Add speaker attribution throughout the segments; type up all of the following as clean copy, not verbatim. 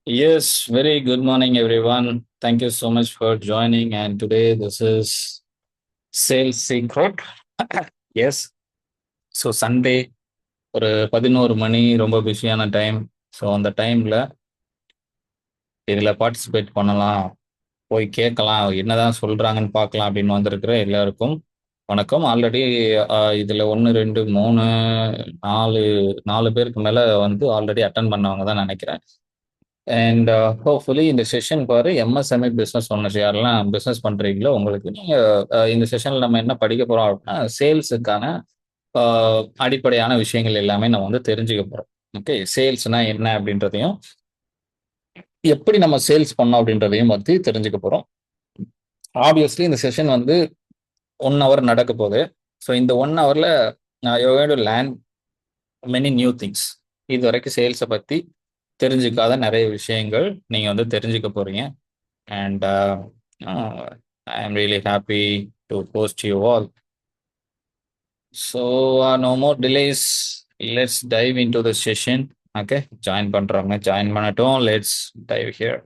Speaker 1: Yes, very good morning, everyone. Thank you so much for joining. And today, this is Sales Secret. Yes. So Sunday ஒரு 11 மணி ரொம்ப பிஸியான time. So அந்த டைம்ல இதில் participate பண்ணலாம், போய் கேட்கலாம், என்னதான் சொல்றாங்கன்னு பார்க்கலாம் அப்படின்னு வந்திருக்கிற எல்லாருக்கும் வணக்கம். ஆல்ரெடி இதில் 1 2 3 4 4 பேருக்கு மேலே வந்து ஆல்ரெடி அட்டன் பண்ணவங்க தான் நினைக்கிறேன். அண்ட் ஹோப்ஃபுல்லி இந்த செஷன் பாரு எம்எஸ்எம்இ பிஸ்னஸ் ஓனர்ஸ் யாரெல்லாம் பிஸ்னஸ் பண்றீங்களோ உங்களுக்கு நீங்க இந்த செஷன்ல நம்ம என்ன படிக்க போறோம் அப்படின்னா சேல்ஸுக்கான அடிப்படையான விஷயங்கள் எல்லாமே நம்ம வந்து தெரிஞ்சுக்க போறோம். ஓகே, சேல்ஸ்னா என்ன அப்படின்றதையும் எப்படி நம்ம சேல்ஸ் பண்ணோம் அப்படின்றதையும் பத்தி தெரிஞ்சுக்க போறோம். ஆப்வியஸ்லி இந்த செஷன் வந்து 1 hour நடக்க போகுது. ஸோ இந்த 1 hourல you going to learn many new things. இது வரைக்கும் சேல்ஸை பத்தி தெரிஞ்சுக்காத நிறைய விஷயங்கள் நீங்க வந்து தெரிஞ்சுக்க போறீங்க. And I am really happy to host you all. So no more delays. Let's dive into the session. Okay, join பண்றவங்க join பண்ணட்டும். Let's dive here.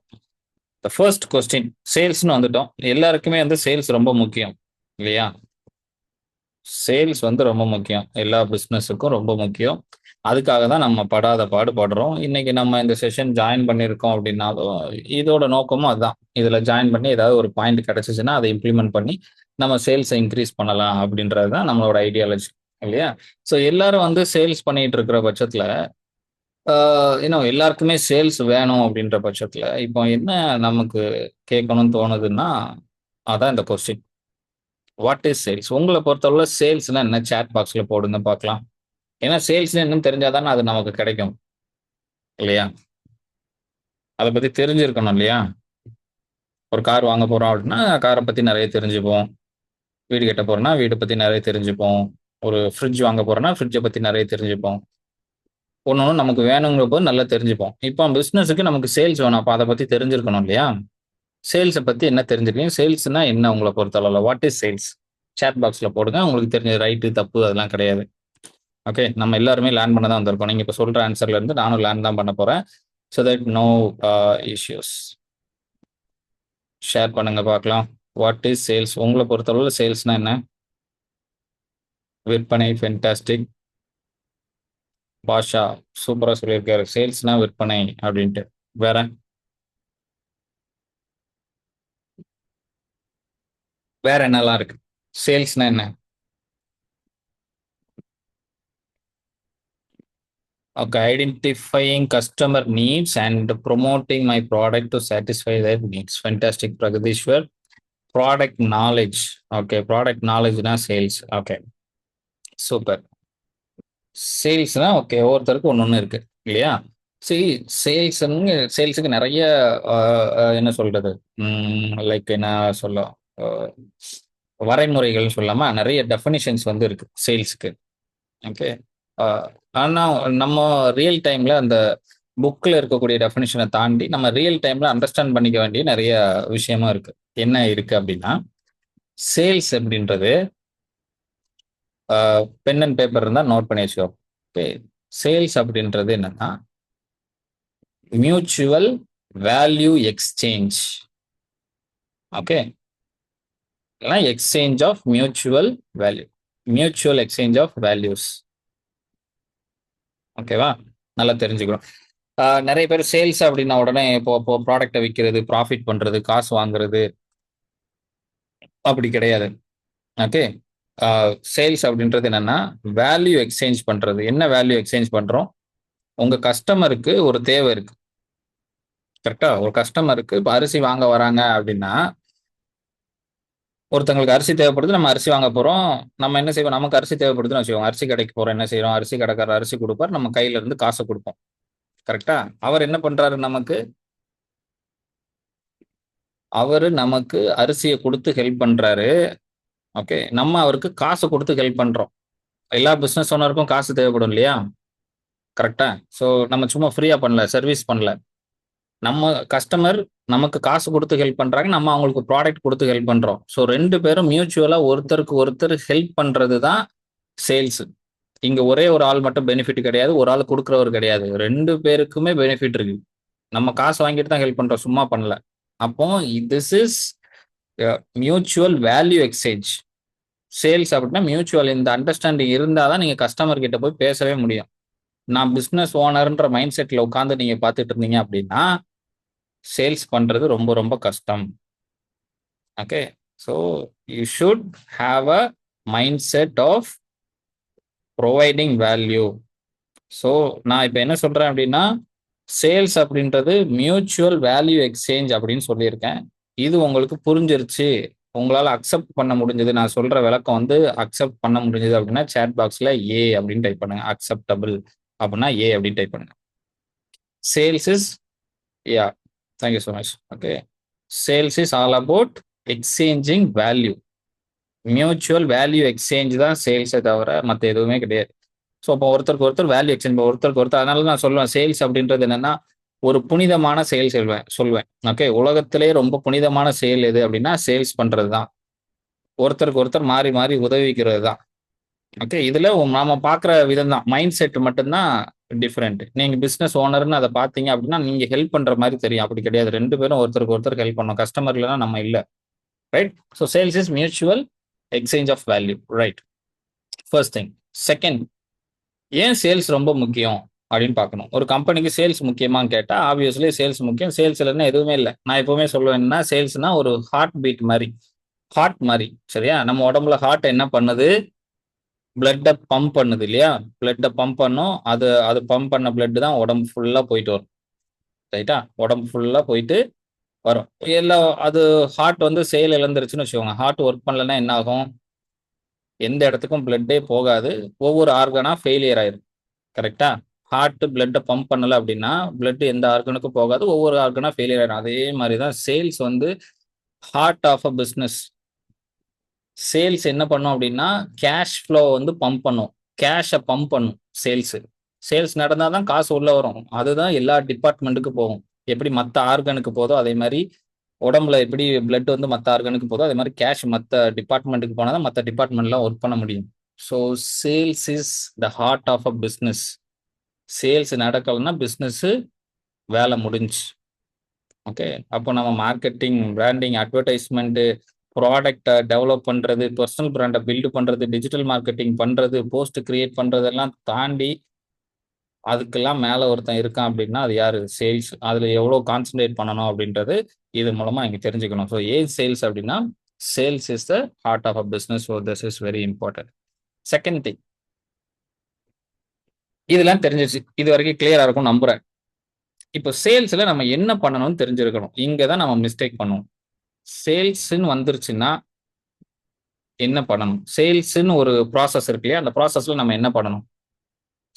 Speaker 1: The first question, சேல்ஸ்னு வந்துட்டோம். எல்லாருக்குமே வந்து சேல்ஸ் ரொம்ப முக்கியம் இல்லையா? சேல்ஸ் வந்து ரொம்ப முக்கியம், எல்லா பிஸ்னஸுக்கும் ரொம்ப முக்கியம். அதுக்காக தான் நம்ம படாத பாடுபடுறோம். இன்னைக்கு நம்ம இந்த செஷன் ஜாயின் பண்ணியிருக்கோம் அப்படின்னாலும் இதோட நோக்கமும் அதுதான். இதில் ஜாயின் பண்ணி ஏதாவது ஒரு பாயிண்ட் கிடைச்சிச்சுன்னா அதை இம்ப்ளிமெண்ட் பண்ணி நம்ம சேல்ஸை இன்க்ரீஸ் பண்ணலாம் அப்படின்றது தான் நம்மளோட ஐடியாலஜி இல்லையா? ஸோ எல்லாரும் வந்து சேல்ஸ் பண்ணிட்டு இருக்கிற பட்சத்தில் இன்னும் எல்லாருக்குமே சேல்ஸ் வேணும் அப்படின்ற பட்சத்தில் இப்போ என்ன நமக்கு கேட்கணும்னு தோணுதுன்னா அதான் இந்த கொஸ்டின். What is sales? உங்களை பொறுத்தவரை சேல்ஸ்னா என்ன? சேட் பாக்ஸில் போடுங்க பார்க்கலாம். ஏன்னா சேல்ஸ்னு என்னன்னு தெரிஞ்சாதானே அது நமக்கு கிடைக்கும் இல்லையா? அதை பத்தி தெரிஞ்சிருக்கணும் இல்லையா? ஒரு கார் வாங்க போறோம் அப்படின்னா காரை பத்தி நிறைய தெரிஞ்சுப்போம். வீடு கட்ட போறோம்னா வீட்டை பத்தி நிறைய தெரிஞ்சுப்போம். ஒரு ஃப்ரிட்ஜ் வாங்க போறோம்னா ஃப்ரிட்ஜை பத்தி நிறைய தெரிஞ்சுப்போம். ஒன்று நமக்கு வேணுங்கிறப்போ நல்லா தெரிஞ்சுப்போம். இப்போ பிஸ்னஸுக்கு நமக்கு சேல்ஸ் வேணும், அப்போ அதை பத்தி தெரிஞ்சிருக்கணும் இல்லையா? சேல்ஸை பத்தி என்ன தெரிஞ்சிருக்கீங்க? சேல்ஸ்னா என்ன உங்களை பொறுத்தளவில்? What is sales? சேட் பாக்ஸ்ல போடுங்க. உங்களுக்கு தெரிஞ்ச ரைட்டு தப்பு அதெல்லாம் கிடையாது. ஓகே, நம்ம எல்லாருமே லேர்ன் பண்ண தான் வந்திருக்கோம். நீங்க இப்போ சொல்ற ஆன்சர்ல இருந்து நானும் லேர்ன் தான் பண்ண போறேன். So that no issues. Share பண்ணுங்க பார்க்கலாம். What is sales? உங்களை பொறுத்தளவில் சேல்ஸ்னா என்ன? விற்பனை, ஃபென்டாஸ்டிக். பாஷா சூப்பரா சொல்லியிருக்காரு, சேல்ஸ்னா விற்பனை அப்படின்ட்டு. வேற வேற என்னெல்லாம் இருக்கு? சேல்ஸ்னா என்ன? Okay, identifying customer needs and promoting my product to satisfy their needs. Fantastic, Pragadishwar. Product knowledge. Okay, product knowledge na sales. Okay, super. சேல்ஸ்னா ஓகே, ஒவ்வொருத்தருக்கும் ஒன்று இருக்கு இல்லையா? சரி, சேல்ஸுக்கு நிறைய என்ன சொல்றது, லைக் என்ன சொல்ல, வரைமுறைகள் சொல்லாம நிறைய டெஃபினிஷன்ஸ் வந்து இருக்கு சேல்ஸுக்கு. ஓகே, ஆனால் நம்ம ரியல் டைம்ல அந்த புக்கில் இருக்கக்கூடிய டெஃபினிஷனை தாண்டி நம்ம ரியல் டைம்ல அண்டர்ஸ்டாண்ட் பண்ணிக்க வேண்டிய நிறைய விஷயமா இருக்கு. என்ன இருக்கு அப்படின்னா, சேல்ஸ் அப்படின்றது பென் அண்ட் பேப்பர் இருந்தால் நோட் பண்ணி வச்சுக்கோ. ஓகே, சேல்ஸ் அப்படின்றது என்னன்னா mutual value exchange. Okay, exchange of mutual value, mutual exchange of values. ஓகேவா? நல்லா தெரிஞ்சுக்கணும். நிறைய பேர் சேல்ஸ் அப்படின்னா உடனே இப்போ ப்ராடக்டை விற்கிறது, ப்ராஃபிட் பண்றது, காசு வாங்குறது, அப்படி கிடையாது. ஓகே, சேல்ஸ் அப்படின்றது என்னன்னா வேல்யூ எக்ஸ்சேஞ்ச் பண்றது. என்ன வேல்யூ எக்ஸ்சேஞ்ச் பண்றோம்? உங்க கஸ்டமருக்கு ஒரு தேவை இருக்கு, கரெக்டா? ஒரு கஸ்டமருக்கு இப்போ அரிசி வாங்க வராங்க அப்படின்னா, ஒருத்தங்களுக்கு அரிசி தேவைப்படுது, நம்ம அரிசி வாங்க போறோம். நம்ம என்ன செய்வோம்? நமக்கு அரிசி தேவைப்படுதுன்னு வச்சுக்கோங்க. அரிசி கடைக்கு போறோம், என்ன செய்யறோம்? அரிசி கடைக்காரர் அரிசி கொடுப்பார், நம்ம கையில இருந்து காசை கொடுப்போம், கரெக்டா? அவர் என்ன பண்றாரு? அவரு நமக்கு அரிசியை கொடுத்து ஹெல்ப் பண்றாரு. ஓகே, நம்ம அவருக்கு காசு கொடுத்து ஹெல்ப் பண்றோம். எல்லா பிசினஸ் ஓனருக்கும் காசு தேவைப்படும் இல்லையா? கரெக்டா? ஸோ நம்ம சும்மா ஃப்ரீயா பண்ணல, சர்வீஸ் பண்ணல. நம்ம கஸ்டமர் நமக்கு காசு கொடுத்து ஹெல்ப் பண்றாங்க, நம்ம அவங்களுக்கு ப்ராடக்ட் கொடுத்து ஹெல்ப் பண்றோம். ஸோ 2 பேரும் மியூச்சுவலா ஒருத்தருக்கு ஒருத்தர் ஹெல்ப் பண்றது தான் சேல்ஸ். இங்க ஒரே ஒரு ஆள் மட்டும் பெனிஃபிட் கிடையாது, ஒரு ஆள் கொடுக்குறவர் கிடையாது, 2 பேருக்குமே பெனிஃபிட் இருக்கு. நம்ம காசு வாங்கிட்டு தான் ஹெல்ப் பண்றோம், சும்மா பண்ணல. அப்போ this is mutual value exchange. Sales அப்படின்னா மியூச்சுவல் இந்த அண்டர்ஸ்டாண்டிங் இருந்தால் தான் நீங்கள் கஸ்டமர் கிட்ட போய் பேசவே முடியும். நான் பிஸ்னஸ் ஓனர்ன்ற மைண்ட் செட்டில் உட்காந்து நீங்கள் பார்த்துட்டு இருந்தீங்க அப்படின்னா சேல்ஸ் பண்ணுறது ரொம்ப ரொம்ப கஷ்டம். Okay, so you should have a mind set of providing value. So நான் இப்போ என்ன சொல்கிறேன் அப்படின்னா, சேல்ஸ் அப்படின்றது மியூச்சுவல் வேல்யூ எக்ஸ்சேஞ்ச் அப்படின்னு சொல்லியிருக்கேன். இது உங்களுக்கு புரிஞ்சிருச்சு, உங்களால் அக்செப்ட் பண்ண முடிஞ்சது, நான் சொல்ற விளக்கம் வந்து அக்செப்ட் பண்ண முடிஞ்சது அப்படின்னா சேட் பாக்ஸ்ல ஏ அப்படின்னு டைப் பண்ணுங்க. அக்செப்டபிள் அப்படின்னா ஏ அப்படின்னு டைப் பண்ணுங்க. Sales is yeah thank you so much. Okay, sales is all about exchanging value. Mutual value exchange தான் சேல்ஸை தவிர மற்ற எதுவுமே கிடையாது. ஸோ அப்போ ஒருத்தருக்கு ஒருத்தர் வேல்யூ எக்ஸ்சேஞ்ச், ஒருத்தருக்கு ஒருத்தர். அதனால நான் சொல்லுவேன் சேல்ஸ் அப்படின்றது என்னன்னா ஒரு புனிதமான செயல் சொல்வேன். ஓகே, உலகத்திலே ரொம்ப புனிதமான செயல் எது அப்படின்னா சேல்ஸ் பண்றது தான். ஒருத்தருக்கு ஒருத்தர் மாறி மாறி உதவிக்கிறது தான். ஓகே, இதுல நாம பாக்குற விதம் தான், மைண்ட் செட் மட்டும்தான் டிஃப்ரெண்ட். நீங்க பிசினஸ் ஓனர்னு அதை பாத்தீங்க அப்படின்னா நீங்க ஹெல்ப் பண்ற மாதிரி தெரியும். அப்படி கிடையாது, ரெண்டு பேரும் ஒருத்தருக்கு ஒருத்தர் ஹெல்ப் பண்ணணும். கஸ்டமர் இல்லைன்னா நம்ம இல்லை, right? So sales is mutual exchange of value, right? First thing. Second, ஏன் சேல்ஸ் ரொம்ப முக்கியம் அப்படின்னு பார்க்கணும். ஒரு கம்பெனிக்கு சேல்ஸ் முக்கியமான்னு கேட்டால் ஆப்வியஸ்லி சேல்ஸ் முக்கியம். சேல்ஸ் இல்லைன்னா எதுவுமே இல்லை. நான் எப்பவுமே சொல்லுவேன்னா சேல்ஸ்னா ஒரு ஹார்ட் பீட் மாதிரி, ஹார்ட் மாதிரி. சரியா? நம்ம உடம்புல ஹார்ட் என்ன பண்ணுது? பிளட்டை பம்ப் பண்ணுது இல்லையா? பிளட்டை பம்ப் பண்ணும். அது பம்ப் பண்ண பிளட் தான் உடம்பு ஃபுல்லாக போயிட்டு வரும். ரைட்டா? உடம்பு ஃபுல்லாக போயிட்டு வரும். எல்லாம் அது ஹார்ட் வந்து செயல் இழந்துருச்சுன்னு வச்சுக்கோங்க. ஹார்ட் ஒர்க் பண்ணலன்னா என்ன ஆகும்? எந்த இடத்துக்கும் பிளட்டே போகாது. ஒவ்வொரு ஆர்கனா ஃபெயிலியர் ஆயிரும். கரெக்டா? ஹார்ட் பிளட்டை பம்ப் பண்ணல அப்படின்னா பிளட் எந்த ஆர்கனுக்கும் போகாது, ஒவ்வொரு ஆர்கனா ஃபெயிலியர் ஆயிடும். அதே மாதிரி தான் சேல்ஸ் வந்து heart of a business. Sales என்ன பண்ணும் அப்படின்னா கேஷ் ஃப்ளோ வந்து பம்ப் பண்ணும், கேஷை பம்ப் பண்ணும். சேல்ஸ் சேல்ஸ் நடந்தால் தான் காசு உள்ள வரும். அதுதான் எல்லா டிபார்ட்மெண்ட்டுக்கு போகும். எப்படி மற்ற ஆர்கனுக்கு போதோ அதே மாதிரி உடம்புல எப்படி பிளட் வந்து மற்ற ஆர்கனுக்கு போதோ அதே மாதிரி கேஷ் மற்ற டிபார்ட்மெண்ட்டுக்கு போனால் தான் மற்ற டிபார்ட்மெண்ட்லாம் ஒர்க் பண்ண முடியும். So sales is the heart of a business. Sales நடக்கலைன்னா பிஸ்னஸ் வேலை முடிஞ்சு. ஓகே, அப்போ நம்ம மார்க்கெட்டிங், பிராண்டிங், அட்வர்டைஸ்மெண்ட், ப்ராடக்டை டெவலப் பண்ணுறது, பர்சனல் பிராண்டை பில்டு பண்ணுறது, டிஜிட்டல் மார்க்கெட்டிங் பண்ணுறது, போஸ்ட் கிரியேட் பண்ணுறதெல்லாம் தாண்டி அதுக்கெல்லாம் மேலே ஒருத்தன் இருக்கான் அப்படின்னா அது யாரு? சேல்ஸ். அதில் எவ்வளோ கான்சன்ட்ரேட் பண்ணணும் அப்படின்றது இது மூலமாக இங்கே தெரிஞ்சுக்கணும். ஸோ ஏன் சேல்ஸ் அப்படின்னா sales is the heart of a business. So this is very important. Second thing, இதெல்லாம் தெரிஞ்சிச்சு, இது வரைக்கும் கிளியரா இருக்கும் நம்புறேன். இப்போ சேல்ஸ்ல நம்ம என்ன பண்ணணும்னு தெரிஞ்சிருக்கணும். இங்க தான் நம்ம மிஸ்டேக் பண்ணுவோம். சேல்ஸ்ன்னு வந்துருச்சுன்னா என்ன பண்ணணும்? சேல்ஸ்ன்னு ஒரு ப்ராசஸ் இருக்கு இல்லையா? அந்த ப்ராசஸ்ல நம்ம என்ன பண்ணணும்?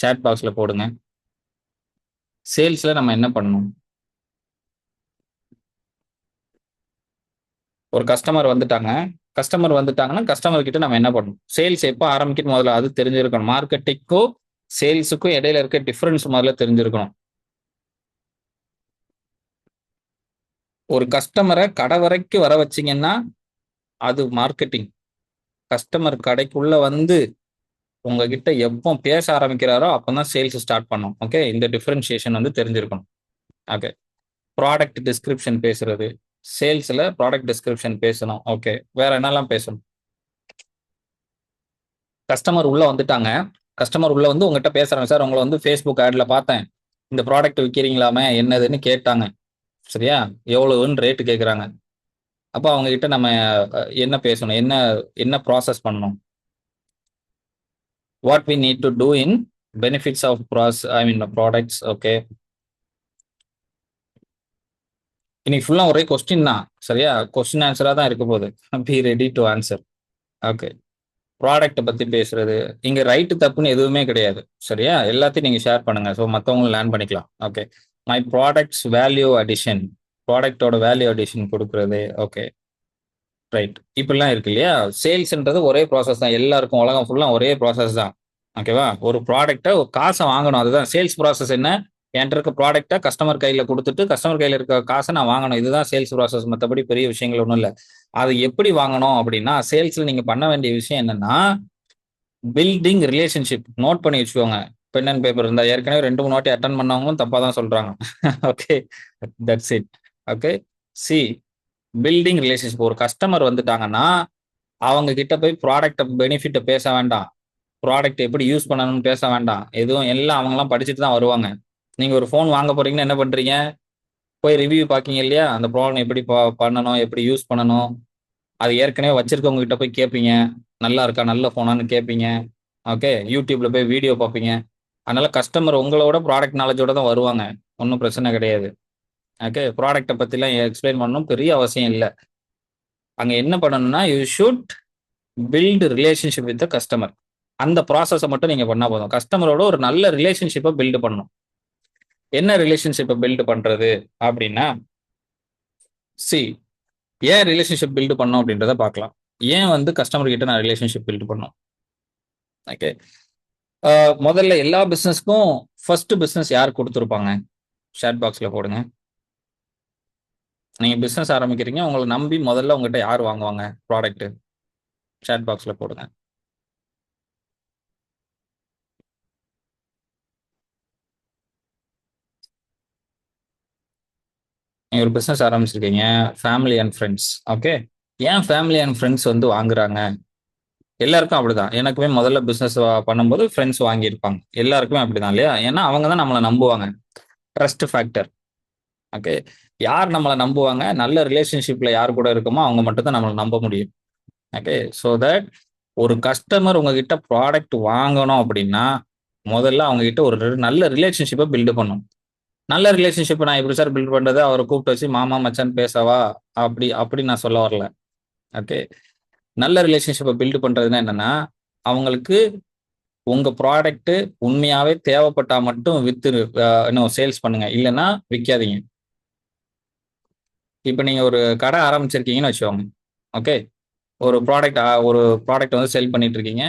Speaker 1: சாட் பாக்ஸ்ல போடுங்க. சேல்ஸ்ல நம்ம என்ன பண்ணணும்? ஒரு கஸ்டமர் வந்துட்டாங்க. கஸ்டமர் வந்துட்டாங்கன்னா கஸ்டமர் கிட்ட நம்ம என்ன பண்ணணும்? சேல்ஸ் எப்போ ஆரம்பிக்கணும் முதல்ல அது தெரிஞ்சிருக்கணும். மார்க்கெட்டிங்க்கும் சேல்ஸுக்கும் இடையில இருக்க டிஃபரன்ஸ் முதல்ல தெரிஞ்சிருக்கணும். ஒரு கஸ்டமரை கடை வரைக்கும் வர வச்சிங்கன்னா அது மார்க்கெட்டிங். கஸ்டமர் கடைக்குள்ள வந்து உங்ககிட்ட எப்போ பேச ஆரம்பிக்கிறாரோ அப்பதான் சேல்ஸ் ஸ்டார்ட் பண்ணும். ஓகே, இந்த டிஃபரன்சியேஷன் வந்து தெரிஞ்சிருக்கணும். ஓகே, ப்ராடக்ட் டிஸ்கிரிப்ஷன் பேசுறது, சேல்ஸ்ல ப்ராடக்ட் டிஸ்கிரிப்ஷன் பேசணும். ஓகே, வேற என்னெல்லாம் பேசணும்? கஸ்டமர் உள்ள வந்துட்டாங்க. கஸ்டமர் உள்ள வந்து உங்ககிட்ட பேசுறாங்க, சார் உங்களை வந்து ஃபேஸ்புக் ஆட்ல பார்த்தேன், இந்த ப்ராடக்ட் விற்கிறீங்களாமே, என்னதுன்னு கேட்டாங்க. சரியா? எவ்வளவுன்னு ரேட்டு கேட்குறாங்க. அப்போ அவங்க கிட்ட நம்ம என்ன பேசணும்? என்ன என்ன ப்ராசஸ் பண்ணணும்? What we need to do in benefits of products. Okay, இன்னைக்கு ஃபுல்லா ஒரே கொஸ்டின் தான். சரியா? கொஸ்டின் ஆன்சரா தான் இருக்க போகுது. Be ready to answer. Okay, ப்ராடக்ட்டை பத்தி பேசுறது இங்க ரைட்டு தப்புன்னு எதுவுமே கிடையாது. சரியா? எல்லாத்தையும் நீங்க ஷேர் பண்ணுங்க, ஸோ மற்றவங்களும் லேர்ன் பண்ணிக்கலாம். Okay, my products value addition, ப்ராடக்டோட வேல்யூ அடிஷன் கொடுக்குறது. Okay, right. இப்படிலாம் இருக்கு இல்லையா? சேல்ஸ்ன்றது ஒரே ப்ராசஸ் தான், எல்லாருக்கும் உலகம் ஃபுல்லா ஒரே ப்ராசஸ் தான். ஓகேவா? ஒரு ப்ராடக்ட்டை ஒரு காசை வாங்கணும், அதுதான் சேல்ஸ் ப்ராசஸ். என்ன? என்கிட்ட இருக்க ப்ராடக்ட்டை கஸ்டமர் கையில் கொடுத்துட்டு கஸ்டமர் கையில் இருக்க காசை நான் வாங்கணும், இதுதான் சேல்ஸ் ப்ராசஸ். மற்றபடி பெரிய விஷயங்கள் ஒன்றும் இல்லை. அது எப்படி வாங்கணும் அப்படின்னா சேல்ஸ்ல நீங்க பண்ண வேண்டிய விஷயம் என்னன்னா பில்டிங் ரிலேஷன்ஷிப். நோட் பண்ணி வச்சுக்கோங்க. பென் அண்ட் பேப்பர் இருந்தா ஏற்கனவே 2 3 வாட்டி அட்டன் பண்ணவங்களும் தப்பா தான் சொல்றாங்க. Okay, that's it. Okay, C building relationship. ஒரு கஸ்டமர் வந்துட்டாங்கன்னா அவங்க கிட்ட போய் ப்ராடக்ட் பெனிஃபிட்டை பேச வேண்டாம், ப்ராடக்ட் எப்படி யூஸ் பண்ணணும்னு பேச வேண்டாம். எதுவும் எல்லாம் அவங்கலாம் படிச்சுட்டு தான் வருவாங்க. நீங்க ஒரு ஃபோன் வாங்க போறீங்கன்னா என்ன பண்றீங்க? போய் ரிவ்யூ பார்க்கீங்க இல்லையா? அந்த ப்ராப்ளம் எப்படி பண்ணணும், எப்படி யூஸ் பண்ணணும், அது ஏற்கனவே வச்சிருக்கவங்க கிட்ட போய் கேட்பீங்க. நல்லா இருக்கா, நல்ல ஃபோனான்னு கேட்பீங்க. ஓகே, யூடியூப்ல போய் வீடியோ பார்ப்பீங்க. அதனால கஸ்டமர் உங்களோட ப்ராடக்ட் நாலேஜோட தான் வருவாங்க. ஒன்றும் பிரச்சனை கிடையாது. ஓகே, ப்ராடக்ட்டை பற்றிலாம் எக்ஸ்பிளைன் பண்ணணும் பெரிய அவசியம் இல்லை. அங்கே என்ன பண்ணணும்னா you should build relationship with the customer. அந்த ப்ராசஸை மட்டும் நீங்கள் பண்ணால் போதும். கஸ்டமரோட ஒரு நல்ல ரிலேஷன்ஷிப்பை பில்டு பண்ணணும். என்ன ரிலேஷன்ஷிப்பை பில்டு பண்ணுறது அப்படின்னா, சி ஏன் ரிலேஷன்ஷிப் பில்டு பண்ணோம் அப்படின்றத பார்க்கலாம். ஏன் வந்து கஸ்டமர் கிட்ட நான் ரிலேஷன்ஷிப் பில்டு பண்ணோம்? ஓகே, முதல்ல எல்லா பிஸ்னஸ்க்கும் ஃபர்ஸ்ட் பிஸ்னஸ் யார் கொடுத்துருப்பாங்க? ஷேர் பாக்ஸில் போடுங்க. நீங்கள் பிஸ்னஸ் ஆரம்பிக்கிறீங்க, உங்களை நம்பி முதல்ல உங்ககிட்ட யார் வாங்குவாங்க ப்ராடக்ட்டு? ஷேர் பாக்ஸில் போடுங்க. நீங்கள் ஒரு பிஸ்னஸ் ஆரம்பிச்சிருக்கீங்க, ஃபேமிலி அண்ட் ஃப்ரெண்ட்ஸ். ஓகே, ஏன் ஃபேமிலி அண்ட் ஃப்ரெண்ட்ஸ் வந்து வாங்குறாங்க? எல்லாருக்கும் அப்படிதான். எனக்குமே முதல்ல பிஸ்னஸ் பண்ணும்போது ஃப்ரெண்ட்ஸ் வாங்கியிருப்பாங்க. எல்லாருக்குமே அப்படிதான் இல்லையா? ஏன்னா அவங்க தான் நம்மளை நம்புவாங்க. Trust factor. ஓகே, யார் நம்மளை நம்புவாங்க? நல்ல ரிலேஷன்ஷிப்ல யார் கூட இருக்குமோ அவங்க மட்டும் தான் நம்மளை நம்ப முடியும். ஓகே, ஸோ தட் ஒரு கஸ்டமர் உங்ககிட்ட ப்ராடக்ட் வாங்கணும் அப்படின்னா முதல்ல அவங்க கிட்ட ஒரு நல்ல ரிலேஷன்ஷிப்பை பில்டு பண்ணும். நல்ல ரிலேஷன்ஷிப்பை நான் எப்படி சார் பில்ட் பண்றது? அவரை கூப்பிட்டு வச்சு மாமா மச்சான் பேசவா? அப்படி அப்படி நான் சொல்ல வரல. ஓகே, நல்ல ரிலேஷன்ஷிப்பை பில்டு பண்றதுன்னா என்னன்னா, அவங்களுக்கு உங்க ப்ராடக்ட் உண்மையாவே தேவைப்பட்டா மட்டும் வித்து இன்னும் சேல்ஸ் பண்ணுங்க, இல்லைன்னா விற்காதீங்க. இப்போ நீங்க ஒரு கடை ஆரம்பிச்சிருக்கீங்கன்னு வச்சுக்கோங்க. ஓகே, ஒரு ப்ராடக்ட் வந்து செல் பண்ணிட்டு இருக்கீங்க.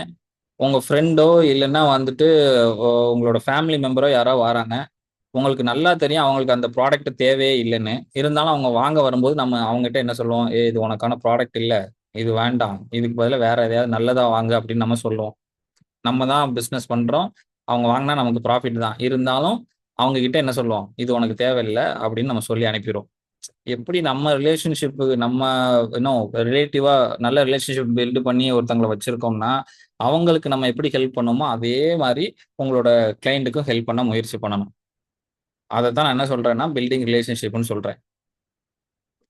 Speaker 1: உங்க ஃப்ரெண்டோ இல்லைன்னா வந்துட்டு உங்களோட ஃபேமிலி மெம்பரோ யாரோ வராங்க. உங்களுக்கு நல்லா தெரியும் அவங்களுக்கு அந்த ப்ராடக்ட் தேவையே இல்லைன்னு. இருந்தாலும் அவங்க வாங்க வரும்போது நம்ம அவங்ககிட்ட என்ன சொல்லுவோம்? இது உனக்கான ப்ராடக்ட் இல்லை, இது வேண்டாம், இதுக்கு பதிலாக வேற எதையாவது நல்லதா வாங்க அப்படின்னு நம்ம சொல்லுவோம். நம்ம தான் பிஸ்னஸ் பண்றோம், அவங்க வாங்கினா நமக்கு ப்ராஃபிட் தான். இருந்தாலும் அவங்க கிட்ட என்ன சொல்லுவோம்? இது உனக்கு தேவையில்லை அப்படின்னு நம்ம சொல்லி அனுப்பிடுவோம். எப்படி நம்ம ரிலேஷன்ஷிப்பு நம்ம இன்னும் ரிலேட்டிவா நல்ல ரிலேஷன்ஷிப் பில்டு பண்ணி ஒருத்தங்களை வச்சிருக்கோம்னா அவங்களுக்கு நம்ம எப்படி ஹெல்ப் பண்ணுமோ அதே மாதிரி உங்களோட கிளைண்ட்டுக்கும் ஹெல்ப் பண்ண முயற்சி பண்ணணும். அதை தான் நான் என்ன சொல்றேன்னா பில்டிங் ரிலேஷன்ஷிப்னு சொல்றேன்.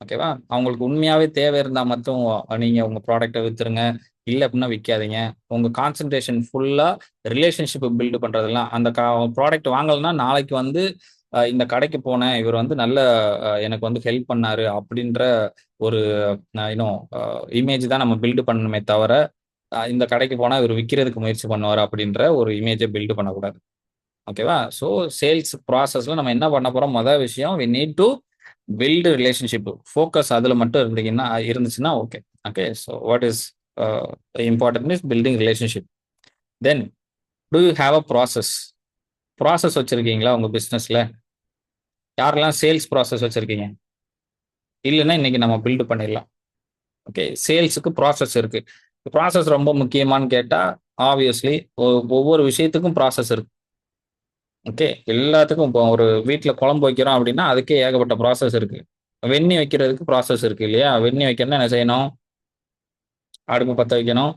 Speaker 1: ஓகேவா? அவங்களுக்கு உண்மையாவே தேவை இருந்தா மட்டும் நீங்க உங்க ப்ராடக்ட்டை வித்துருங்க. இல்ல அப்படின்னா விக்காதீங்க. உங்க கான்சன்ட்ரேஷன் ஃபுல்லா ரிலேஷன்ஷிப் பில்ட் பண்றதெல்லாம். அந்த ப்ராடக்ட் வாங்கலைன்னா நாளைக்கு வந்து இந்த கடைக்கு போனேன், இவர் வந்து நல்ல எனக்கு வந்து ஹெல்ப் பண்ணாரு அப்படின்ற ஒரு இன்னும் இமேஜ் தான் நம்ம பில்டு பண்ணணுமே தவிர, இந்த கடைக்கு போனா இவர் விக்கிறதுக்கு முயற்சி பண்ணுவாரு அப்படின்ற ஒரு இமேஜை பில்டு பண்ணக்கூடாது. ஓகேவா? ஸோ சேல்ஸ் ப்ராசஸ்ல நம்ம என்ன பண்ண போறோம்? மொதல் விஷயம் we need to build relationship. Focus அதுல மட்டும் இருந்துச்சுன்னா okay. Okay. So what is important is building relationship. Then do you have a process? Process வச்சிருக்கீங்களா உங்க பிசினஸ்ல? யாரெல்லாம் சேல்ஸ் ப்ராசஸ் வச்சிருக்கீங்க? இல்லைன்னா இன்னைக்கு நம்ம பில்டு பண்ணிடலாம். ஓகே, சேல்ஸுக்கு ப்ராசஸ் இருக்கு. ப்ராசஸ் ரொம்ப முக்கியமான்னு கேட்டா ஆப்வியஸ்லி ஒவ்வொரு விஷயத்துக்கும் ப்ராசஸ் இருக்கு. ஓகே, எல்லாத்துக்கும் இப்போ ஒரு வீட்டில் குழம்பு வைக்கிறோம் அப்படின்னா அதுக்கே ஏகப்பட்ட ப்ராசஸ் இருக்கு. வெந்நி வைக்கிறதுக்கு ப்ராசஸ் இருக்கு இல்லையா? வெந்நி வைக்கணும்னா என்ன செய்யணும்? அடுப்பு பற்ற வைக்கணும்.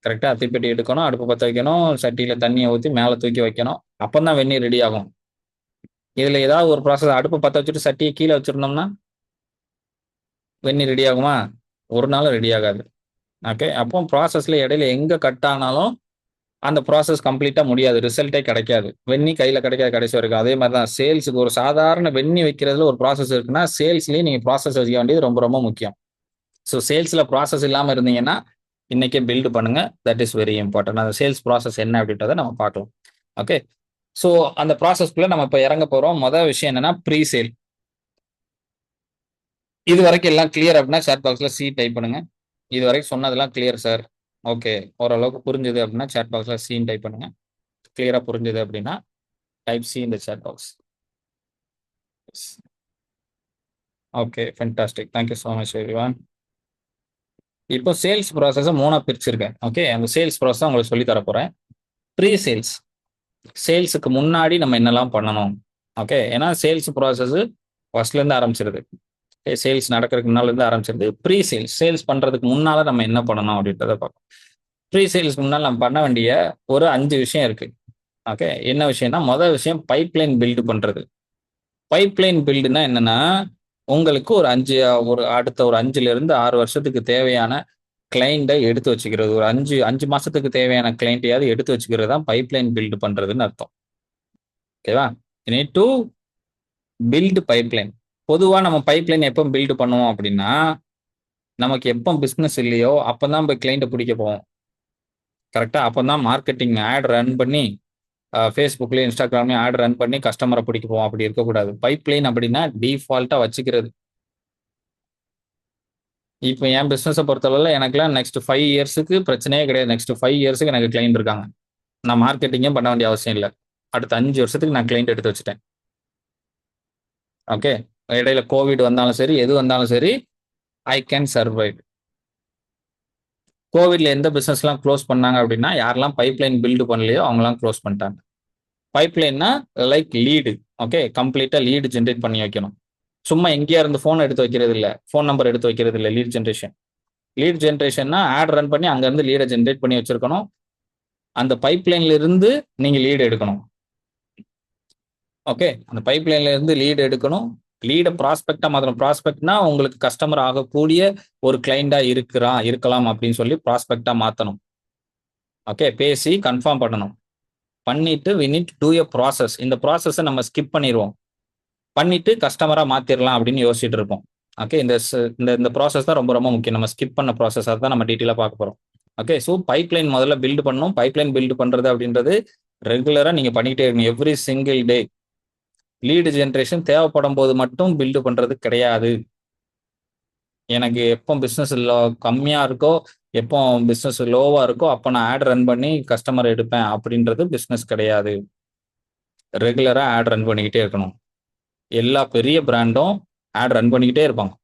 Speaker 1: கரெக்டாக தீப்பெட்டி எடுக்கணும், அடுப்பு பற்ற வைக்கணும், சட்டியில் தண்ணியை ஊற்றி மேலே தூக்கி வைக்கணும். அப்போ தான் வெந்நீர் ரெடி ஆகும். இதில் ஏதாவது ஒரு ப்ராசஸ் அடுப்பு பற்ற வச்சுட்டு சட்டியை கீழே வச்சுருந்தோம்னா வெந்நீர் ரெடி ஆகுமா? ஒரு நாளும் ரெடி ஆகாது. ஓகே, அப்போ ப்ராசஸில் இடையில எங்கே கட் ஆனாலும் அந்த ப்ராசஸ் கம்ப்ளீட்டாக முடியாது, ரிசல்ட்டே கிடைக்காது. வெந்நி கையில் கிடைக்காது கடைசி வரைக்கும். அதே மாதிரி தான் சேல்ஸுக்கு ஒரு சாதாரண வெந்நி வைக்கிறதுல ஒரு ப்ராசஸ் இருக்குன்னா சேல்ஸ்லேயும் நீங்கள் ப்ராசஸ் வைக்க வேண்டியது ரொம்ப ரொம்ப முக்கியம். ஸோ சேல்ஸில் ப்ராசஸ் இல்லாமல் இருந்தீங்கன்னா இன்னைக்கே பில்டு பண்ணுங்க. That is very important. அந்த சேல்ஸ் ப்ராசஸ் என்ன அப்படின்றத நம்ம பார்க்கலாம். ஓகே, ஸோ அந்த ப்ராசஸ்க்குள்ள நம்ம இப்போ இறங்க போகிறோம். மொதல் விஷயம் என்னன்னா ப்ரீ சேல். இது வரைக்கும் எல்லாம் கிளியர் அப்படின்னா சேட் பாக்ஸில் சி டைப் பண்ணுங்க. இது வரைக்கும் சொன்னதெல்லாம் கிளியர் சார், ஓகே, ஓரளவுக்கு புரிஞ்சுது அப்படின்னா சேட் பாக்ஸில் சின்னு டைப் பண்ணுங்க. கிளியரா புரிஞ்சுது அப்படின்னா டைப் சி இந்த chat box. Okay, fantastic. Thank you so much everyone. இப்போ சேல்ஸ் ப்ராசஸை 3 பிரிச்சிருக்கேன். ஓகே, அந்த சேல்ஸ் ப்ராசஸ் உங்களுக்கு சொல்லி தர போறேன். Pre sales. சேல்ஸுக்கு முன்னாடி நம்ம என்னெல்லாம் பண்ணணும். ஓகே. ஏன்னா சேல்ஸ் ப்ராசஸ் ஃபர்ஸ்ட்லேருந்து ஆரம்பிச்சிருது. சேல்ஸ் நடக்கிறதுக்கு முன்னாலேருந்து ஆரம்பிச்சிருது. ப்ரீ சேல்ஸ் சேல்ஸ் பண்ணுறதுக்கு முன்னால் நம்ம என்ன பண்ணணும் அப்படின்றத பார்ப்போம். ப்ரீ சேல்ஸ்க்கு முன்னால் நம்ம பண்ண வேண்டிய ஒரு 5 விஷயம் இருக்கு. ஓகே. என்ன விஷயம்னா, முதல் விஷயம் பைப்லைன் பில்டு பண்ணுறது. பைப்லைன் பில்டுனா என்னன்னா, உங்களுக்கு ஒரு அடுத்த ஒரு 5லிருந்து 6 வருஷத்துக்கு தேவையான கிளைண்ட்டை எடுத்து வச்சுக்கிறது. ஒரு 5 மாசத்துக்கு தேவையான கிளைண்ட்டையாவது எடுத்து வச்சுக்கிறது தான் பைப்லைன் பில்டு பண்றதுன்னு அர்த்தம். ஓகேவா? You need to build pipeline. பொதுவா நம்ம பைப்லைன் எப்போ பில்டு பண்ணுவோம் அப்படின்னா, நமக்கு எப்போ பிசினஸ் இல்லையோ அப்பதான் போய் கிளைண்ட்டை பிடிக்க போவோம். கரெக்ட்டா? அப்பதான் மார்க்கெட்டிங் ஆட் ரன் பண்ணி Facebookலயும், Instagramலயும் ஆட் ரன் பண்ணி கஸ்டமரை பிடிக்க போவோம். அப்படி இருக்கக்கூடாது. பைப்லைன் அப்படின்னா டிஃபால்ட்டா வச்சுக்கிறது. இப்போ என் பிசினஸை பொறுத்தளவுல எனக்குலாம் நெக்ஸ்ட் 5 இயர்ஸுக்கு பிரச்சனையே கிடையாது. நெக்ஸ்ட் 5 இயர்ஸுக்கு எனக்கு கிளைண்ட் இருக்காங்க. நான் மார்க்கெட்டிங்கே பண்ண வேண்டிய அவசியம் இல்ல. அடுத்த 5 வருஷத்துக்கு நான் கிளைண்ட் எடுத்து வச்சுட்டேன். ஓகே. இடையில கோவிட் வந்தாலும் சரி, எது வந்தாலும் சரி, ஐ கேன் சர்வைவ். கோவிட்ல எந்த பிசினஸ்லாம் க்ளோஸ் பண்ணாங்க அப்படின்னா, யாரெல்லாம் பைப்லைன் பில்டு பண்ணலையோ அவங்கலாம் க்ளோஸ் பண்ணிட்டாங்க. பைப்லைன்னா லைக் லீடு. ஓகே. கம்ப்ளீட்டா லீடு ஜென்ரேட் பண்ணி வைக்கணும். சும்மா எங்கேயா இருந்து ஃபோன் எடுத்து வைக்கிறது இல்ல. ஃபோன் நம்பர் எடுத்து வைக்கிறது இல்ல. Lead generation. லீட் ஜென்ரேஷன்னா ஆட் ரன் பண்ணி அங்கேருந்து லீடை ஜென்ரேட் பண்ணி வச்சிருக்கணும். அந்த பைப்லைன்ல இருந்து நீங்க லீடு எடுக்கணும். ஓகே. அந்த பைப்லைன்ல இருந்து லீடு எடுக்கணும். லீடை ப்ராஸ்பெக்டா மாத்தணும். ப்ராஸ்பெக்ட்னா உங்களுக்கு கஸ்டமர் ஆகக்கூடிய ஒரு கிளைண்டா இருக்கலாம் அப்படின்னு சொல்லி ப்ராஸ்பெக்டா மாத்தணும். ஓகே. பேசி கன்ஃபார்ம் பண்ணணும். பண்ணிட்டு we need to do a process. இந்த ப்ராசஸை நம்ம ஸ்கிப் பண்ணிடுவோம். பண்ணிட்டு கஸ்டமரா மாத்திரலாம் அப்படின்னு யோசிச்சுட்டு இருப்போம். ஓகே. இந்த ப்ராசஸ் தான் ரொம்ப ரொம்ப முக்கியம். நம்ம ஸ்கிப் பண்ண ப்ராசஸ் தான் நம்ம டீட்டெயிலாக பார்க்க போறோம். ஓகே. ஸோ பைப்லைன் முதல்ல பில்டு பண்ணணும். பைப்லைன் பில்டு பண்றது அப்படின்றது ரெகுலரா நீங்க பண்ணிக்கிட்டே இருக்கணும். Every single day. Lead generation தேவைப்படும் போது மட்டும் பில்டு பண்றது கிடையாது. எனக்கு எப்போ பிஸ்னஸ் கம்மியா இருக்கோ, எப்போ பிஸ்னஸ் லோவா இருக்கோ அப்போ நான் ஆட் ரன் பண்ணி கஸ்டமர் எடுப்பேன் அப்படின்றது பிஸ்னஸ் கிடையாது. ரெகுலரா ஆட் ரன் பண்ணிக்கிட்டே இருக்கணும். எல்லா பெரிய பிராண்டும் ஆட் ரன் பண்ணிக்கிட்டே இருப்பாங்க.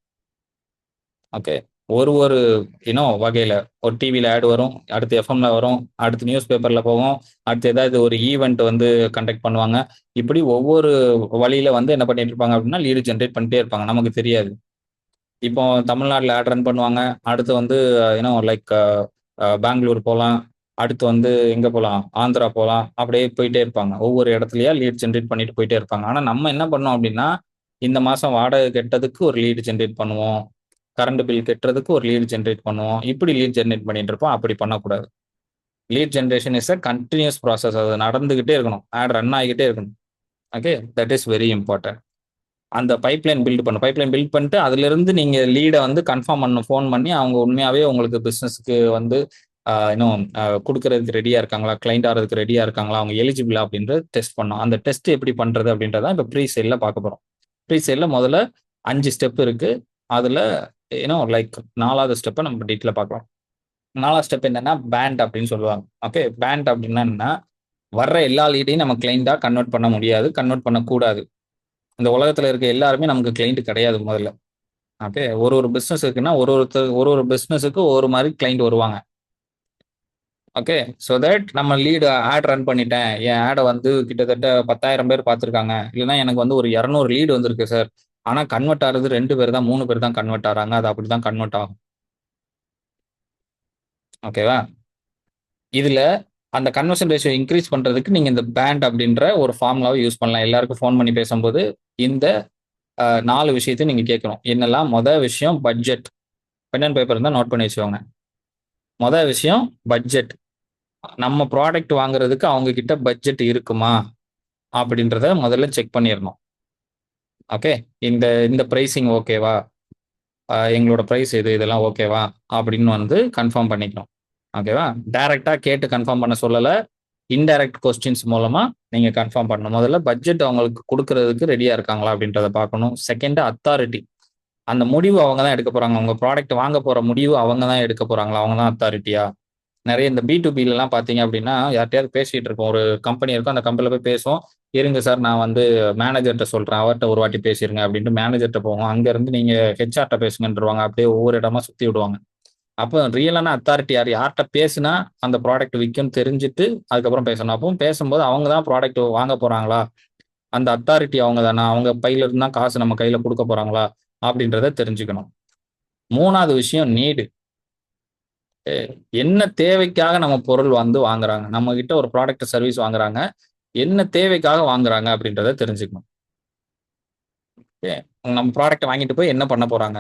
Speaker 1: ஓகே. ஒரு வகையில ஒரு டிவியில் ஆட் வரும், அடுத்து எஃப்எம்ல வரும், அடுத்து நியூஸ் பேப்பர்ல போகும், அடுத்து ஏதாவது ஒரு ஈவெண்ட் கண்டக்ட் பண்ணுவாங்க. இப்படி ஒவ்வொரு வழியில என்ன பண்ணிட்டு இருப்பாங்க அப்படின்னா லீடு ஜென்ரேட் பண்ணிட்டே இருப்பாங்க. நமக்கு தெரியாது. இப்போ தமிழ்நாட்டில் ஆட் ரன் பண்ணுவாங்க. அடுத்து லைக் பெங்களூர் போகலாம். அடுத்து எங்க போகலாம், ஆந்திரா போகலாம். அப்படியே போயிட்டே இருப்பாங்க. ஒவ்வொரு இடத்துலயா லீட் ஜென்ரேட் பண்ணிட்டு போயிட்டே இருப்பாங்க. ஆனால் நம்ம என்ன பண்ணோம் அப்படின்னா, இந்த மாசம் வாடகை கெட்டதுக்கு ஒரு லீடு ஜென்ரேட் பண்ணுவோம், கரண்ட் பில் கெட்டுறதுக்கு ஒரு லீட் ஜென்ரேட் பண்ணுவோம். இப்படி லீட் ஜென்ரேட் பண்ணிட்டு இருப்போம். அப்படி பண்ணக்கூடாது. Lead generation is a continuous process. அது நடந்துகிட்டே இருக்கணும். ஆட் ரன் ஆகிக்கிட்டே இருக்கணும். Okay. That is very important. அந்த பைப்லைன் பில்ட் பண்ணும். பைப்லைன் பில்ட் பண்ணிட்டு அதுல இருந்து நீங்க லீடை கன்ஃபார்ம் பண்ணணும். ஃபோன் பண்ணி அவங்க உண்மையாவே உங்களுக்கு பிசினஸ்க்கு இன்னும் கொடுக்கறதுக்கு ரெடியா இருக்காங்களா, கிளைண்ட் ஆகிறதுக்கு ரெடியா இருக்காங்களா, அவங்க எலிஜிபிளா அப்படின்றது டெஸ்ட் பண்ணணும். அந்த டெஸ்ட் எப்படி பண்றது அப்படின்றத இப்போ ப்ரீ சேல்ல பார்க்க போறோம். ப்ரீ சேல்ல முதல்ல 5 ஸ்டெப் இருக்கு. அதுல லைக் 4வது ஸ்டெப்பை நம்ம டீட்டெயில பார்க்கலாம். 4வது ஸ்டெப் என்னன்னா பேண்ட் அப்படின்னு சொல்லுவாங்க. ஓகே. பேண்ட் அப்படின்னா என்ன, வர்ற எல்லா லீடையும் நம்ம கிளைண்டா கன்வெர்ட் பண்ண முடியாது, கன்வெர்ட் பண்ணக்கூடாது. இந்த உலகத்துல இருக்க எல்லாருமே நமக்கு கிளைண்ட் கிடையாது முதல்ல. ஓகே. ஒரு பிசினஸ் இருக்குன்னா ஒரு பிசினஸுக்கு ஒரு மாதிரி கிளைண்ட் வருவாங்க. ஓகே. ஸோ தட் நம்ம லீடு ஆட் ரன் பண்ணிட்டேன், என் ஆடை கிட்டத்தட்ட 10,000 பேர் பார்த்துருக்காங்க, இல்லைன்னா எனக்கு ஒரு 200 லீடு வந்திருக்கு சார், ஆனால் கன்வெர்ட் ஆகிறது 2 பேர் தான் 3 பேர் தான் கன்வெர்ட் ஆகிறாங்க. அது அப்படி தான் கன்வெர்ட் ஆகும். ஓகேவா? இதுல அந்த கன்வர்ஷன் ரேஷியோ இன்க்ரீஸ் பண்றதுக்கு நீங்க இந்த பேண்ட் அப்படின்ற ஒரு ஃபார்முலாவை யூஸ் பண்ணலாம். எல்லாருக்கும் ஃபோன் பண்ணி பேசும்போது இந்த 4 விஷயத்தையும் நீங்க கேட்கணும். என்னெல்லாம்? மொதல் விஷயம் பட்ஜெட். பென் அண்ட் பேப்பர் இருந்தால் நோட் பண்ணி வச்சுக்கோங்க. மொதல் விஷயம் பட்ஜெட். நம்ம ப்ராடக்ட் வாங்குறதுக்கு அவங்க கிட்ட பட்ஜெட் இருக்குமா அப்படின்றத முதல்ல செக் பண்ணிடணும். ஓகே. இந்த இந்த ப்ரைஸிங் ஓகேவா, எங்களோட ப்ரைஸ் இதெல்லாம் ஓகேவா அப்படின்னு கன்ஃபார்ம் பண்ணிக்கணும். ஓகேவா? டைரக்டா கேட்டு கன்ஃபார்ம் பண்ண சொல்லலை, இன்டைரக்ட் கொஸ்டின்ஸ் மூலமா நீங்க கன்ஃபார்ம் பண்ணணும். முதல்ல பட்ஜெட் அவங்களுக்கு கொடுக்கறதுக்கு ரெடியா இருக்காங்களா அப்படின்றத பார்க்கணும். Second authority. அந்த முடிவு அவங்க தான் எடுக்க போறாங்க. உங்க ப்ராடக்ட் வாங்க போற முடிவு அவங்க தான் எடுக்க போறாங்களா, அவங்க தான் அத்தாரிட்டியா? நிறைய இந்த B2Bலாம் பார்த்தீங்க அப்படின்னா யார்கிட்டயாவது பேசிட்டு இருக்கோம், ஒரு கம்பெனி இருக்கும், அந்த கம்பெனியில் போய் பேசுவோம். இருங்க சார், நான் மேனேஜர்கிட்ட சொல்றேன், அவர்கிட்ட ஒரு வாட்டி பேசிருங்க அப்படின்ட்டு மேனேஜர்கிட்ட போவோம். அங்க இருந்து நீங்க ஹெச்ஆர்ட்ட பேசுங்கன்றவாங்க. அப்படியே ஒவ்வொரு இடமா சுத்தி விடுவாங்க. அப்போ ரியலான அத்தாரிட்டி யார்? யார்கிட்ட பேசுனா அந்த ப்ராடக்ட் விற்கும்னு தெரிஞ்சுட்டு அதுக்கப்புறம் பேசணும். அப்போ பேசும்போது அவங்க தான் ப்ராடக்ட் வாங்க போறாங்களா? அந்த அத்தாரிட்டி அவங்க தானா? அவங்க பையில இருந்தா காசு நம்ம கையில குடுக்க போறாங்களா? அப்படின்றத தெரிஞ்சுக்கணும். 3வது விஷயம் நீடு. என்ன தேவைக்காக நம்ம பொருள் வந்து வாங்குறாங்க? நம்மகிட்ட ஒரு ப்ராடக்ட், சர்வீஸ் வாங்குறாங்க. என்ன தேவைக்காக வாங்குறாங்க அப்படின்றத தெரிஞ்சுக்கணும். ஓகே. நம்ம ப்ராடக்ட்ட வாங்கிட்டு போய் என்ன பண்ண போறாங்க?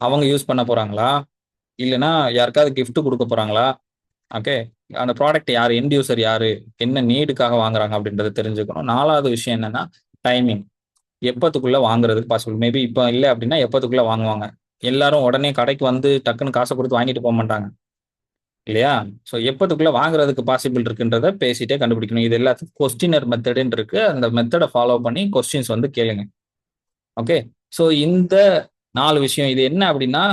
Speaker 1: அவங்க யூஸ் பண்ண போறாங்களா? இல்லன்னா யாருக்காவது கிஃப்ட் குடுக்க போறாங்களா? ஓகே. அந்த ப்ராடக்ட் யாரு? எண்ட் யூசர் யாரு? என்ன நீடுக்காக வாங்குறாங்க அப்படின்றத தெரிஞ்சுக்கணும். 4வது விஷயம் என்னன்னா, டைமிங். எப்பத்துக்குள்ள வாங்குறதுக்கு பாசிபிள்? மேபி இப்ப இல்ல அப்படின்னா எப்பத்துக்குள்ள வாங்குவாங்க? எல்லாரும் உடனே கடைக்கு வந்து டக்குன்னு காச குடுத்து வாங்கிட்டு போமாட்டாங்க. இல்லையா? ஸோ எப்பத்துக்குள்ள வாங்குறதுக்கு பாசிபிள் இருக்குன்றத பேசிட்டே கண்டுபிடிக்கணும். இது எல்லாத்துக்கும் கொஸ்டினர் மெத்தடுன்னு இருக்கு. அந்த மெத்தட ஃபாலோ பண்ணி கொஸ்டின்ஸ் வந்து கேளுங்க. ஓகே. ஸோ இந்த 4 விஷயம். இது என்ன அப்படின்னா,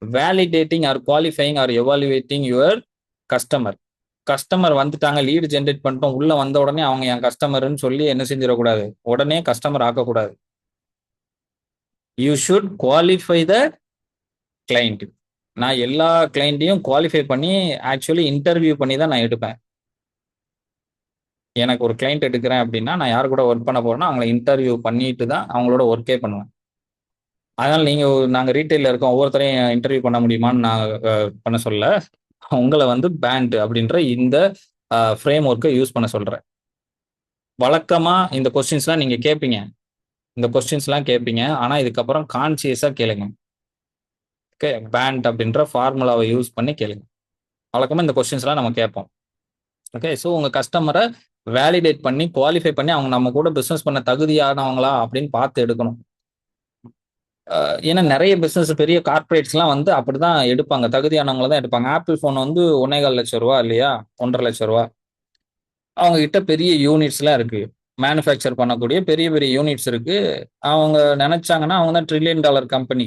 Speaker 1: validating or qualifying or evaluating your customer. Customer வந்துட்டாங்க, லீட் ஜெனரேட் பண்ணிட்டோம். உள்ள வந்த உடனே அவங்க என் கஸ்டமர்ன்னு சொல்லி என்ன செஞ்சிடக்கூடாது? உடனே கஸ்டமர் ஆக்கக்கூடாது. You should qualify the client. நான் எல்லா கிளையண்ட்டையும் குவாலிஃபை பண்ணி ஆக்சுவலி இன்டர்வியூ பண்ணி தான் நான் எடுப்பேன். எனக்கு ஒரு கிளையண்ட் எடுக்கிறேன் அப்படின்னா, நான் யார் கூட ஒர்க் பண்ண போறேன்னா, அவங்கள இன்டர்வியூ பண்ணிட்டு தான் அவங்களோட ஒர்க்கே பண்ணுவேன். அதனால நாங்க ரீட்டெயில்ல இருக்கோம். ஒவ்வொருத்தரையும் இன்டர்வியூ பண்ண முடியுமான்னு நான் பண்ண சொல்லல. உங்கள வந்து பேண்ட் அப்படின்ற இந்த ஃப்ரேம் ஒர்க்க யூஸ் பண்ண சொல்றேன். வழக்கமா இந்த கொஸ்டின்ஸ்லாம் நீங்க கேட்பீங்க. இந்த கொஸ்டின்ஸ்லாம் கேட்பீங்க. ஆனா இதுக்கப்புறம் கான்ஷியஸா கேளுங்க. ஓகே. பேண்ட் அப்படின்ற ஃபார்முலாவ யூஸ் பண்ணி கேளுங்க. வழக்கமா இந்த கொஸ்டின்ஸ்லாம் நம்ம கேட்போம். ஓகே. ஸோ உங்க கஸ்டமர வேலிடேட் பண்ணி, குவாலிஃபை பண்ணி அவங்க நம்ம கூட பிசினஸ் பண்ண தகுதியானவங்களா அப்படின்னு பார்த்து எடுக்கணும். ஏன்னா நெறைய பிசினஸ் பெரிய கார்ப்பரேட்ஸ்லாம் வந்து அப்படிதான் எடுப்பாங்க. தகுதியானவங்கள தான் எடுப்பாங்க. ஆப்பிள் ஃபோன் வந்து ரூ. 1,50,000 இல்லையா? ரூ. 1,50,000. அவங்க கிட்ட பெரிய யூனிட்ஸ்லாம் இருக்கு. மேனுஃபேக்சர் பண்ணக்கூடிய பெரிய பெரிய யூனிட்ஸ் இருக்கு. அவங்க நெனைச்சாங்கன்னா, அவங்க தான் $1,000,000,000 கம்பெனி.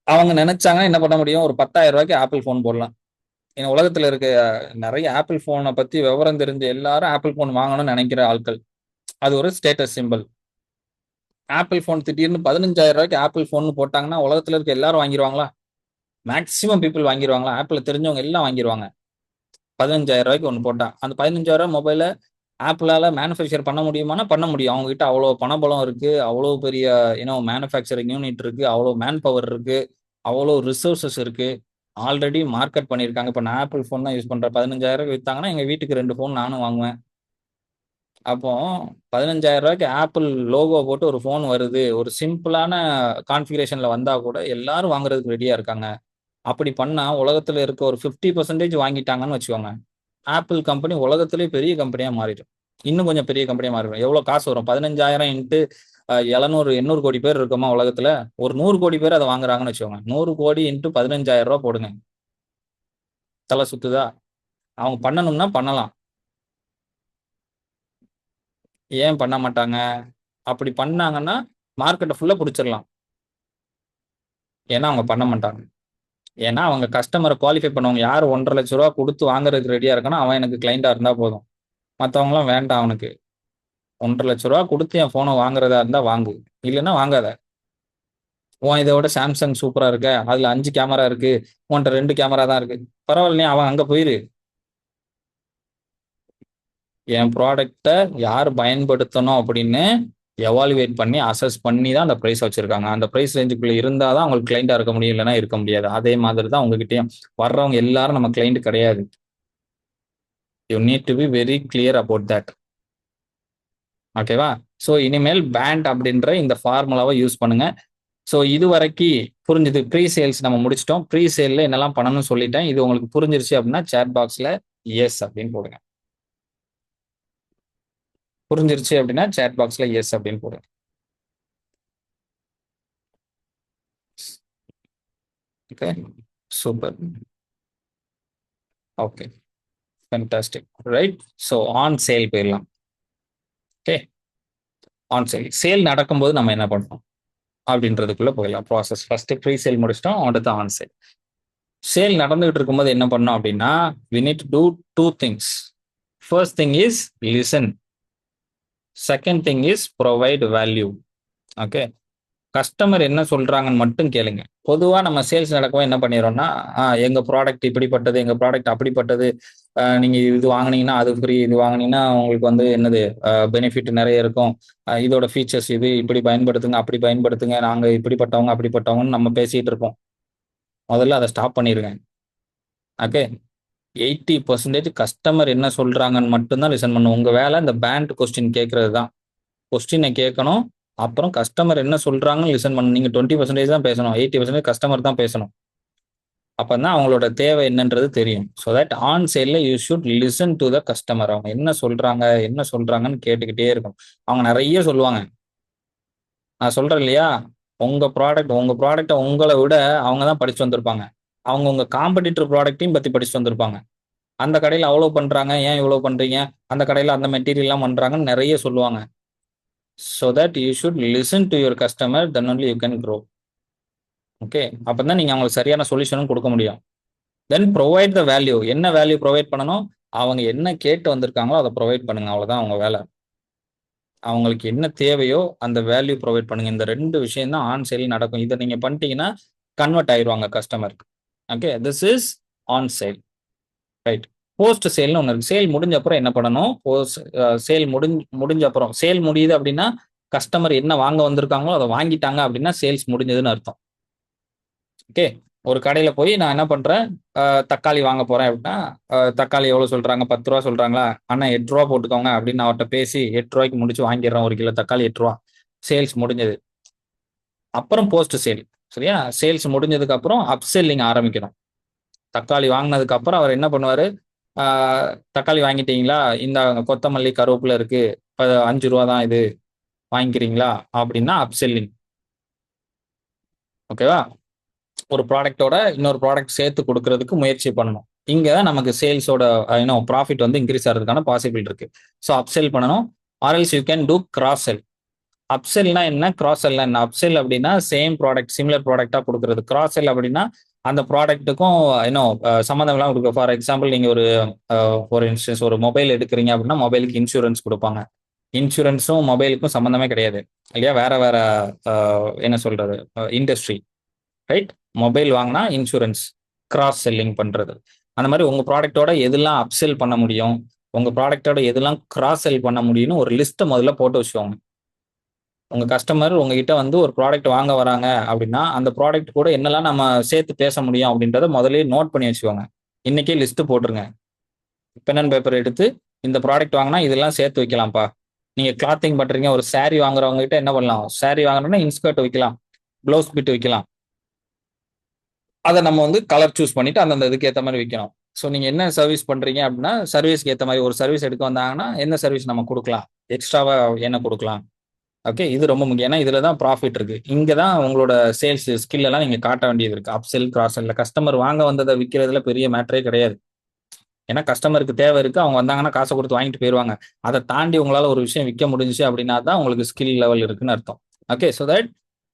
Speaker 1: அவங்க நெனைச்சாங்கன்னா என்ன பண்ண முடியும்? ஒரு ரூ. 10,000க்கு ஆப்பிள் ஃபோன் போடலாம். ஏன்னா உலகத்துல இருக்க நெறைய ஆப்பிள் ஃபோன பத்தி விவரம் தெரிஞ்ச எல்லாரும் ஆப்பிள் ஃபோன் வாங்கணும்னு நெனைக்கிற ஆட்கள். அது ஒரு ஸ்டேட்டஸ் சிம்பல். ஆப்பிள் ஃபோன் திடீர்னு ரூ. 15,000க்கு ஆப்பிள் ஃபோன்னு போட்டாங்கன்னா, உலகத்துல இருக்க எல்லாரும் வாங்கிருவாங்களா? Maximum people வாங்கிருவாங்களா? ஆப்பிள தெரிஞ்சவங்க எல்லாம் வாங்கிருவாங்க. ரூ. 15,000க்கு ஒண்ணு போட்டா. அந்த ரூ. 15,000 மொபைல ஆப்பிளால மேனுஃபேக்சர் பண்ண முடியுமான்னா, பண்ண முடியும். அவங்க கிட்ட அவ்வளோ பணபலம் இருக்கு. அவ்வளோ பெரிய மேனுஃபேக்சரிங் யூனிட் இருக்கு. அவ்வளோ மேன் பவர் இருக்கு. அவ்வளோ ரிசோர்ஸஸ் இருக்கு. ஆல்ரெடி மார்க்கெட் பண்ணியிருக்காங்க. இப்ப நான் ஆப்பிள் ஃபோன் தான் யூஸ் பண்றேன். 15,000க்கு வித்தாங்கன்னா, எங்க வீட்டுக்கு 2 ஃபோன் நானும் வாங்குவேன். அப்போ ரூ. 15,000க்கு ஆப்பிள் லோகோ போட்டு ஒரு ஃபோன் வருது. ஒரு சிம்பிளான கான்ஃபிகரேஷன்ல வந்தா கூட எல்லாரும் வாங்குறதுக்கு ரெடியா இருக்காங்க. அப்படி பண்ணா உலகத்துல இருக்க ஒரு 50% வாங்கிட்டாங்கன்னு வச்சுக்கோங்க. ஆப்பிள் கம்பெனி உலகத்திலேயே பெரிய கம்பெனியா மாறிடும். இன்னும் கொஞ்சம் பெரிய கம்பெனியா மாறிடும். எவ்வளவு காசு வரும்? 15,000 இன்டு 700, 800 கோடி பேர் இருக்கோமா உலகத்துல? ஒரு 100 கோடி பேர் அத வாங்குறாங்கன்னு வச்சுக்கோங்க. 100 கோடி இன்டு ரூ. 15,000 போடுங்க. தல சுத்துதா? அவங்க பண்ணணும்னா பண்ணலாம். ஏன் பண்ண மாட்டாங்க? அப்படி பண்ணாங்கன்னா, மார்க்கெட்ட ஃபுல்லா புடிச்சிடலாம். ஏன்னா அவங்க பண்ண மாட்டாங்க. ஏன்னா அவங்க கஸ்டமர குவாலிஃபை பண்ணுவாங்க. யார் ரூ. 1,50,000 குடுத்து வாங்குறதுக்கு ரெடியா இருக்கானோ, அவன் எனக்கு கிளையண்டா இருந்தா போதும். மத்தவங்கலாம் வேண்டாம் அவனுக்கு. ரூ. 1,50,000 குடுத்து என் ஃபோன வாங்குறதா இருந்தா வாங்கு. இல்லன்னா வாங்காத. உன் இத விட சாம்சங் சூப்பரா இருக்க. அதுல 5 கேமரா இருக்கு. உன்ட்ட 2 கேமரா தான் இருக்கு. பரவாயில்லையே அவன் அங்க போயிரு. என் ப்ராடக்ட்ட யார் பயன்படுத்தணும் அப்படின்னு எவாலுவேட் பண்ணி, அசஸ் பண்ணி தான் அந்த பிரைஸ் வச்சிருக்காங்க. அந்த பிரைஸ் ரேஞ்சுக்குள்ள இருந்தா தான் உங்களுக்கு கிளையண்டா இருக்க முடியும். இல்லன்னா இருக்க முடியாது. அதே மாதிரி தான் உங்ககிட்டயும் வர்றவங்க எல்லாரும் நம்ம கிளையண்ட் கிடையாது. You need to be very clear about that. ஓகேவா? ஸோ இனிமேல் பேண்ட் அப்படின்ற இந்த ஃபார்முலாவ யூஸ் பண்ணுங்க. ஸோ இதுவரைக்கு புரிஞ்சது. ப்ரீ சேல்ஸ் நம்ம முடிச்சுட்டோம். ப்ரீ சேல்ல என்னெல்லாம் பண்ணணும்னு சொல்லிட்டேன். இது உங்களுக்கு புரிஞ்சிருச்சு அப்படின்னா சாட் பாக்ஸ்ல எஸ் அப்படின்னு போடுங்க. புரிஞ்சிருச்சு அப்படின்னா சாட் பாக்ஸ்ல எஸ் அப்படின்னு போடுங்க. Okay. Super. Okay. Fantastic. Right. So on sale போயிடலாம். ஓகே. On sale. சேல் நடக்கும்போது நம்ம என்ன பண்ணணும் அப்படின்றதுக்குள்ள போயிடலாம். ப்ராசஸ் ஃபர்ஸ்ட் ப்ரீ சேல் முடிச்சிட்டோம். அடுத்து ஆன் சேல். சேல் நடந்துகிட்டு இருக்கும்போது என்ன பண்ணோம் அப்படின்னா, we need to do two things. First thing is listen. Second thing is provide value. Okay. Customer என்ன சொல்றாங்கன்னு மட்டும் கேளுங்க. பொதுவா நம்ம சேல்ஸ் நடக்கவே என்ன பண்ணிடுறோம்னா, எங்க ப்ராடக்ட் இப்படிப்பட்டது, எங்க ப்ராடக்ட் அப்படிப்பட்டது. நீங்க இது வாங்குனீங்கன்னா அது ஃப்ரீ, இது வாங்குனீங்கன்னா உங்களுக்கு வந்து என்னது பெனிஃபிட் நெறைய இருக்கும். இதோட ஃபீச்சர்ஸ் இது, இப்படி பயன்படுத்துங்க, அப்படி பயன்படுத்துங்க. நாங்க இப்படிப்பட்டவங்க, அப்படிப்பட்டவங்கன்னு நம்ம பேசிட்டு இருப்போம். முதல்ல அத ஸ்டாப் பண்ணிருங்க. ஓகே. 80% கஸ்டமர் என்ன சொல்றாங்கன்னு மட்டும் தான் லிசன் பண்ணணும். உங்க வேலை இந்த பேண்ட் கொஸ்டின் கேட்கறது தான். கொஸ்டின கேட்கணும். அப்புறம் கஸ்டமர் என்ன சொல்றாங்கன்னு லிசன் பண்ணணும். நீங்க 20% தான் பேசணும். 80% கஸ்டமர் தான் பேசணும். அப்பதான் அவங்களோட தேவை என்னன்றது தெரியும். ஸோ தட் ஆன் சேல்ல you should listen to the customer. அவங்க என்ன சொல்றாங்க, என்ன சொல்றாங்கன்னு கேட்டுக்கிட்டே இருக்கணும். அவங்க நெறைய சொல்லுவாங்க. நான் சொல்றேன் இல்லையா? உங்க ப்ராடக்ட்ட உங்கள விட அவங்க தான் படிச்சுட்டு வந்திருப்பாங்க. அவங்க உங்க காம்படிட்டர் ப்ராடக்ட்டையும் பத்தி படிச்சுட்டு வந்திருப்பாங்க. அந்த கடையில அவ்வளோ பண்றாங்க. ஏன் இவ்வளோ பண்றீங்க? அந்த கடையில அந்த மெட்டீரியல்லாம் பண்றாங்கன்னு நெறைய சொல்லுவாங்க. So that you should listen to your customer. Then only you can grow. Okay. அப்பதான் நீங்க அவங்களுக்கு சரியான சொல்யூஷனும் குடுக்க முடியும். தென் புரொவைட் த வேல்யூ. என்ன வேல்யூ புரொவைட் பண்ணணும்? அவங்க என்ன கேட்டு வந்திருக்காங்களோ அத புரொவைட் பண்ணுங்க. அவ்வளவுதான் உங்க வேலை. அவங்களுக்கு என்ன தேவையோ அந்த வேல்யூ புரொவைட் பண்ணுங்க. இந்த 2 விஷயம் தான் ஆன் சேல் நடக்கும். இத நீங்க பண்ணிட்டீங்கன்னா கன்வெர்ட் ஆயிருவாங்க customer. Okay. This is on sale. Right. Post சேல்னு ஒண்ணு இருக்கு. சேல் முடிஞ்ச அப்புறம் என்ன பண்ணணும்? சேல் முடிஞ்ச அப்புறம் சேல் முடியுது அப்படின்னா, கஸ்டமர் என்ன வாங்க வந்திருக்காங்களோ அத வாங்கிட்டாங்க அப்படின்னா சேல்ஸ் முடிஞ்சதுன்னு அர்த்தம். ஓகே. ஒரு கடையில போய் நான் என்ன பண்றேன், தக்காளி வாங்க போறேன் அப்படின்னா, தக்காளி எவ்வளோ சொல்றாங்க? ரூ. 10 சொல்றாங்களா? அண்ணா ரூ. 8 போட்டுக்கோங்க அப்படின்னு நான் அவர்ட்ட பேசி ரூ. 8க்கு முடிச்சு வாங்கிடுறேன். 1 கிலோ தக்காளி ரூ. 8. சேல்ஸ் முடிஞ்சது. அப்புறம் போஸ்ட் சேல். சரியா? சேல்ஸ் முடிஞ்சதுக்கு அப்புறம் அப்செல்லிங் ஆரம்பிக்கணும். தக்காளி வாங்குனதுக்கு அப்புறம் அவர் என்ன பண்ணுவாரு, ஆ தக்காளி வாங்கிட்டீங்களா? இந்தாங்க கொத்தமல்லி, கருவேப்பிலை இருக்கு. ரூ. 5 தான் இது. வாங்கிக்கிறீங்களா? அப்படின்னா அப்செல்லிங். ஓகேவா? ஒரு ப்ராடக்ட்டோட இன்னொரு ப்ராடக்ட் சேர்த்து குடுக்குறதுக்கு முயற்சி பண்ணணும். இங்க தான் நமக்கு சேல்ஸோட ப்ராஃபிட் வந்து இன்கிரீஸ் ஆறதுக்கான பாசிபிள் இருக்கு. ஸோ அப்செல் பண்ணணும். Or else you can do cross sell. அப்செல்னா என்ன? கிராஸ் செல்னா என்ன? அப்செல் அப்படின்னா சேம் ப்ராடக்ட் சிமிலர் ப்ராடக்ட்டா குடுக்குறது. கிராஸ் செல் அப்படின்னா அந்த ப்ராடக்ட்டுக்கும் சம்மந்தம் இல்லாம குடுக்க. ஃபார் எக்ஸாம்பிள் நீங்க ஃபார் இன்ஸ்டன்ஸ் ஒரு மொபைல் எடுக்குறீங்க அப்படின்னா, மொபைலுக்கு இன்சூரன்ஸ் குடுப்பாங்க. இன்சூரன்ஸும் மொபைலுக்கும் சம்மந்தமே கிடையாது. இல்லையா? வேற வேற அ என்ன சொல்றது? இண்டஸ்ட்ரி. ரைட். மொபைல் வாங்கினா இன்சூரன்ஸ். கிராஸ் செல்லிங் பண்றது. அந்த மாதிரி உங்க ப்ராடக்ட்டோட எதெல்லாம் அப்செல் பண்ண முடியும், உங்க ப்ராடக்ட்டோட எதெல்லாம் கிராஸ் செல் பண்ண முடியும்னு ஒரு லிஸ்ட் முதல்ல போட்டு வச்சுக்கோங்க. உங்க கஸ்டமர் உங்ககிட்ட வந்து ஒரு ப்ராடக்ட் வாங்க வராங்க அப்படின்னா, அந்த ப்ராடக்ட் கூட என்னெல்லாம் நம்ம சேர்த்து பேச முடியும் அப்படின்றத முதல்லயே நோட் பண்ணி வச்சுக்கோங்க. இன்னைக்கே லிஸ்ட் போட்டுருங்க. பென் அண்ட் பேப்பர் எடுத்து இந்த ப்ராடக்ட் வாங்கினா இதெல்லாம் சேர்த்து வைக்கலாம்ப்பா. நீங்க கிளாத்திங் பண்றீங்க, ஒரு சாரி வாங்குறவங்க கிட்ட என்ன பண்ணலாம்? சாரி வாங்குறோம்னா இன்ஸ்கர்ட் வைக்கலாம், ப்ளவுஸ் பிட் வைக்கலாம். அத நம்ம வந்து கலர் சூஸ் பண்ணிட்டு அந்தந்த இதுக்கு ஏத்த மாரி விக்கணும். ஸோ நீங்க என்ன சர்வீஸ் பண்றீங்க அப்படின்னா, சர்வீஸ்க்கு ஏத்த மாரி ஒரு சர்வீஸ் எடுக்க வந்தாங்கன்னா, என்ன சர்வீஸ் நம்ம குடுக்கலாம்? எக்ஸ்ட்ராவா என்ன குடுக்கலாம்? ஓகே. இது ரொம்ப முக்கியம். ஏன்னா, இதுல தான் ப்ராஃபிட் இருக்கு. இங்க தான் உங்களோட சேல்ஸ் ஸ்கில் எல்லாம் நீங்க காட்ட வேண்டியது இருக்கு. அப்செல், கிராஸ் செல்ல. கஸ்டமர் வாங்க வந்தத விக்கிறதுல பெரிய மேட்டரே கிடையாது. ஏன்னா கஸ்டமருக்கு தேவை இருக்கு. அவங்க வந்தாங்கன்னா காச குடுத்து வாங்கிட்டு போயிருவாங்க. அத தாண்டி உங்களால ஒரு விஷயம் விக்க முடிஞ்சுச்சு அப்படின்னா தான் உங்களுக்கு ஸ்கில் லெவல் இருக்குன்னு அர்த்தம். ஓகே. ஸோ தட்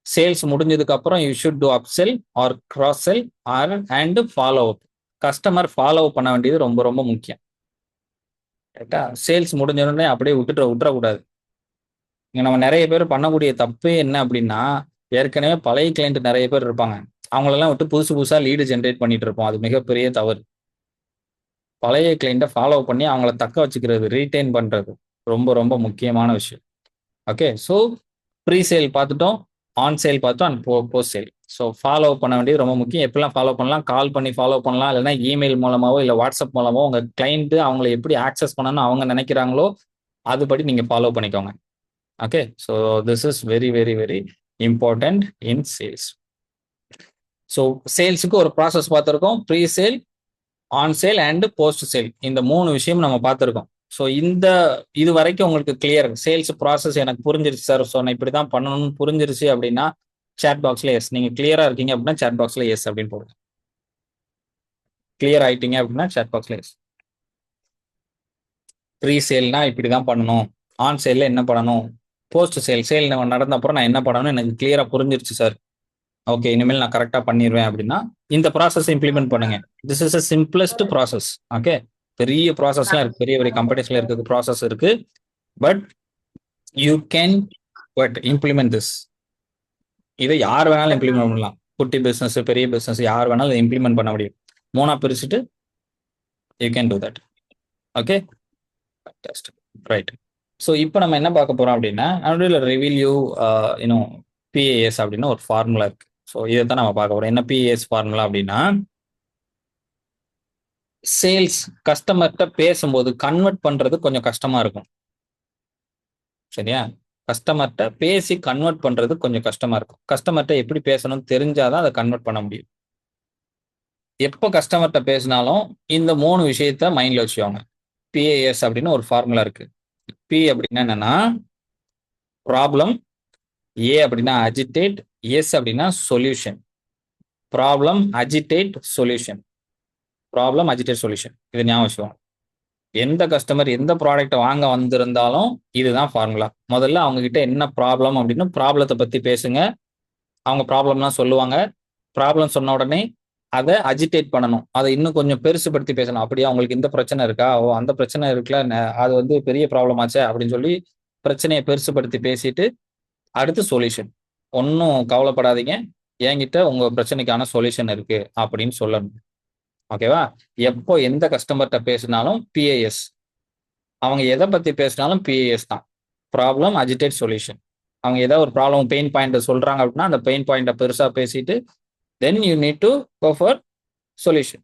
Speaker 1: சேல்ஸ் முடிஞ்சதுக்கு அப்புறம் you should do upsell or cross sell or and follow up. Customer follow பண்ண வேண்டியது ரொம்ப ரொம்ப முக்கியம். கரெக்ட்டா? சேல்ஸ் முடிஞ்ச உடனே அப்படியே விட்டுறக்கூடாது. இங்க நம்ம நெறைய பேர் பண்ணக்கூடிய தப்பே என்ன அப்படின்னா, ஏற்கனவே பழைய கிளையன்ட் நெறைய பேர் இருப்பாங்க. அவங்களெல்லாம் விட்டு புதுசு புதுசா லீடு ஜெனரேட் பண்ணிட்டு இருப்போம். அது மிகப்பெரிய தவறு. பழைய கிளையண்ட்ட ஃபாலோ பண்ணி அவங்கள தக்க வச்சுக்கிறது, ரீட்டெயின் பண்றது ரொம்ப ரொம்ப முக்கியமான விஷயம். ஓகே. ஸோ ப்ரீ சேல் பார்த்துட்டோம். ஆன் சேல் பார்த்தோம். And post sale. So follow பண்ண வேண்டியது ரொம்ப முக்கியம். எப்படிலாம் ஃபாலோ பண்ணலாம்? கால் பண்ணி ஃபாலோ பண்ணலாம். இல்லைன்னா இமெயில் மூலமாவோ, இல்ல வாட்ஸ்அப் மூலமாவோ உங்க கிளையண்ட் அவங்கள எப்படி ஆக்சஸ் பண்ணணும்னு அவங்க நினைக்கிறாங்களோ, அதுபடி நீங்க ஃபாலோ பண்ணிக்கோங்க. Okay. So this is very very very important in sales. So சேல்ஸுக்கு ஒரு ப்ராசஸ் பார்த்துருக்கோம். Pre sale, on sale and post sale. இந்த 3 விஷயம் நம்ம பார்த்துருக்கோம். ஸோ இது வரைக்கும் உங்களுக்கு கிளியர் சேல்ஸ் ப்ராசஸ் எனக்கு புரிஞ்சிருச்சு சார். ஸோ நான் இப்படி தான் பண்ணணும்னு புரிஞ்சிருச்சு அப்படின்னா, சாட் பாக்ஸ்ல எஸ். நீங்க கிளியரா இருக்கீங்க அப்படின்னா சாட் பாக்ஸ்ல எஸ் அப்படின்னு போடுங்க. கிளியர் ஆயிட்டீங்க அப்படின்னா சாட் பாக்ஸ்ல எஸ். ப்ரீ சேல்னா இப்படி தான் பண்ணணும். ஆன் சேல்ல என்ன பண்ணணும்? போஸ்ட் சேல் நடந்த அப்புறம் நான் என்ன பண்ணணும்னு எனக்கு கிளியரா புரிஞ்சிருச்சு சார். ஓகே. இனிமேல் நான் கரெக்ட்டா பண்ணிருவேன் அப்படின்னா, இந்த ப்ராசஸ் இம்ப்ளிமெண்ட் பண்ணுங்க. This is simplest process. Okay. பெரிய ப்ராசஸ்லாம் இருக்கு. பெரிய பெரிய கம்பெனிஸ்ல இருக்க ப்ராசஸ் இருக்கு. But you can implement this. இதை யார் வேணாலும் இம்ப்ளிமெண்ட் பண்ணலாம். குட்டி பிசினஸ், பெரிய பிசினஸ், யார் வேணாலும் இம்ப்ளிமெண்ட் பண்ண முடியும். 3 பிரிச்சுட்டு you can do that. Okay, right. So இப்போ நம்ம என்ன பார்க்க போறோம் அப்படின்னா, ரிவீல் யூ யூனோ பிஏஎஸ் அப்படின்னு ஒரு ஃபார்முலா இருக்கு. ஸோ இதை தான் நம்ம பார்க்க போறோம். என்ன பிஏஎஸ் ஃபார்முலா அப்படின்னா, சேல்ஸ் கஸ்டமர்கிட்ட பேசும்போது கன்வெர்ட் பண்றது கொஞ்சம் கஷ்டமா இருக்கும். சரியா? கஸ்டமர்கிட்ட பேசி கன்வெர்ட் பண்றது கொஞ்சம் கஷ்டமா இருக்கும். கஸ்டமர்கிட்ட எப்படி பேசணும்னு தெரிஞ்சாதான் அதை கன்வெர்ட் பண்ண முடியும். எப்போ கஸ்டமர்கிட்ட பேசினாலும் இந்த 3 விஷயத்த மைண்ட்ல வச்சுக்கோங்க. பிஏஎஸ் அப்படின்னு ஒரு ஃபார்முலா இருக்கு. பி அப்படின்னா என்னன்னா ப்ராப்ளம், ஏ அப்படின்னா அஜிடேட், எஸ் அப்படின்னா solution. Problem, agitate, solution. Problem, agitate, solution. இது ஞாபகம் வச்சுக்கோங்க. எந்த கஸ்டமர் எந்த ப்ராடக்ட் வாங்க வந்திருந்தாலும் இதுதான் ஃபார்முலா. முதல்ல அவங்க கிட்ட என்ன ப்ராப்ளம் அப்படின்னு ப்ராப்ளத்தை பத்தி பேசுங்க. அவங்க ப்ராப்ளம்லாம் சொல்லுவாங்க. ப்ராப்ளம் சொன்ன உடனே அதை அஜிடேட் பண்ணணும். அதை இன்னும் கொஞ்சம் பெருசுபடுத்தி பேசணும். அப்படியே அவங்களுக்கு இந்த பிரச்சனை இருக்கா, ஓ அந்த பிரச்சனை இருக்குல்ல, அது வந்து பெரிய ப்ராப்ளம் ஆச்சே அப்படின்னு சொல்லி பிரச்சனையை பெருசுபடுத்தி பேசிட்டு அடுத்து சொல்யூஷன். ஒன்றும் கவலைப்படாதீங்க, என்கிட்ட உங்க பிரச்சனைக்கான சொல்யூஷன் இருக்கு அப்படின்னு சொல்லணும். ஓகேவா? எப்போ எந்த கஸ்டமர்கிட்ட பேசினாலும் பிஏஎஸ், அவங்க எதை பத்தி பேசினாலும் பிஏஎஸ் தான். Problem, agitate, solution. அவங்க ஏதாவது ஒரு ப்ராப்ளம் பெயின் பாயிண்ட் சொல்றாங்க அப்படின்னா அந்த பெயின் பாயிண்ட பெருசா பேசிட்டு then you need to go for solution.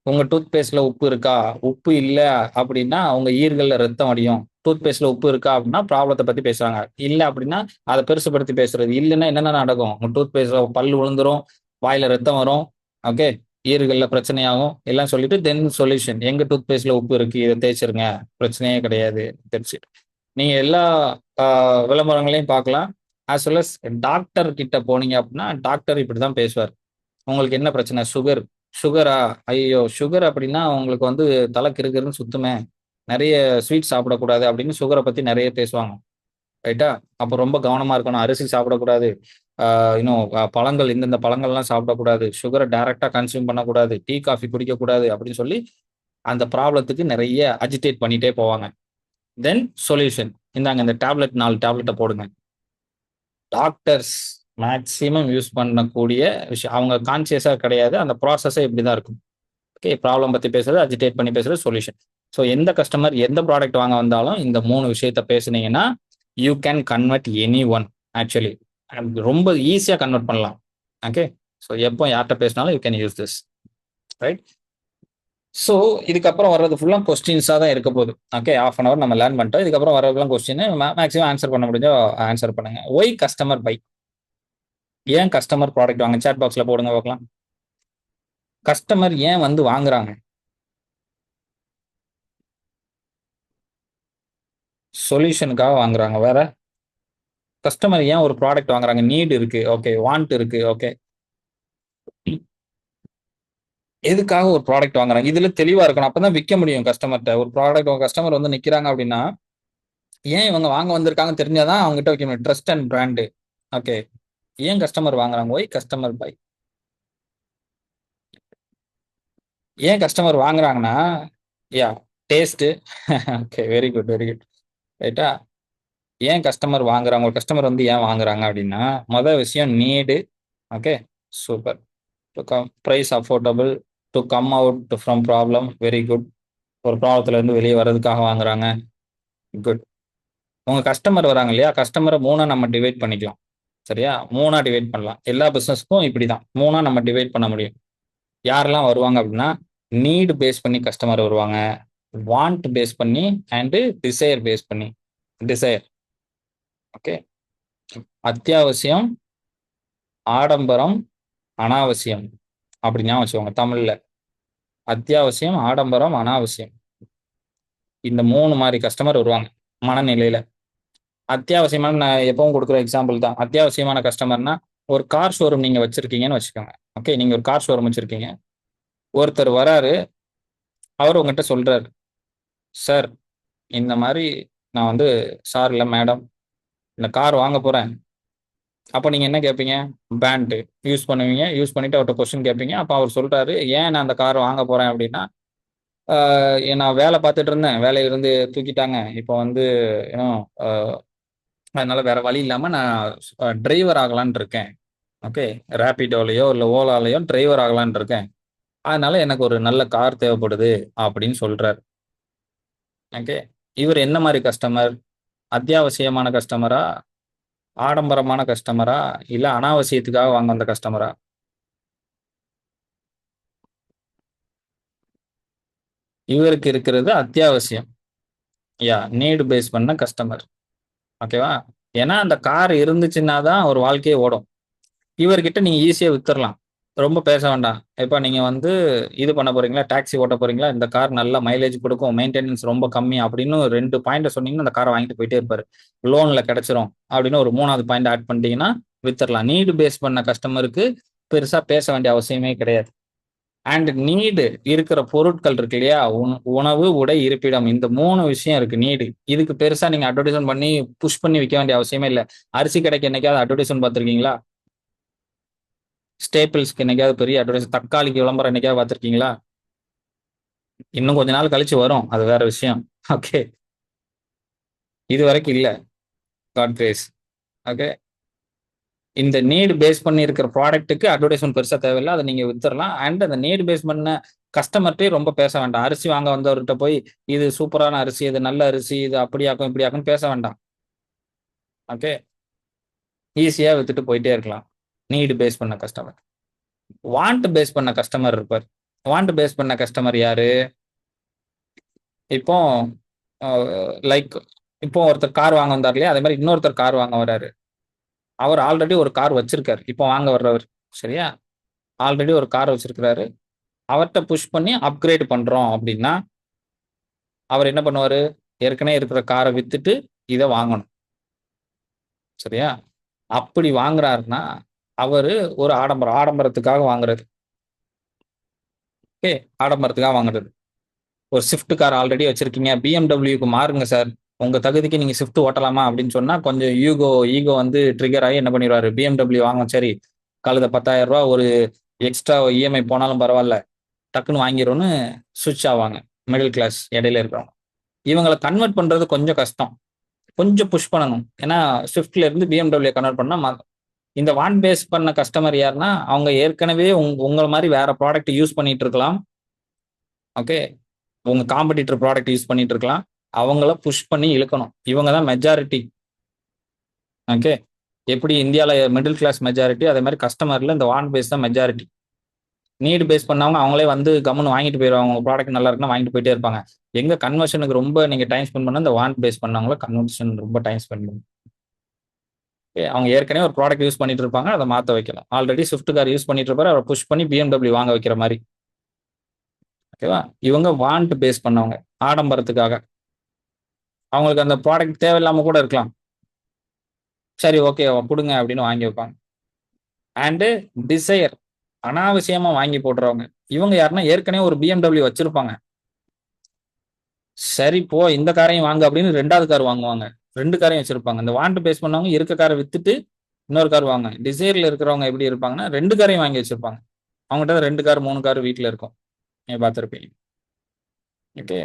Speaker 1: உங்க டூத் பேஸ்ட்ல உப்பு இருக்கா, உப்பு இல்ல அப்படின்னா உங்க ஈர்கள்ல ரத்தம் வடியும். டூத் பேஸ்ட்ல உப்பு இருக்கா அப்படின்னா ப்ராப்ளத்தை பத்தி பேசுறாங்க. இல்ல அப்படின்னா அதை பெருசுபடுத்தி பேசுறது. இல்லைன்னா என்னென்ன நடக்கும், உங்க டூத் பேஸ்ட்ல பல்லு விழுந்துரும், வாயில ரத்தம் வரும், ஓகே, ஈறுகள்ல பிரச்சனையாகும் எல்லாம் சொல்லிட்டு தென் சொல்யூஷன். எங்க டூத் பேஸ்ட்ல உப்பு இருக்கு, இதை தேய்ச்சிருங்க, பிரச்சனையே கிடையாது, தெரிச்சு. நீங்க எல்லா விளம்பரங்களையும் பார்க்கலாம். ஆஸ் வெல் அஸ் டாக்டர் கிட்ட போனீங்க அப்படின்னா டாக்டர் இப்படிதான் பேசுவார். உங்களுக்கு என்ன பிரச்சனை, சுகர், சுகரா, ஐயோ சுகர் அப்படின்னா உங்களுக்கு வந்து தலை கிறுகிறுன்னு சுத்துமே, நிறைய ஸ்வீட் சாப்பிடக்கூடாது அப்படின்னு சுகரை பத்தி நிறைய பேசுவாங்க. ரைட்டா? அப்போ ரொம்ப கவனமா இருக்கணும். அரிசி சாப்பிடக்கூடாது, இன்னும் பழங்கள், இந்தந்த பழங்கள்லாம் சாப்பிடக்கூடாது, சுகரை டைரக்டா கன்சியூம் பண்ணக்கூடாது, டீ காஃபி குடிக்கக்கூடாது அப்படின்னு சொல்லி அந்த ப்ராப்ளத்துக்கு நிறைய அஜிடேட் பண்ணிட்டே போவாங்க. தென் சொல்யூஷன். இந்தாங்க இந்த டேப்லெட், 4 டேப்லெட்டை போடுங்க. டாக்டர்ஸ் மேக்சிமம் யூஸ் பண்ணக்கூடிய விஷயம், அவங்க கான்சியஸா கிடையாது, அந்த ப்ராசஸே இப்படிதான் இருக்கும். ஓகே, ப்ராப்ளம் பத்தி பேசுறது, அஜிடேட் பண்ணி பேசுறது, சொல்யூஷன். ஸோ எந்த கஸ்டமர் எந்த ப்ராடக்ட் வாங்க வந்தாலும் இந்த 3 விஷயத்த பேசுனீங்கன்னா you can convert any one. Actually ரொம்ப ஈஸியா கன்வெர்ட் பண்ணலாம். ஓகே, ஸோ எப்போ யார்கிட்ட பேசினாலும் you can use this. Right? So இதுக்கப்புறம் வர்றது ஃபுல்லா கொஸ்டின்ஸா தான் இருக்க போகுது. ஓகே, ஹாஃப் அன் அவர் நம்ம லேர்ன் பண்ணிட்டோம். இதுக்கப்புறம் வரதெல்லாம் கொஸ்டின், மேக்ஸிமம் ஆன்சர் பண்ண முடிஞ்சா ஆன்சர் பண்ணுங்க. Why customer buy? ஏன் கஸ்டமர் ப்ராடக்ட் வாங்க? சாட் பாக்ஸ்ல போடுங்க பார்க்கலாம். கஸ்டமர் ஏன் வந்து வாங்குறாங்க? சொல்யூஷனுக்காக வாங்குறாங்க. வேற? கஸ்டமர் ஏன் ஒரு ப்ராடக்ட் வாங்குறாங்க? நீட் இருக்கு, ஓகே, வாண்ட் இருக்கு, ஓகே. எதுக்காக ஒரு ப்ராடக்ட் வாங்குறாங்க? இதுல தெளிவா இருக்கணும். அப்பதான் விற்க முடியும் கஸ்டமர்கிட்ட. ஒரு ப்ராடக்ட் கஸ்டமர் வந்து நிக்கிறாங்க அப்படின்னா ஏன் இவங்க வாங்க வந்திருக்காங்கன்னு தெரிஞ்சாதான் அவங்க கிட்ட வைக்க முடியும். Trust and brand. ஓகே, ஏன் கஸ்டமர் வாங்குறாங்க? Why customer buy? ஏன் கஸ்டமர் வாங்குறாங்கன்னா, yeah, taste. Okay, very good, very good. ரைட்டா? ஏன் கஸ்டமர் வாங்குறாங்க, ஒரு கஸ்டமர் வந்து ஏன் வாங்குறாங்க அப்படின்னா, மொதல் விஷயம் need. Okay, super. To come price affordable, to come out from problem, very good. ஒரு ப்ராப்ளத்துல இருந்து வெளியே வர்றதுக்காக வாங்குறாங்க, குட். உங்க கஸ்டமர் வராங்க இல்லையா, கஸ்டமரை 3 நம்ம டிவைட் பண்ணிக்கலாம். சரியா? 3 டிவைட் பண்ணலாம். எல்லா பிசினஸ்க்கும் இப்படிதான் 3 நம்ம டிவைட் பண்ண முடியும். யாரெல்லாம் வருவாங்க அப்படின்னா, நீடு பேஸ் பண்ணி கஸ்டமர் வருவாங்க, வாண்ட் பேஸ் பண்ணி அண்ட் டிசைர் பேஸ் பண்ணி. டிசைர், ஓகே, அத்தியாவசியம், ஆடம்பரம், அனாவசியம். அப்படி ஞாபகம் வச்சுக்கோங்க. தமிழ்ல அத்தியாவசியம், ஆடம்பரம், அனாவசியம். இந்த 3 மாதிரி கஸ்டமர் வருவாங்க மனநிலையில. அத்தியாவசியமான, நான் எப்பவும் கொடுக்குற எக்ஸாம்பிள் தான். அத்தியாவசியமான கஸ்டமர்னா, ஒரு கார் ஷோரூம் நீங்க வச்சிருக்கீங்கன்னு வச்சுக்கோங்க. ஓகே, நீங்க ஒரு கார் ஷோரூம் வச்சிருக்கீங்க. ஒருத்தர் வராரு, அவர் உங்ககிட்ட சொல்றாரு, சார் இந்த மாதிரி நான் வந்து, சார் இல்லை மேடம், இந்த கார் வாங்க போறேன். அப்போ நீங்க என்ன கேட்பீங்க? பேண்ட் யூஸ் பண்ணுவீங்க. யூஸ் பண்ணிட்டு அவர்கிட்ட கொஸ்டின் கேட்பீங்க. அப்போ அவர் சொல்றாரு, ஏன் நான் அந்த கார் வாங்க போறேன் அப்படின்னா, நான் வேலை பார்த்துட்டு இருந்தேன், வேலையிலிருந்து தூக்கிட்டாங்க, இப்போ வந்து அதனால வேற வழி இல்லாம நான் டிரைவர் ஆகலான்னு இருக்கேன். ஓகே. ரேபிடோலயோ இல்ல ஓலாலயோ டிரைவர் ஆகலான்னு இருக்கேன். அதனால எனக்கு ஒரு நல்ல கார் தேவைப்படுது அப்படின்னு சொல்றாரு. ஓகே. இவர் என்ன மாரி கஸ்டமர்? அத்தியாவசியமான கஸ்டமரா? ஆடம்பரமான கஸ்டமரா? இல்ல அனாவசியத்துக்காக வாங்க வந்த கஸ்டமரா? இவருக்கு இருக்கிறது அத்தியாவசியம். நீட் பேஸ் பண்ண கஸ்டமர். ஓகேவா? ஏன்னா அந்த கார் இருந்துச்சுன்னா தான் ஒரு வாழ்க்கையே ஓடும். இவர்கிட்ட நீங்க ஈஸியா வித்துறலாம். ரொம்ப பேச வேண்டாம். இப்ப நீங்க வந்து இது பண்ண போறீங்களா? டாக்ஸி ஓட்ட போறீங்களா? இந்த கார் நல்ல மைலேஜ் குடுக்கும். மெயின்டனன்ஸ் ரொம்ப கம்மி அப்படின்னு 2 பாயிண்ட்ட சொன்னீங்கன்னா, அந்த கார வாங்கிட்டு போயிட்டே இருப்பாரு. லோன்ல கிடைச்சிரும் அப்படின்னு ஒரு 3வது பாயிண்ட் ஆட் பண்ணிட்டீங்கன்னா, வித்துறலாம். நீட் பேஸ் பண்ண கஸ்டமருக்கு பெருசா பேச வேண்டிய அவசியமே கிடையாது. அண்ட் நீடு இருக்கிற பொருட்கள் இருக்கு இல்லையா? உணவு, உடை, இருப்பிடம். இந்த 3 விஷயம் இருக்கு நீடு. இதுக்கு பெருசா நீங்க அட்வர்டைஸ்மென்ட் பண்ணி, புஷ் பண்ணி விக்க வேண்டிய அவசியமே இல்ல. அரிசி கடைக்கு என்னைக்காவது அட்வர்டைஸ்மென்ட் பார்த்திருக்கீங்களா? ஸ்டேபிள்ஸ்க்கு என்னைக்காவது பெரிய தக்காளிக்கு விளம்பரம் என்னைக்காவது பார்த்திருக்கீங்களா? இன்னும் கொஞ்ச நாள் கழிச்சு வரும். அது வேற விஷயம். ஓகே. இதுவரைக்கும் இல்ல. God grace. ஓகே. இந்த நீட் பேஸ் பண்ணி இருக்கிற ப்ராடக்ட்க்கு அட்வர்டைஸ்மென்ட் பெருசா தேவையில்ல. அத நீங்க வித்துறலாம். அண்ட் அந்த நீட் பேஸ் பண்ண கஸ்டமர்ட்டயும் ரொம்ப பேச வேண்டாம். அரிசி வாங்க வந்தவர்ட்ட போய், "இது சூப்பரான அரிசி, இது நல்ல அரிசி, இது அப்படியாக்கும், இப்படியாக்கும்ன்னு" பேச வேண்டாம். ஓகே. ஈஸியா வித்துட்டு போயிட்டே இருக்கலாம். நீட் பேஸ் பண்ண கஸ்டமர். வாண்ட் பேஸ் பண்ண கஸ்டமர் இருப்பார். வாண்ட் பேஸ் பண்ண கஸ்டமர் யாரு? இப்போ அ லைக் இப்போ ஒருத்தர் கார் வாங்க வந்தார் இல்லையா? அதே மாரி இன்னொருத்தர் கார் வாங்க வராரு. அவர் ஆல்ரெடி ஒரு கார் வச்சிருக்காரு. இப்போ வாங்க வர்றவர். சரியா? ஆல்ரெடி ஒரு கார் வச்சிருக்கிறாரு. அவர்ட்ட புஷ் பண்ணி அப்கிரேட் பண்றோம் அப்டின்னா, அவர் என்ன பண்ணுவாரு? ஏற்கனவே இருக்கிற கார வித்துட்டு இத வாங்கணும். சரியா? அப்படி வாங்குறாருன்னா, அவரு ஒரு ஆடம்பரத்துக்காக வாங்குறது. ஓகே. ஆடம்பரத்துக்காக வாங்குறது. ஒரு ஸ்விஃப்ட் கார் ஆல்ரெடி வச்சிருக்கீங்க. BMWக்கு மாறுங்க சார். உங்க தகுதிக்கு நீங்க ஸ்விஃப்ட் ஓட்டலாமா? அப்படின்னு சொன்னா, கொஞ்சம் ஈகோ வந்து ட்ரிகர் ஆயி என்ன பண்ணிருவாரு? BMW வாங்க சரி. கழுத ரூ. 10,000 ஒரு எக்ஸ்ட்ரா இஎம்ஐ போனாலும் பரவால்ல. டக்குன்னு வாங்கிருவோம்னு ஸ்விட்ச் ஆவாங்க. மிடில் கிளாஸ் இடையில இருக்கிறவங்க. இவங்கள கன்வெர்ட் பண்றது கொஞ்சம் கஷ்டம். கொஞ்சம் புஷ் பண்ணணும். ஏன்னா, ஸ்விஃப்ட்ல இருந்து BMW கன்வெர்ட் பண்ணா இந்த வான் பேஸ் பண்ண கஸ்டமர் யாருன்னா, அவங்க ஏற்கனவே உங்கள மாரி வேற ப்ராடக்ட் யூஸ் பண்ணிட்டு இருக்கலாம். ஓகே. உங்க காம்படிட்டர் ப்ராடக்ட் யூஸ் பண்ணிட்டு இருக்கலாம். அவங்கள புஷ் பண்ணி இழுக்கணும். இவங்க தான் மெஜாரிட்டி. ஓகே. எப்படி இந்தியால மிடில் கிளாஸ் மெஜாரிட்டி, அதே மாரி கஸ்டமர்ல இந்த வான் பேஸ் தான் மெஜாரிட்டி. நீட் பேஸ் பண்ணவங்க அவங்களே வந்து கம்முனு வாங்கிட்டு போயிருவாங்க. உங்க ப்ராடக்ட் நல்லா இருக்குன்னா வாங்கிட்டு போயிட்டே இருப்பாங்க. எங்க கன்வர்ஷனுக்கு ரொம்ப நீங்க டைம் ஸ்பெண்ட் பண்ணா, இந்த வான் பேஸ் பண்ணவங்கள கன்வர்ஷன் ரொம்ப டைம் ஸ்பெண்ட் பண்ணணும். அவங்க ஏற்கனவே ஒரு ப்ராடக்ட் யூஸ் பண்ணிட்டு இருப்பாங்க. அத மாத்த வைக்கலாம். ஆல்ரெடி ஸ்விஃப்ட் கார் யூஸ் பண்ணிட்டு இருப்பாரு. அவர புஷ் பண்ணி BMW வாங்க வைக்கிற மாரி. ஓகேவா? இவங்க வாண்ட் பேஸ் பண்ணவங்க. ஆடம்பரத்துக்காக. அவங்களுக்கு அந்த ப்ராடக்ட் தேவையில்லாம கூட இருக்கலாம். சரி ஓகே குடுங்க அப்படின்னு வாங்கி வைப்பாங்க. அண்ட் டிசையர் அனாவசியமா வாங்கி போடுறவங்க. இவங்க யாருன்னா ஏற்கனவே ஒரு BMW வச்சிருப்பாங்க. சரி போ இந்த காரையும் வாங்கு அப்படின்னு 2வது கார் வாங்குவாங்க. 2 காரையும் வச்சிருப்பாங்க. இந்த வாண்ட் பேஸ் பண்ணவங்க இருக்க கார வித்துட்டு இன்னொரு கார் வாங்க. டிசைர்ல இருக்கிறவங்க எப்படி இருப்பாங்கன்னா 2 காரையும் வாங்கி வச்சிருப்பாங்க. அவங்ககிட்ட 2 கார், 3 கார் வீட்ல இருக்கும். நீங்க பார்த்திருப்பீங்க. ஓகே.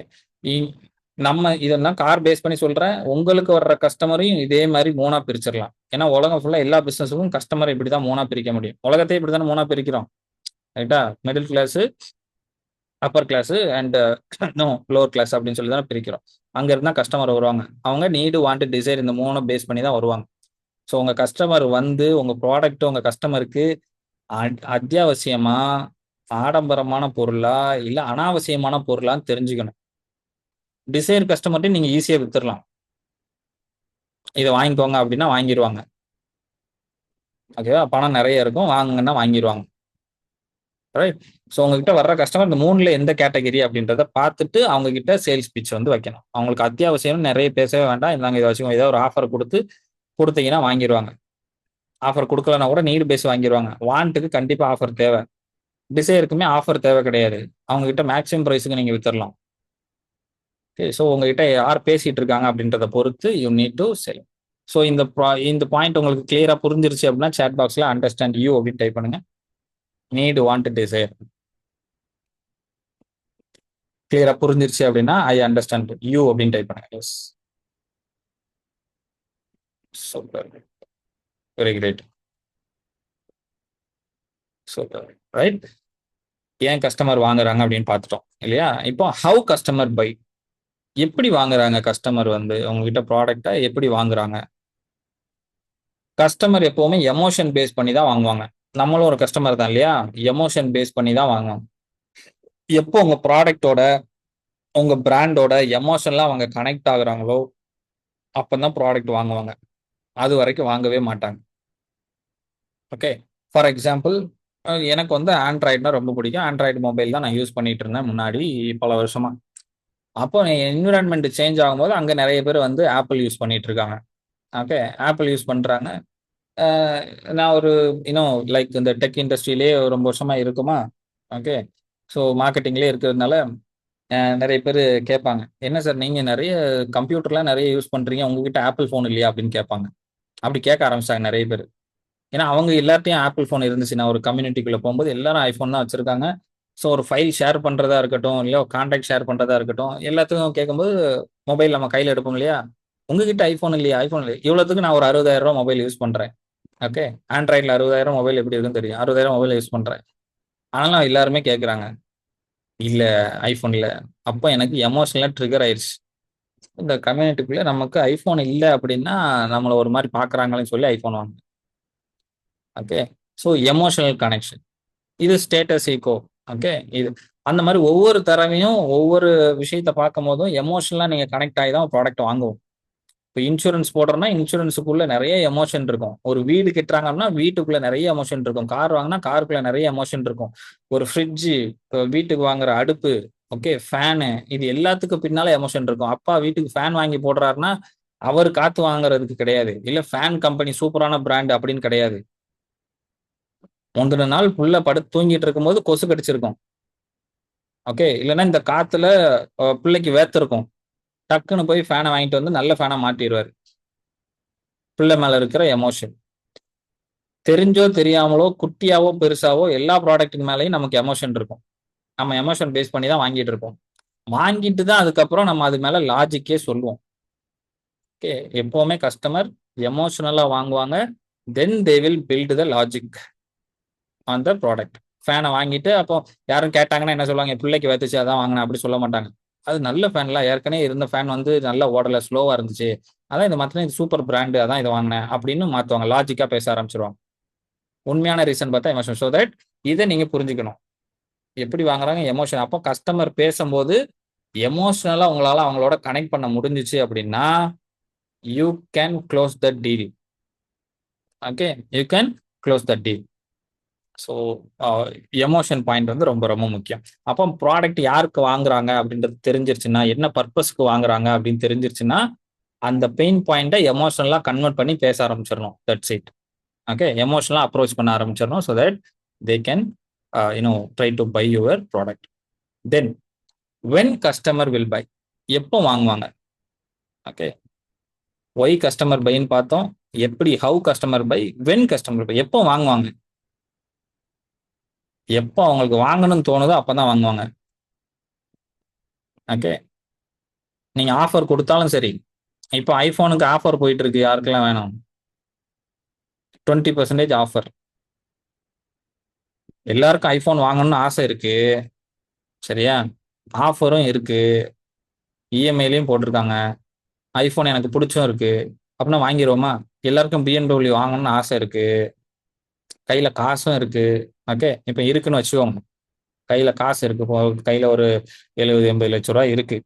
Speaker 1: இ நம்ம இதெல்லாம் கார் பேஸ் பண்ணி சொல்றேன். உங்களுக்கு வர்ற கஸ்டமரையும் இதே மாரி 3ஆ பிரிச்சிரலாம். ஏன்னா உலகம் ஃபுல்லா எல்லா பிசினஸ்ஸுக்கும் கஸ்டமர இப்படித்தான் 3ஆ பிரிக்க முடியும். உலகத்தையே இப்படித்தானே 3ஆ பிரிக்கிறோம். ரைட்டா? Middle class, upper class and lower class அப்படின்னு சொல்லி தானே பிரிக்கிறோம். அங்க இருந்தா கஸ்டமர் வருவாங்க. அவங்க நீடு, வாண்ட், டிசைர் இந்த 3 பேஸ் பண்ணி தான் வருவாங்க. ஸோ உங்க கஸ்டமர் வந்து உங்க ப்ராடக்ட் உங்க கஸ்டமருக்கு அத்தியாவசியமா, ஆடம்பரமான பொருளா, இல்ல அனாவசியமான பொருளான்னு தெரிஞ்சுக்கணும். டிசைர் கஸ்டமர்ட்டயும் நீங்க ஈஸியா வித்துறலாம். இத வாங்கிக்கோங்க அப்படின்னா வாங்கிருவாங்க. ஓகேவா? பணம் நெறைய இருக்கும். வாங்குங்கன்னா வாங்கிருவாங்க. ரைட்? ஸோ உங்ககிட்ட வர்ற கஸ்டமர் இந்த 3ல எந்த கேட்டகரி அப்படின்றத பார்த்துட்டு, அவங்க கிட்ட சேல்ஸ் பிட்ச் வந்து வைக்கணும். அவங்களுக்கு அத்தியாவசியம்னு நெறைய பேசவே வேண்டாம். இந்தாங்க இத வச்சுக்கோங்க. ஏதோ ஒரு ஆஃபர் குடுத்தீங்கன்னா வாங்கிருவாங்க. ஆஃபர் குடுக்கலன்னா கூட நீட் பேஸ் வாங்கிருவாங்க. வாண்ட்க்கு கண்டிப்பா ஆஃபர் தேவ. டிசைர்க்குமே ஆஃபர் தேவ கிடையாது. அவங்க கிட்ட மேக்ஸிமம் பிரைஸ்க்கு நீங்க வித்துறலாம். ஓகே. ஸோ உங்ககிட்ட யார் பேசிட்டு இருக்காங்க அப்படின்றத பொறுத்து you need to sell. So இந்த பாயிண்ட் உங்களுக்கு கிளியரா புரிஞ்சிருச்சு அப்படின்னா, சாட் பாக்ஸ்ல அண்டர்ஸ்டாண்ட் யூ அப்படின்னு டைப் பண்ணுங்க. Need, want, desire. கிளியரா புரிஞ்சிருச்சு அப்படின்னா, ஐ அண்டர்ஸ்டாண்ட் யூ அப்படின்னு டைப் பண்ணுங்க. Yes. Super. Very great. Super. Right. ஏன் கஸ்டமர் வாங்குறாங்க அப்படின்னு பார்த்துட்டோம் இல்லையா? இப்போ ஹவ் கஸ்டமர் பை, எப்படி வாங்குறாங்க கஸ்டமர் வந்து உங்ககிட்ட ப்ராடக்ட்டை எப்படி வாங்குறாங்க? கஸ்டமர் எப்பவுமே எமோஷன் பேஸ் பண்ணி தான் வாங்குவாங்க. நம்மளும் ஒரு கஸ்டமர் தான் இல்லையா? எமோஷன் பேஸ் பண்ணி தான் வாங்குவாங்க. எப்போ உங்க ப்ராடக்ட்டோட, உங்க பிராண்டோட எமோஷன்லாம் அவங்க கனெக்ட் ஆகுறாங்களோ, அப்பதான் ப்ராடக்ட் வாங்குவாங்க. அது வரைக்கும் வாங்கவே மாட்டாங்க. ஓகே. ஃபார் எக்ஸாம்பிள் எனக்கு வந்து ஆண்ட்ராய்டுனா ரொம்ப பிடிக்கும். ஆண்ட்ராய்டு மொபைல் தான் நான் யூஸ் பண்ணிட்டு இருந்தேன் முன்னாடி பல வருஷமா. அப்போ என்விரான்மெண்ட் சேஞ்ச் ஆகும்போது அங்க நெறைய பேர் வந்து ஆப்பிள் யூஸ் பண்ணிட்டு இருக்காங்க. ஓகே. ஆப்பிள் யூஸ் பண்றாங்க. அ நான் ஒரு லைக் இந்த டெக் இண்டஸ்ட்ரியிலேயே ரொம்ப வருஷமா இருக்குமா, ஓகே. ஸோ மார்க்கெட்டிங்லேயே இருக்கிறதுனால நெறைய பேரு கேட்பாங்க. "என்ன சார் நீங்க நெறைய கம்ப்யூட்டர்லாம் நெறைய யூஸ் பண்றீங்க. உங்ககிட்ட ஆப்பிள் ஃபோன் இல்லையா?" அப்படின்னு கேட்பாங்க. அப்படி கேட்க ஆரம்பிச்சுட்டாங்க நெறைய பேரு. ஏன்னா அவங்க எல்லார்ட்டயும் ஆப்பிள் ஃபோன் இருந்துச்சு. நான் ஒரு கம்யூனிட்டிக்குள்ள போம்போது எல்லாரும் ஐஃபோன் தான் வச்சிருக்காங்க. ஸோ ஒரு ஃபைல் ஷேர் பண்றதா இருக்கட்டும், இல்ல கான்டாக்ட் ஷேர் பண்றதா இருக்கட்டும், எல்லாத்துக்கும் கேட்கும்போது மொபைல் நம்ம கையில எடுப்போம் இல்லையா? "உங்ககிட்ட ஐஃபோன் இல்லையா? ஐஃபோன் இல்லையா?" இவ்வளோத்துக்கு நான் ஒரு ரூ. 60,000 மொபைல் யூஸ் பண்றேன். ஓகே. ஆண்ட்ராய்டுல 60,000 மொபைல் எப்படி இருக்குன்னு தெரியும். 60,000 மொபைல் யூஸ் பண்றேன். ஆனாலும் எல்லாருமே கேட்கறாங்க. "இல்ல ஐஃபோன் இல்ல." அப்ப எனக்கு எமோஷனலா ட்ரிகர் ஆயிருச்சு. இந்த கம்யூனிட்டிக்குள்ள நமக்கு ஐஃபோன் இல்ல அப்படின்னா, நம்மள ஒரு மாரி பார்க்குறாங்களேன்னு சொல்லி ஐஃபோன் வாங்குனேன். ஓகே. So emotional connection. இது ஸ்டேட்டஸ் ஈகோ. ஓகே. இது அந்த மாரி ஒவ்வொரு தடவையும், ஒவ்வொரு விஷயத்த பார்க்கும்போதும் எமோஷனலா நீங்க கனெக்ட் ஆகி தான் ப்ராடக்ட் வாங்குவோம். இப்ப இன்சூரன்ஸ் போடுறோம்னா, இன்சூரன்ஸுக்குள்ள நெறைய எமோஷன் இருக்கும். ஒரு வீடு கட்டுறாங்கன்னா, வீட்டுக்குள்ள நெறைய எமோஷன் இருக்கும். கார் வாங்குனா, காருக்குள்ள நெறைய எமோஷன் இருக்கும். ஒரு ஃப்ரிட்ஜு, வீட்டுக்கு வாங்குற அடுப்பு, ஓகே, ஃபேனு இது எல்லாத்துக்கும் பின்னால எமோஷன் இருக்கும். அப்பா வீட்டுக்கு ஃபேன் வாங்கி போடுறாருன்னா, அவரு காத்து வாங்குறதுக்கு கிடையாது. இல்ல ஃபேன் கம்பெனி சூப்பரான பிராண்ட் அப்படின்னு கிடையாது. முந்தின நாள் புள்ள படுத்து தூங்கிட்டு இருக்கும்போது கொசு கடிச்சிருக்கும். ஓகே. இல்லன்னா இந்த காத்துல பிள்ளைக்கு வேர்த்திருக்கும். டக்குனு போய் ஃபேன வாங்கிட்டு வந்து நல்ல ஃபேனா மாட்டிருவாரு. பிள்ளை மேல இருக்கிற எமோஷன். தெரிஞ்சோ, தெரியாமலோ, குட்டியாவோ, பெருசாவோ எல்லா ப்ராடக்ட்க்கு மேலயும் நமக்கு எமோஷன் இருக்கும். நம்ம எமோஷன் பேஸ் பண்ணி தான் வாங்கிட்டு இருப்போம். வாங்கிட்டு தான் அதுக்கப்புறம் நம்ம அது மேல லாஜிக்கே சொல்லுவோம். ஓகே. எப்பவுமே கஸ்டமர் எமோஷனலா வாங்குவாங்க. Then they will build the logic on the product. ஃபேன வாங்கிட்டு அப்போ யாரும் கேட்டாங்கன்னா என்ன சொல்லுவாங்க? "பிள்ளைக்கு வேத்துச்சு அதான் வாங்குனேன்." அப்படி சொல்ல மாட்டாங்க. அது நல்ல ஃபேன்ல ஏற்கனவே இருந்த ஃபேன் வந்து நல்லா ஓடல, ஸ்லோவா இருந்துச்சு. அதான் இத மாத்துனேன். இது சூப்பர் பிராண்ட் அதான் இத வாங்குனேன். அப்படின்னு மாத்துவாங்க. லாஜிக்கா பேச ஆரம்பிச்சுருவாங்க. உண்மையான ரீசன் பார்த்தா எமோஷன். சோ தட் இத நீங்க புரிஞ்சுக்கணும். எப்படி வாங்குறாங்க? எமோஷன். அப்போ கஸ்டமர் பேசம்போது எமோஷனலா உங்களால அவங்களோட கனெக்ட் பண்ண முடிஞ்சுச்சு அப்படின்னா, you can close the deal. Okay. You can close the deal. So a emotion point வந்து ரொம்ப ரொம்ப முக்கியம். அப்போ ப்ராடக்ட் யாருக்கு வாங்குறாங்க அப்படின்றது தெரிஞ்சிருச்சுன்னா, என்ன பர்ப்பஸ்க்கு வாங்குறாங்க அப்படின்னு தெரிஞ்சிருச்சுன்னா, அந்த பெயின் பாயிண்ட்ட எமோஷனலா கன்வெர்ட் பண்ணி பேச ஆரம்பிச்சிரணும். That's it. ஓகே. எமோஷனலா அப்ரோச் பண்ண ஆரம்பிச்சிரணும். So that they can try to buy your product. Then when customer will buy, எப்போ வாங்குவாங்க? ஓகே. ஒய் கஸ்டமர் பைன்னு பார்த்தோம். எப்படி how customer buy, when customer buy, எப்போ வாங்குவாங்க? எப்போ அவங்களுக்கு வாங்கணும்னு தோணுதோ அப்பதான் வாங்குவாங்க. ஓகே. நீங்க ஆஃபர் குடுத்தாலும் சரி. இப்போ ஐஃபோனுக்கு ஆஃபர் போயிட்டு இருக்கு. யாருக்கெல்லாம் வேணும்? 20% ஆஃபர். எல்லாருக்கும் ஐஃபோன் வாங்கணும்னு ஆசை இருக்கு. சரியா? ஆஃபரும் இருக்கு. இஎம்ஐலயும் போட்டிருக்காங்க. ஐஃபோன் எனக்கு புடிச்சும் இருக்கு. அப்படின்னா வாங்கிருவோமா? எல்லாருக்கும் BMW வாங்கணும்னு ஆசை இருக்கு. கையில காசும் இருக்கு. ஓகே. இப்ப இருக்குன்னு வச்சுக்கோங்க. கையில காசு இருக்கு. இப்போ கையில ஒரு 70, 80 லட்சம் ரூபாய் இருக்கு.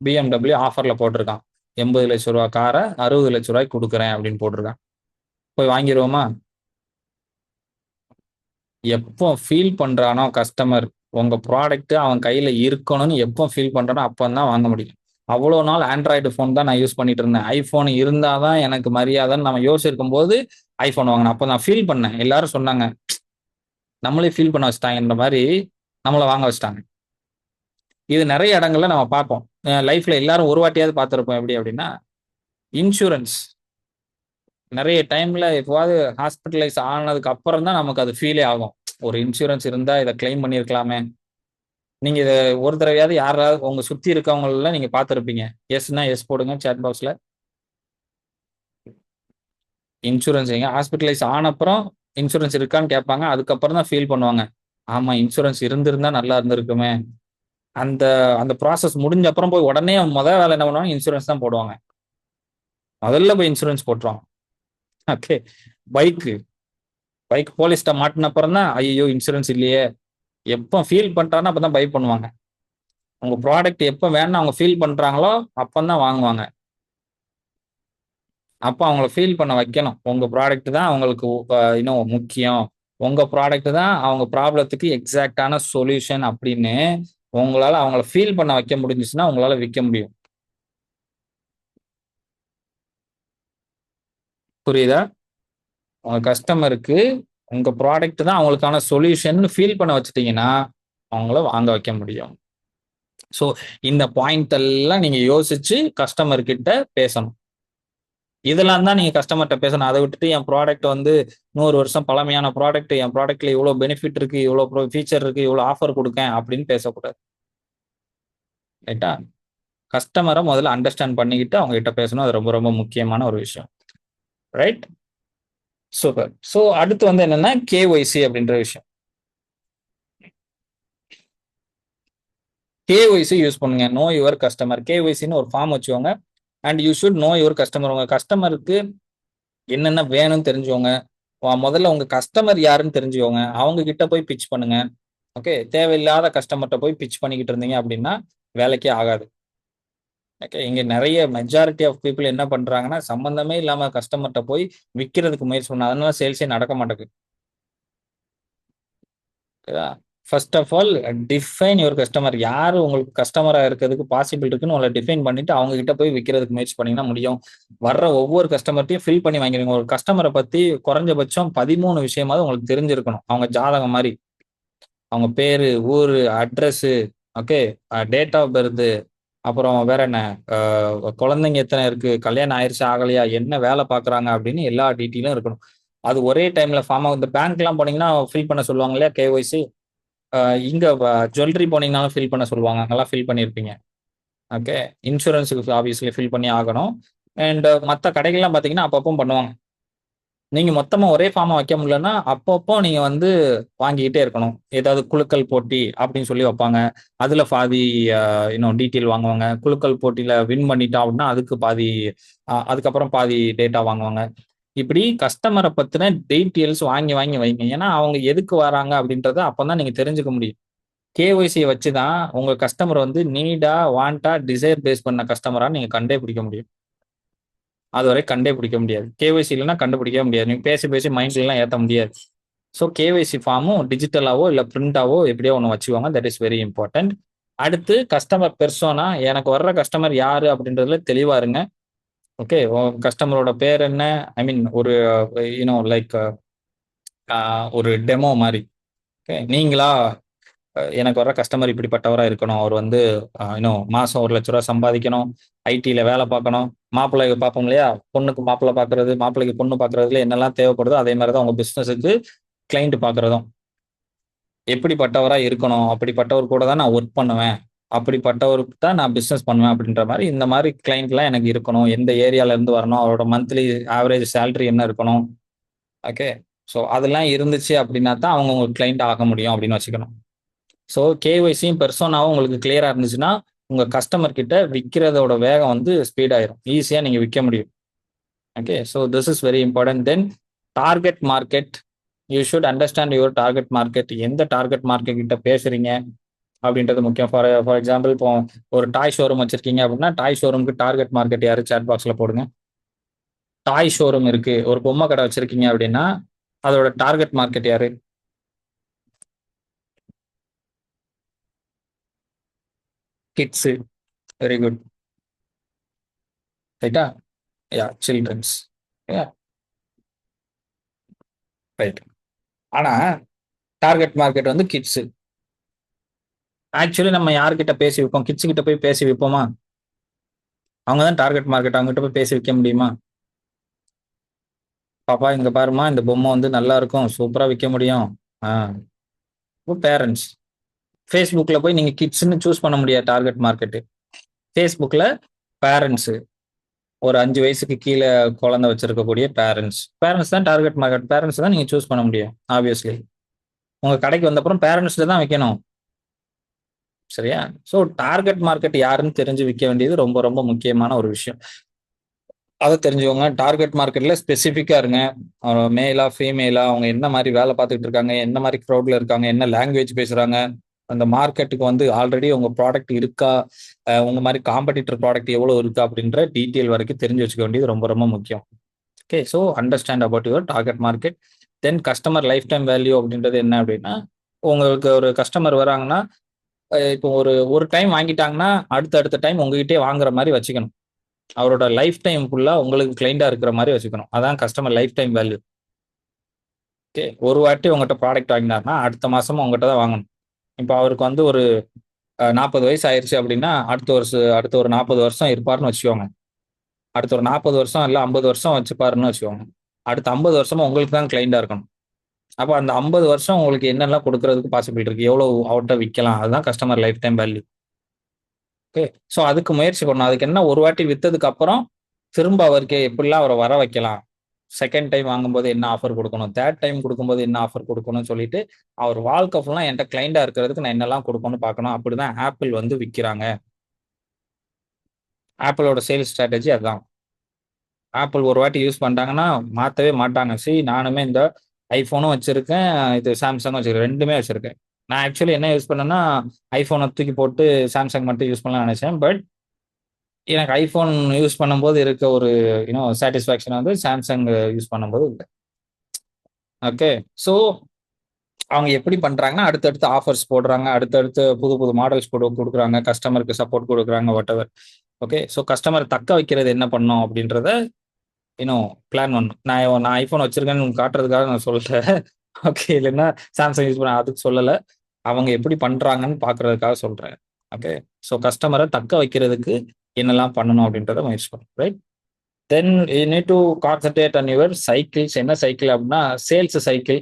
Speaker 1: BMW ஆஃபர்ல போட்டிருக்கான். 80 லட்சம் ரூபாய் கார 60 லட்சம் ரூபாய்க்கு குடுக்குறேன் அப்படின்னு போட்டிருக்கான். போய் வாங்கிருவோமா? எப்போ ஃபீல் பண்றானோ கஸ்டமர், உங்க ப்ராடக்ட் அவன் கையில இருக்கணும்னு எப்போ ஃபீல் பண்றானோ அப்பதான் வாங்க முடியும். அவ்வளோ நாள் ஆண்ட்ராய்டு ஃபோன் தான் நான் யூஸ் பண்ணிட்டு இருந்தேன். ஐஃபோன் இருந்தா தான் எனக்கு மரியாதைன்னு நம்ம யோசிச்சிருக்கும்போது ஐஃபோன் வாங்கினேன். அப்ப நான் ஃபீல் பண்ணேன். எல்லாரும் சொன்னாங்க. நம்மளே ஃபீல் பண்ண வச்சுட்டாங்கன்ற மாரி நம்மள வாங்க வச்சுட்டாங்க. இது நெறைய இடங்கள்ல நம்ம பார்ப்போம். லைஃப்ல எல்லாரும் ஒரு வாட்டியாவது பார்த்திருப்போம். எப்படி அப்படின்னா, இன்சூரன்ஸ் நெறைய டைம்ல எப்பவாவது ஹாஸ்பிட்டலைஸ் ஆனதுக்கு அப்புறம் தான் நமக்கு அது ஃபீலே ஆகும். ஒரு இன்சூரன்ஸ் இருந்தா இத கிளைம் பண்ணியிருக்கலாமே. நீங்க இத ஒரு தடவையாவது யாராவது உங்க சுத்தி இருக்கவங்கள்ல நீங்க பார்த்திருப்பீங்க. எஸ்ன்னா எஸ் போடுங்க சாட் பாக்ஸ்ல. இன்சூரன்ஸ் எங்க ஹாஸ்பிட்டலைஸ் ஆன அப்புறம் இன்சூரன்ஸ் இருக்கான்னு கேட்பாங்க. அதுக்கப்புறம் தான் ஃபீல் பண்ணுவாங்க. ஆமா இன்சூரன்ஸ் இருந்திருந்தா நல்லா இருந்திருக்குமே. அந்த அந்த ப்ராசஸ் முடிஞ்ச அப்புறம் போய் உடனே வேலை என்ன பண்ணுவாங்க? இன்சூரன்ஸ் தான் போடுவாங்க. முதல்ல போய் இன்சூரன்ஸ் போட்டுருவாங்க. ஓகே. பைக்கு பைக் போலீஸ்ட்ட மாட்டுன அப்புறம் தான், ஐயய்யோ! இன்சூரன்ஸ் இல்லையே! எப்ப ஃபீல் பண்ட்டான்னா அப்பதான் பை பண்ணுவாங்க. உங்க ப்ராடக்ட் எப்ப வேணும்னு அவங்க ஃபீல் பண்றாங்களோ, அப்பந்தான் வாங்குவாங்க. அப்ப அவங்கள ஃபீல் பண்ண வைக்கணும். உங்க ப்ராடக்ட் தான் அவங்களுக்கு இன்னும் முக்கியம். உங்க ப்ராடக்ட் தான் அவங்க ப்ராப்ளத்துக்கு எக்ஸாக்ட்டான சொல்யூஷன் அப்படின்னு உங்களால அவங்கள ஃபீல் பண்ண வைக்க முடிஞ்சுச்சுன்னா, உங்களால விக்க முடியும். புரியுதா? உங்க கஸ்டமருக்கு உங்க ப்ராடக்ட் தான் அவங்களுக்கான சொல்யூஷன்னு ஃபீல் பண்ண வச்சுட்டீங்கன்னா, அவங்கள வாங்க வைக்க முடியும். ஸோ, இந்த பாயிண்ட் எல்லாம் நீங்க யோசிச்சு கஸ்டமர் கிட்ட பேசணும். இதெல்லாம் தான் நீங்க கஸ்டமர்ட்ட பேசணும். அத விட்டுட்டு என் ப்ராடக்ட் வந்து 100 வருஷம் பழமையான ப்ராடக்ட். என் ப்ராடக்ட்ல இவ்ளோ பெனிஃபிட் இருக்கு, இவ்ளோ ஃபீச்சர் இருக்கு, இவ்ளோ ஆஃபர் குடுக்கேன் அப்படின்னு பேசக்கூடாது. ரைட்டா? கஸ்டமர முதல்ல அண்டர்ஸ்டாண்ட் பண்ணிக்கிட்டு அவங்க கிட்ட பேசணும். அது ரொம்ப ரொம்ப முக்கியமான ஒரு விஷயம். ரைட்? சூப்பர். ஸோ அடுத்து வந்து என்னன்னா, KYC அப்படின்ற விஷயம். KYC யூஸ் பண்ணுங்க. Know your customer. KYCன்னு ஒரு ஃபார்ம் வச்சுக்கோங்க. And you should know your customer. உங்க கஸ்டமருக்கு என்னென்ன வேணும்னு தெரிஞ்சுக்கோங்க. முதல்ல உங்க கஸ்டமர் யாருன்னு தெரிஞ்சுக்கோங்க. அவங்க கிட்ட போய் பிட்ச் பண்ணுங்க. ஓகே. தேவையில்லாத கஸ்டமர்ட்ட போய் பிட்ச் பண்ணிக்கிட்டு இருந்தீங்க அப்படின்னா, வேலைக்கே ஆகாது. ஓகே. இங்க நெறைய மெஜாரிட்டி ஆஃப் பீப்பிள் என்ன பண்றாங்கன்னா, சம்மந்தமே இல்லாம கஸ்டமர்ட்ட போய் விக்கிறதுக்கு முயற்சி பண்ணாங்க. அதனால சேல்ஸே நடக்க மாட்டேங்குது. ஓகேவா? First of all define your customer. யாரு உங்களுக்கு கஸ்டமரா இருக்கறதுக்கு பாசிபிள் இருக்குன்னு உங்கள டிஃபைன் பண்ணிட்டு, அவங்க கிட்ட போய் விக்கிறதுக்கு முயற்சி பண்ணீங்கன்னா முடியும். வர்ற ஒவ்வொரு கஸ்டமர்ட்டயும் ஃபில் பண்ணி வாங்கிருங்க. ஒரு கஸ்டமர பத்தி குறைஞ்சபட்சம் 13 விஷயமாவது உங்களுக்கு தெரிஞ்சிருக்கணும். அவங்க ஜாதகம் மாரி. அவங்க பேரு, ஊரு, address, okay. Date of birth, அப்புறம் வேற என்ன? அ குழந்தைங்க எத்தன இருக்கு? கல்யாணம் ஆயிருச்சா? ஆகலையா? என்ன வேலை பார்க்குறாங்க? அப்படின்னு எல்லா டீட்டெயிலும் இருக்கணும். அது ஒரே டைம்ல ஃபார்ம் இந்த பேங்க்லாம் போனீங்கன்னா, ஃபில் பண்ண சொல்லுவாங்க இல்லையா? KYC. அ இங்க ஜுவல்லரி போனீங்கனாலும் ஃபில் பண்ண சொல்லுவாங்க. அங்கலாம் ஃபில் பண்ணியிருப்பீங்க. ஓகே. இன்சூரன்ஸுக்கு ஆப்வியஸ்லி ஃபில் பண்ணி ஆகணும். அண்ட் மத்த கடைகள்லாம் பார்த்தீங்கன்னா, அப்பப்பவும் பண்ணுவாங்க. நீங்க மொத்தமா ஒரே ஃபார்மா வைக்க முடியலன்னா, அப்பப்போ நீங்க வந்து வாங்கிக்கிட்டே இருக்கணும். ஏதாவது குலுக்கல் போட்டி அப்படின்னு சொல்லி வைப்பாங்க. அதுல பாதி டீட்டெயில் வாங்குவாங்க. குலுக்கல் போட்டியில வின் பண்ணிட்டோம் அப்படின்னா, அதுக்கு பாதி அதுக்கப்புறம் பாதி டேட்டா வாங்குவாங்க. இப்படி கஸ்டமர பத்தின டீட்டெயில்ஸ் வாங்கி வாங்கி வைங்க. ஏன்னா, அவங்க எதுக்கு வராங்க அப்படின்றத அப்பதான் நீங்க தெரிஞ்சுக்க முடியும். KYC வச்சு தான் உங்க கஸ்டமர் வந்து நீடா, வாண்டா, டிசைர் பேஸ் பண்ண கஸ்டமரான்னு நீங்க கண்டே பிடிக்க முடியும். அதுவரை கண்டே பிடிக்க முடியாது. KYC இல்லன்னா கண்டுபிடிக்கவே முடியாது. நீங்க பேசி, பேசி மைண்ட்லலாம் ஏத்த முடியாது. ஸோ KYC ஃபார்மும் டிஜிட்டலாவோ, இல்ல பிரிண்டாவோ எப்படியோ ஒண்ணு வச்சுக்கோங்க. That is very important. அடுத்து கஸ்டமர் பெர்சோனா. எனக்கு வர்ற கஸ்டமர் யாரு அப்படின்றதுல தெளிவா இருங்க. ஓகே. கஸ்டமரோட பேர் என்ன? ஐ மீன் ஒரு லைக் ஒரு டெமோ மாரி. ஓகே. நீங்களா எனக்கு வர்ற கஸ்டமர் இப்படிப்பட்டவரா இருக்கணும். அவர் வந்து மாசம் ரூ. 1,00,000 சம்பாதிக்கணும். ஐடில வேலை பார்க்கணும். மாப்பிள்ளை பார்ப்போம் இல்லையா? பொண்ணுக்கு மாப்பிள்ளை பார்க்கறது, மாப்பிள்ளைக்கு பொண்ணு பார்க்கறதுல என்னெல்லாம் தேவைப்படுதோ, அதே மாரி தான் உங்க பிசினஸுக்கு கிளையன்ட் பார்க்கறதும். எப்படிப்பட்டவரா இருக்கணும்? அப்படிப்பட்டவர் கூட தான் நான் ஒர்க் பண்ணுவேன். அப்படிப்பட்டவருக்கு தான் நான் பிசினஸ் பண்ணுவேன் அப்படின்ற மாரி, இந்த மாரி கிளையன்ட்லாம் எனக்கு இருக்கணும். எந்த ஏரியால இருந்து வரணும்? அவரோட மந்த்லி ஆவரேஜ் சேலரி என்ன இருக்கணும்? ஓகே. ஸோ அதெல்லாம் இருந்துச்சு அப்படின்னா தான் அவங்க உங்களுக்கு கிளையன்ட் ஆக முடியும் அப்படின்னு வச்சுக்கணும். ஸோ KYCயும் பெர்சோனாவும் உங்களுக்கு கிளியரா இருந்துச்சுன்னா, உங்க கஸ்டமர் கிட்ட விக்கிறதோட வேகம் வந்து ஸ்பீட் ஆயிரும். ஈஸியா நீங்க விக்க முடியும். Okay. So this is very important. Then target market. You should understand your target market. எந்த டார்கெட் மார்க்கெட் கிட்ட பேசுறீங்க அப்படின்றது முக்கியம். ஃபார் எக்ஸாம்பிள் இப்போ ஒரு டாய் ஷோரூம் வச்சிருக்கீங்க அப்படின்னா, டாய் ஷோரூம்க்கு டார்கெட் மார்க்கெட் யாரு? சாட் பாக்ஸ்ல போடுங்க. டாய் ஷோரூம் இருக்கு. ஒரு பொம்மை கடை வச்சிருக்கீங்க அப்படின்னா, அதோட டார்கெட் மார்க்கெட் யாரு? கிட்ஸு. Very good. ரைட்டா? யாஹ்! சில்ட்ரன்ஸ். யாஹ்! ரைட். ஆனா, டார்கெட் மார்க்கெட் வந்து கிட்ஸு. ஆக்சுவலி நம்ம யார்கிட்ட பேசி விப்போம்? கிட்ஸ் கிட்ட போய் பேசி விப்போமா? அவங்க தான் டார்கெட் மார்க்கெட். அவங்ககிட்ட போய் பேசி விக்க முடியுமா? பாப்பா இங்க பாரும்மா, இந்த பொம்மை வந்து நல்லா இருக்கும். சூப்பரா விக்க முடியும். ஆ. பேரண்ட்ஸ். Facebookல போய் நீங்க கிட்ஸ்ன்னு சூஸ் பண்ண முடியாது டார்கெட் மார்க்கெட். Facebookல பேரண்ட்ஸ். ஒரு 5 வயசுக்கு கீழே குழந்தை வச்சிருக்கக்கூடிய பேரண்ட்ஸ் தான் டார்கெட் மார்க்கெட். பேரண்ட்ஸ் தான் நீங்க சூஸ் பண்ண முடியும் ஆப்வியஸ்லி. உங்க கடைக்கு வந்தப்புறம் பேரண்ட்ஸ்ல தான் வைக்கணும். சரியா? ஸோ டார்கெட் மார்க்கெட் யாருன்னு தெரிஞ்சு விற்க வேண்டியது ரொம்ப ரொம்ப முக்கியமான ஒரு விஷயம். அதை தெரிஞ்சுக்கோங்க. டார்கெட் மார்க்கெட்ல ஸ்பெசிஃபிக்கா இருங்க. மேலா ஃபீமேலா, அவங்க என்ன மாதிரி வேலை பார்த்துட்டு இருக்காங்க, என்ன மாதிரி க்ரௌட்ல இருக்காங்க, என்ன லாங்குவேஜ் பேசுறாங்க, அந்த மார்க்கெட்டுக்கு வந்து ஆல்ரெடி உங்க ப்ராடக்ட் இருக்கா, உங்க மாதிரி காம்படிட்டர் ப்ராடக்ட் எவ்வளவு இருக்கா அப்படின்ற டீட்டெயில் வரைக்கும் தெரிஞ்சு வச்சுக்க வேண்டியது ரொம்ப ரொம்ப முக்கியம். Okay, so understand about your target market. Then customer life time value அப்படின்றது என்ன அப்படின்னா, உங்களுக்கு ஒரு கஸ்டமர் வராங்கன்னா, இப்போ ஒரு ஒரு டைம் வாங்கிட்டாங்கன்னா அடுத்த டைம் உங்ககிட்டயே வாங்குற மாதிரி வச்சுக்கணும். அவரோட லைஃப் டைம் ஃபுல்லா உங்களுக்கு கிளைண்டா இருக்கிற மாதிரி வச்சுக்கணும். அதான் customer life time value. Okay, ஒரு வாட்டி உங்ககிட்ட ப்ராடக்ட் வாங்கினார்னா அடுத்த மாசமும் உங்ககிட்ட தான் வாங்கணும். இப்போ அவருக்கு வந்து ஒரு 40 வயசு ஆயிருச்சு அப்படின்னா அடுத்த ஒரு 40 வருஷம் இருப்பாருன்னு வச்சுக்கோங்க. அடுத்த ஒரு 40 வருஷம் இல்ல 50 வருஷம் வச்சுப்பாருன்னு வச்சுக்கோங்க. அடுத்த 50 வருஷமா உங்களுக்கு தான் கிளைண்டா இருக்கணும். அப்ப அந்த 50 வருஷம் உங்களுக்கு என்னெல்லாம் கொடுக்கறதுக்கு பாசிபிள் இருக்கு, எவ்வளவு அவர்கிட்ட விற்கலாம், அதுதான் customer life time value. Okay, so அதுக்கு முயற்சி பண்ணணும். அதுக்கு என்ன, ஒரு வாட்டி வித்ததுக்கு அப்புறம் திரும்ப அவருக்கு எப்படிலாம் அவரை வர வைக்கலாம், செகண்ட் டைம் வாங்கும்போது என்ன ஆஃபர் கொடுக்கணும், தேர்ட் டைம் கொடுக்கும்போது என்ன ஆஃபர் கொடுக்கணும்னு சொல்லிட்டு அவர் வாழ்க்கை ஃபுல்லா என்கிட்ட கிளைண்டா இருக்கிறதுக்கு நான் என்னெல்லாம் கொடுக்கணும்னு பார்க்கணும். அப்படிதான் ஆப்பிள் வந்து விற்கிறாங்க. ஆப்பிளோட சேல்ஸ் ஸ்ட்ராட்டஜி அதுதான். ஆப்பிள் ஒரு வாட்டி யூஸ் பண்ணிட்டாங்கன்னா மாற்றவே மாட்டாங்க. நானுமே இந்த ஐஃபோனும் வச்சிருக்கேன், இது சாம்சங்கும் வச்சிருக்கேன், ரெண்டுமே வச்சிருக்கேன். நான் ஆக்சுவலி என்ன யூஸ் பண்ணேன்னா ஐஃபோனை தூக்கி போட்டு சாம்சங் மட்டும் யூஸ் பண்ணலாம்னு நினைச்சேன். பட் எனக்கு ஐஃபோன் யூஸ் பண்ணும்போது இருக்க ஒரு சாட்டிஸ்ஃபேக்ஷன் வந்து சாம்சங் யூஸ் பண்ணும்போது இல்லை. ஓகே, ஸோ அவங்க எப்படி பண்றாங்கன்னா அடுத்தடுத்து ஆஃபர்ஸ் போடுறாங்க, அடுத்தடுத்து புது புது மாடல்ஸ் கொடுக்குறாங்க, கஸ்டமருக்கு சப்போர்ட் கொடுக்குறாங்க, what ever. Okay, so customer தக்க வைக்கிறது என்ன பண்ணோம் அப்படின்றத பிளான் பண்ணணும். நான் ஐஃபோன் வச்சிருக்கேன்னு காட்டுறதுக்காக நான் சொல்றேன். ஓகே, இல்லைன்னா சாம்சங் யூஸ் பண்ண அதுக்கு சொல்லலை. அவங்க எப்படி பண்றாங்கன்னு பாக்குறதுக்காக சொல்றேன். ஓகே, ஸோ கஸ்டமரை தக்க வைக்கிறதுக்கு என்னெல்லாம் பண்ணணும் அப்படின்றத முயற்சி பண்ணும். Right, then you need to concentrate on your cycles. என்ன சைக்கிள் அப்படின்னா சேல்ஸ் சைக்கிள்.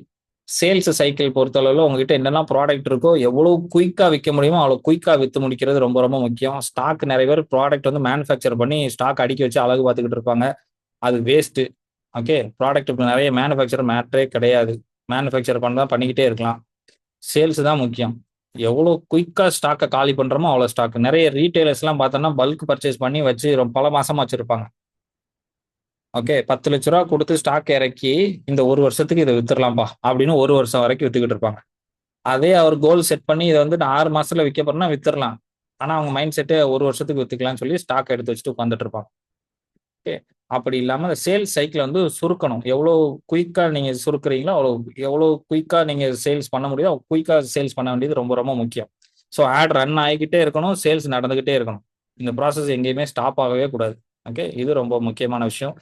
Speaker 1: சேல்ஸ் சைக்கிள் பொறுத்தளவில் உங்ககிட்ட என்னெல்லாம் ப்ராடக்ட் இருக்கோ எவ்வளவு குயிக்காக விற்க முடியுமோ அவ்வளோ குயிக்காக விற்று முடிக்கிறது ரொம்ப ரொம்ப முக்கியம். ஸ்டாக் நிறைய பேர் ப்ராடக்ட் வந்து மேனுஃபேக்சர் பண்ணி ஸ்டாக் அடுக்கி வச்சு அழகு பார்த்துக்கிட்டு இருப்பாங்க. அது வேஸ்ட்டு. ஓகே, ப்ராடக்ட் இப்போ நிறைய மேனுஃபேக்சர் மேட்டரே கிடையாது. மேனுஃபேக்சர் பண்ணதான் பண்ணிக்கிட்டே இருக்கலாம். சேல்ஸ் தான் முக்கியம். எவ்வளோ குயிக்காக ஸ்டாக்கை காலி பண்ணுறோமோ அவ்வளோ ஸ்டாக். நிறைய ரீட்டைலர்ஸ்லாம் பார்த்தோன்னா பல்க் பர்ச்சேஸ் பண்ணி வச்சு பல மாசமா வச்சிருப்பாங்க. ஓகே, 10 லட்ச ரூபா கொடுத்து ஸ்டாக் இறக்கி இந்த ஒரு வருஷத்துக்கு இதை வித்துடலாம்ப்பா அப்படின்னு ஒரு வருஷம் வரைக்கும் வித்துக்கிட்டு இருப்பாங்க. அதே அவர் கோல் செட் பண்ணி இதை வந்து நான் 6 மாசத்துல விற்க போறேன்னா வித்துடலாம். ஆனா அவங்க மைண்ட் செட்டு ஒரு வருஷத்துக்கு வித்துக்கலாம்னு சொல்லி ஸ்டாக் எடுத்து வச்சுட்டு உட்காந்துட்டு இருப்பாங்க. ஓகே, அப்படி இல்லாம சேல்ஸ் சைக்கிள் வந்து சுருக்கணும். எவ்வளோ குயிக்கா நீங்க சுருக்குறீங்களோ எவ்வளோ குயிக்கா நீங்க சேல்ஸ் பண்ண முடியுதோ குயிக்கா சேல்ஸ் பண்ண வேண்டியது ரொம்ப ரொம்ப முக்கியம். ஸோ ஆட் ரன் ஆகிக்கிட்டே இருக்கணும், சேல்ஸ் நடந்துகிட்டே இருக்கணும். இந்த ப்ராசஸ் எங்கேயுமே ஸ்டாப் ஆகவே கூடாது. ஓகே, இது ரொம்ப முக்கியமான விஷயம்.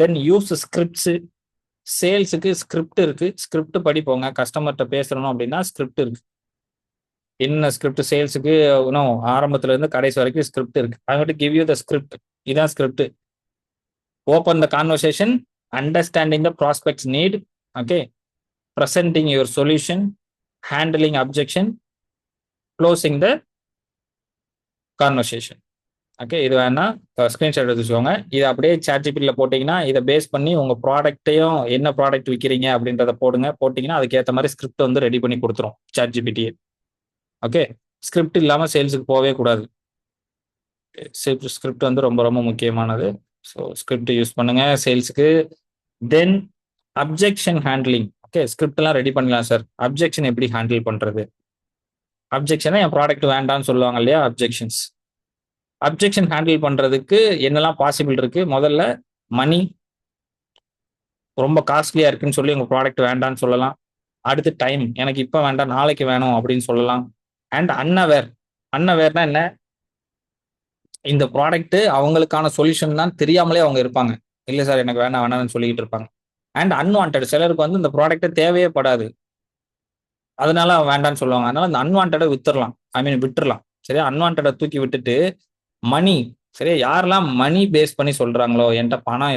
Speaker 1: Then use scripts. சேல்ஸுக்கு ஸ்கிரிப்ட் இருக்கு, ஸ்கிரிப்ட் படிப்போங்க. கஸ்டமர்கிட்ட பேசணும் அப்படின்னா ஸ்கிரிப்ட் இருக்கு. என்ன ஸ்கிரிப்ட் சேல்ஸுக்கு இன்னும் ஆரம்பத்துல இருந்து கடைசி வரைக்கும் ஸ்கிரிப்ட் இருக்கு. I want to give you the script. இதான் script. Open the conversation, understanding the prospects need, okay, presenting your solution, handling objection, closing the conversation. Okay, இது வேணா ஸ்கிரீன்ஷாட் எடுத்துக்கோங்க. இதை அப்படியே சாட்ஜிபிட்டியில் போட்டிங்கன்னா இதை பேஸ் பண்ணி உங்கள் ப்ராடக்ட்டையும் என்ன ப்ராடக்ட் விற்கிறீங்க அப்படின்றத போட்டிங்கன்னா அதுக்கேற்ற மாதிரி ஸ்கிரிப்ட் வந்து ரெடி பண்ணி கொடுத்துரும் சாட்ஜிபிட்டியே. ஓகே, ஸ்கிரிப்ட் இல்லாமல் சேல்ஸுக்கு போகவே கூடாது. ஸ்கிரிப்ட் வந்து ரொம்ப ரொம்ப முக்கியமானது. ஸோ ஸ்கிரிப்ட் யூஸ் பண்ணுங்க சேல்ஸுக்கு. தென் அப்ஜெக்ஷன் ஹேண்ட்லிங். ஓகே, ஸ்கிரிப்ட்லாம் ரெடி பண்ணலாம் சார், அப்ஜெக்ஷன் எப்படி ஹேண்டில் பண்ணுறது? அப்ஜெக்ஷனை என் ப்ராடக்ட் வேண்டாம்னு சொல்லுவாங்க இல்லையா, அப்ஜெக்ஷன்ஸ். அப்ஜெக்ஷன் ஹேண்டில் பண்றதுக்கு என்னெல்லாம் பாசிபிள் இருக்கு? முதல்ல மணி, ரொம்ப காஸ்ட்லியா இருக்குன்னு சொல்லி உங்க ப்ராடக்ட் வேண்டாம்னு சொல்லலாம். அடுத்து டைம், எனக்கு இப்போ வேண்டாம் நாளைக்கு வேணும் அப்படின்னு சொல்லலாம். அண்ட் அன்அவேர்னா என்ன, இந்த ப்ராடக்ட் அவங்களுக்கான சொல்யூஷன் தான் தெரியாமலே அவங்க இருப்பாங்க. இல்லை சார் எனக்கு வேணாம்னு சொல்லிக்கிட்டு இருப்பாங்க. அண்ட் அன்வான்ட், சிலருக்கு வந்து இந்த ப்ராடக்ட் தேவையே படாது, அதனால வேண்டாம்னு சொல்லுவாங்க. அதனால அந்த அன்வான்டை விட்டுறலாம். சரியா, அன்வான்டை தூக்கி விட்டுட்டு மணி. சரியா, யாரெல்லாம் மணி பேஸ் பண்ணி சொல்றாங்களோ என்கிட்ட பணம்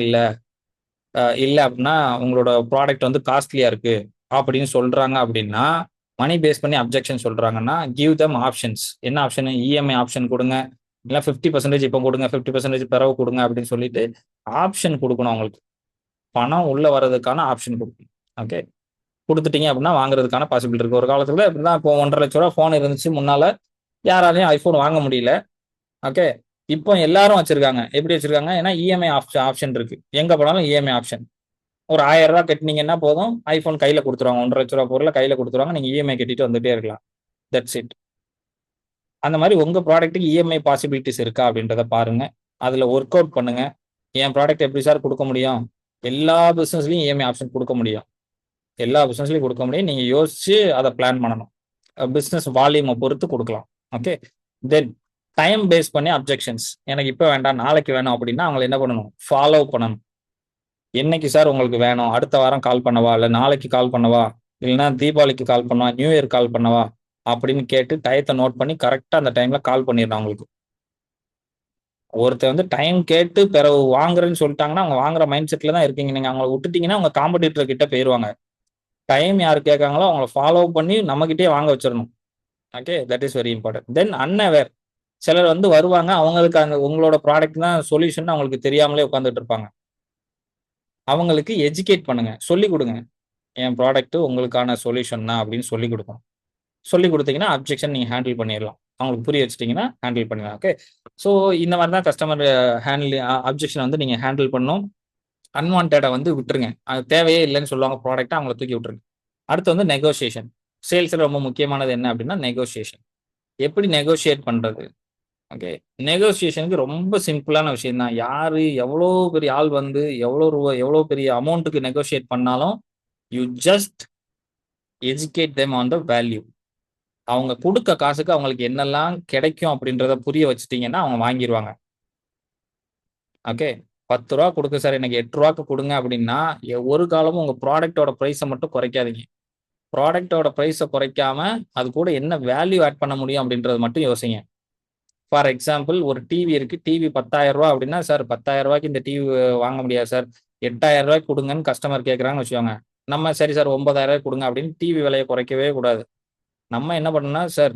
Speaker 1: இல்லை அப்படின்னா உங்களோட ப்ராடக்ட் வந்து காஸ்ட்லியா இருக்கு அப்படின்னு சொல்றாங்க அப்படின்னா, மணி பேஸ் பண்ணி அப்ஜெக்ஷன் சொல்றாங்கன்னா கிவ் தம் ஆப்ஷன்ஸ். என்ன ஆப்ஷன்? இஎம்ஐ ஆப்ஷன் கொடுங்க, இல்லை 50% இப்போ கொடுங்க, 50% பிறகு கொடுங்க அப்படின்னு சொல்லிட்டு ஆப்ஷன் கொடுக்கணும் அவங்களுக்கு. பணம் உள்ள வர்றதுக்கான ஆப்ஷன் கொடுக்கணும். ஓகே, கொடுத்துட்டீங்க அப்படின்னா வாங்குறதுக்கான பாசிபிலிட்டி இருக்கு. ஒரு காலத்துல இப்படிதான், இப்போ 1,50,000 ஃபோன் இருந்துச்சு முன்னால, யாராலையும் ஐபோன் வாங்க முடியல. ஓகே, இப்போ எல்லாரும் வச்சிருக்காங்க. எப்படி வச்சிருக்காங்க? ஏன்னா இஎம்ஐ ஆப்ஷன் இருக்கு. எங்க போனாலும் இஎம்ஐ ஆப்ஷன். ஒரு 1000 ரூபாய் கட்டினீங்கன்னா போதும், ஐபோன் கையில கொடுத்துருவாங்க. 1,50,000 பொருளை கையில கொடுத்துருவாங்க. நீங்க இஎம்ஐ கட்டிட்டு வந்துட்டே இருக்கலாம். That's it. அந்த மாதிரி உங்க ப்ராடக்ட்டுக்கு இஎம்ஐ பாசிபிலிட்டிஸ் இருக்கா அப்படின்றத பாருங்க. அதுல ஒர்க் அவுட் பண்ணுங்க. என் ப்ராடக்ட் எப்படி சார் கொடுக்க முடியும்? எல்லா பிசினஸ்லயும் இஎம்ஐ ஆப்ஷன் கொடுக்க முடியும். எல்லா பிசினஸ்லயும் கொடுக்க முடியும். நீங்க யோசிச்சு அதை பிளான் பண்ணணும். பிசினஸ் வால்யூமை பொறுத்து கொடுக்கலாம். ஓகே, தென் டைம் பேஸ் பண்ணி அப்ஜெக்ஷன்ஸ். எனக்கு இப்போ வேண்டாம், நாளைக்கு வேணும் அப்படின்னா அவங்களை என்ன பண்ணணும்? ஃபாலோ பண்ணணும். என்னைக்கு சார் உங்களுக்கு வேணும்? அடுத்த வாரம் கால் பண்ணவா, இல்லை நாளைக்கு கால் பண்ணவா, இல்லைன்னா தீபாவளிக்கு கால் பண்ணவா, நியூ இயர் கால் பண்ணவா அப்படின்னு கேட்டு டயத்தை நோட் பண்ணி கரெக்டாக அந்த டைம்ல கால் பண்ணிடணும் அவங்களுக்கு. ஒருத்தர் வந்து டைம் கேட்டு பிறகு வாங்குறேன்னு சொல்லிட்டாங்கன்னா அவங்க வாங்குற மைண்ட் செட்ல தான் இருக்கீங்க. நீங்க அவங்களை விட்டுட்டீங்கன்னா அவங்க காம்படிட்டர் கிட்ட போயிருவாங்க. டைம் யார் கேட்காங்களோ அவங்கள ஃபாலோ பண்ணி நம்மகிட்டே வாங்க வச்சிடணும். Okay, that is very important. Then unaware. சிலர் வந்து வருவாங்க, அவங்களுக்கு அந்த உங்களோட ப்ராடக்ட் தான் சொல்யூஷன் அவங்களுக்கு தெரியாமலே உட்காந்துட்டு இருப்பாங்க. அவங்களுக்கு எஜுகேட் பண்ணுங்க, சொல்லி கொடுங்க. என் ப்ராடக்ட் உங்களுக்கான சொல்யூஷன் தான் அப்படின்னு சொல்லி கொடுக்கணும். சொல்லி கொடுத்தீங்கன்னா அப்ஜெக்ஷன் நீங்க ஹேண்டில் பண்ணிடலாம். அவங்களுக்கு புரிய வச்சுட்டீங்கன்னா ஹேண்டில் பண்ணிடலாம். ஓகே, ஸோ இந்த மாதிரி தான் கஸ்டமர் ஹேண்டில் அப்ஜெக்ஷன் வந்து நீங்க ஹேண்டில் பண்ணணும். அன்வான்டை வந்து விட்டுருங்க. அது தேவையே இல்லைன்னு சொல்லுவாங்க ப்ராடக்ட்டை, அவங்கள தூக்கி விட்டுருங்க. அடுத்து வந்து நெகோசியேஷன். சேல்ஸ்ல ரொம்ப முக்கியமானது என்ன அப்படின்னா நெகோசியேஷன். எப்படி நெகோசியேட் பண்றது? ஓகே, நெகோசியேஷனுக்கு ரொம்ப சிம்பிளான விஷயம் தான். யாரு எவ்வளோ பெரிய ஆள் வந்து எவ்வளோ பெரிய அமௌண்ட்டுக்கு நெகோசியேட் பண்ணாலும் you just educate them on the value. அவங்க கொடுக்க காசுக்கு அவங்களுக்கு என்னெல்லாம் கிடைக்கும் அப்படின்றத புரிய வச்சுட்டீங்கன்னா அவங்க வாங்கிடுவாங்க. ஓகே, 10 ரூபா கொடுக்க சார், எனக்கு 8 ரூபாய்க்கு கொடுங்க அப்படின்னா ஒரு காலமும் உங்க ப்ராடக்டோட ப்ரைஸை மட்டும் குறைக்காதீங்க. ப்ராடக்டோட ப்ரைஸை குறைக்காம அது கூட என்ன வேல்யூ ஆட் பண்ண முடியும் அப்படின்றது மட்டும் யோசிங்க. ஃபார் எக்ஸாம்பிள், ஒரு டிவி இருக்கு. டிவி 10,000 ரூபா அப்படின்னா, சார் 10,000 ரூபாய்க்கு இந்த டிவி வாங்க முடியாது சார், 8,000 ரூபாய்க்கு கொடுங்கன்னு கஸ்டமர் கேட்குறாங்கன்னு வச்சுக்கோங்க. நம்ம சரி சார் 9,000 கொடுங்க அப்படின்னு டிவி விலையை குறைக்கவே கூடாது. நம்ம என்ன பண்ணணும்னா, சார்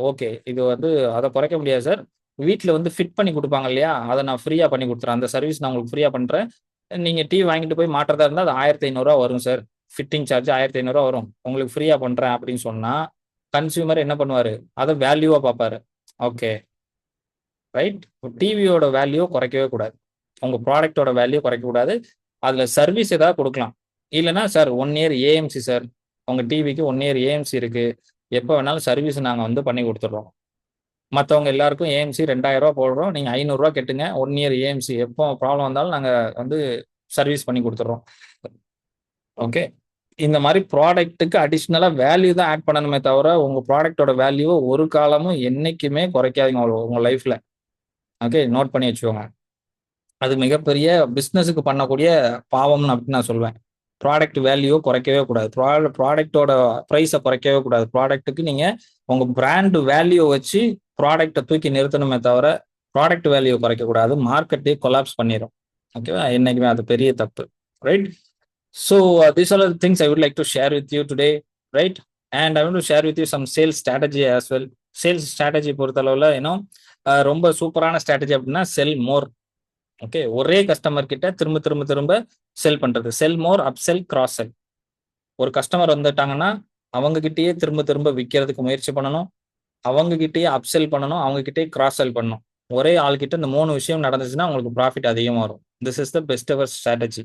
Speaker 1: ஓகே, இது வந்து அதை குறைக்க முடியாது சார், வீட்டில் வந்து ஃபிட் பண்ணி கொடுப்பாங்க இல்லையா, அதை நான் ஃப்ரீயாக பண்ணி கொடுத்துறேன். அந்த சர்வீஸ் நான் உங்களுக்கு ஃப்ரீயாக பண்ணுறேன். நீங்கள் டிவி வாங்கிட்டு போய் மாட்டுறதா இருந்தால் அது 1,500 வரும் சார். ஃபிட்டிங் சார்ஜ் 1,500 வரும். உங்களுக்கு ஃப்ரீயாக பண்ணுறேன் அப்படின்னு சொன்னால் கன்சியூமர் என்ன பண்ணுவார்? அதை வேல்யூவாக பார்ப்பாரு. Okay, right. டிவியோட வேல்யூ குறைக்கவே கூடாது. உங்க ப்ராடக்டோட வேல்யூ குறைக்கக்கூடாது. அதுல சர்வீஸ் ஏதாவது கொடுக்கலாம். இல்லைன்னா சார் 1 இயர் ஏஎம்சி சார், உங்க டிவிக்கு 1 இயர் ஏஎம்சி இருக்கு, எப்போ வேணாலும் சர்வீஸ் நாங்கள் வந்து பண்ணி கொடுத்துட்றோம். மற்றவங்க எல்லாருக்கும் ஏஎம்சி 2,000 போடுறோம், நீங்க 500 கட்டுங்க, 1 இயர் ஏஎம்சி, எப்போ ப்ராப்ளம் வந்தாலும் நாங்கள் வந்து சர்வீஸ் பண்ணி கொடுத்துட்றோம். ஓகே, இந்த மாதிரி ப்ராடக்ட்டுக்கு அடிஷ்னலாக வேல்யூ தான் ஆட் பண்ணணுமே தவிர உங்க ப்ராடக்டோட வேல்யூவை ஒரு காலமும் என்னைக்குமே குறைக்காதீங்க உங்க லைஃப்ல. ஓகே, நோட் பண்ணி வச்சுக்கோங்க. அது மிகப்பெரிய பிஸ்னஸுக்கு பண்ணக்கூடிய பாவம்னு அப்படின்னு நான் சொல்வேன். ப்ராடக்ட் வேல்யூ குறைக்கவே கூடாது. ப்ராடக்டோட ப்ரைஸை குறைக்கவே கூடாது. ப்ராடக்ட்டுக்கு நீங்க உங்க பிராண்ட் வேல்யூ வச்சு ப்ராடக்டை தூக்கி நிறுத்தணுமே தவிர ப்ராடக்ட் வேல்யூ குறைக்கக்கூடாது. மார்க்கெட்டே கொலாப்ஸ் பண்ணிடும். ஓகேவா? என்னைக்குமே அது பெரிய தப்பு. Right? So these are the things I would like to share with you today. Right? And I want to share with you some sales strategy as well. Sales strategy பொறுத்தளவில் ரொம்ப சூப்பரான strategy அப்படின்னா செல் மோர். ஓகே, ஒரே customer கிட்ட திரும்ப திரும்ப திரும்ப செல் பண்றது. செல் மோர், அப்செல், கிராஸ் செல். ஒரு கஸ்டமர் வந்துட்டாங்கன்னா அவங்க கிட்டயே திரும்ப திரும்ப விற்கிறதுக்கு முயற்சி பண்ணணும். அவங்க கிட்டயே அப்செல் பண்ணணும். அவங்க கிட்டயே கிராஸ் செல் பண்ணணும். ஒரே ஆள் கிட்ட இந்த 3 விஷயம் நடந்துச்சுன்னா உங்களுக்கு ப்ராஃபிட் அதிகமாக வரும். This is the best ever strategy.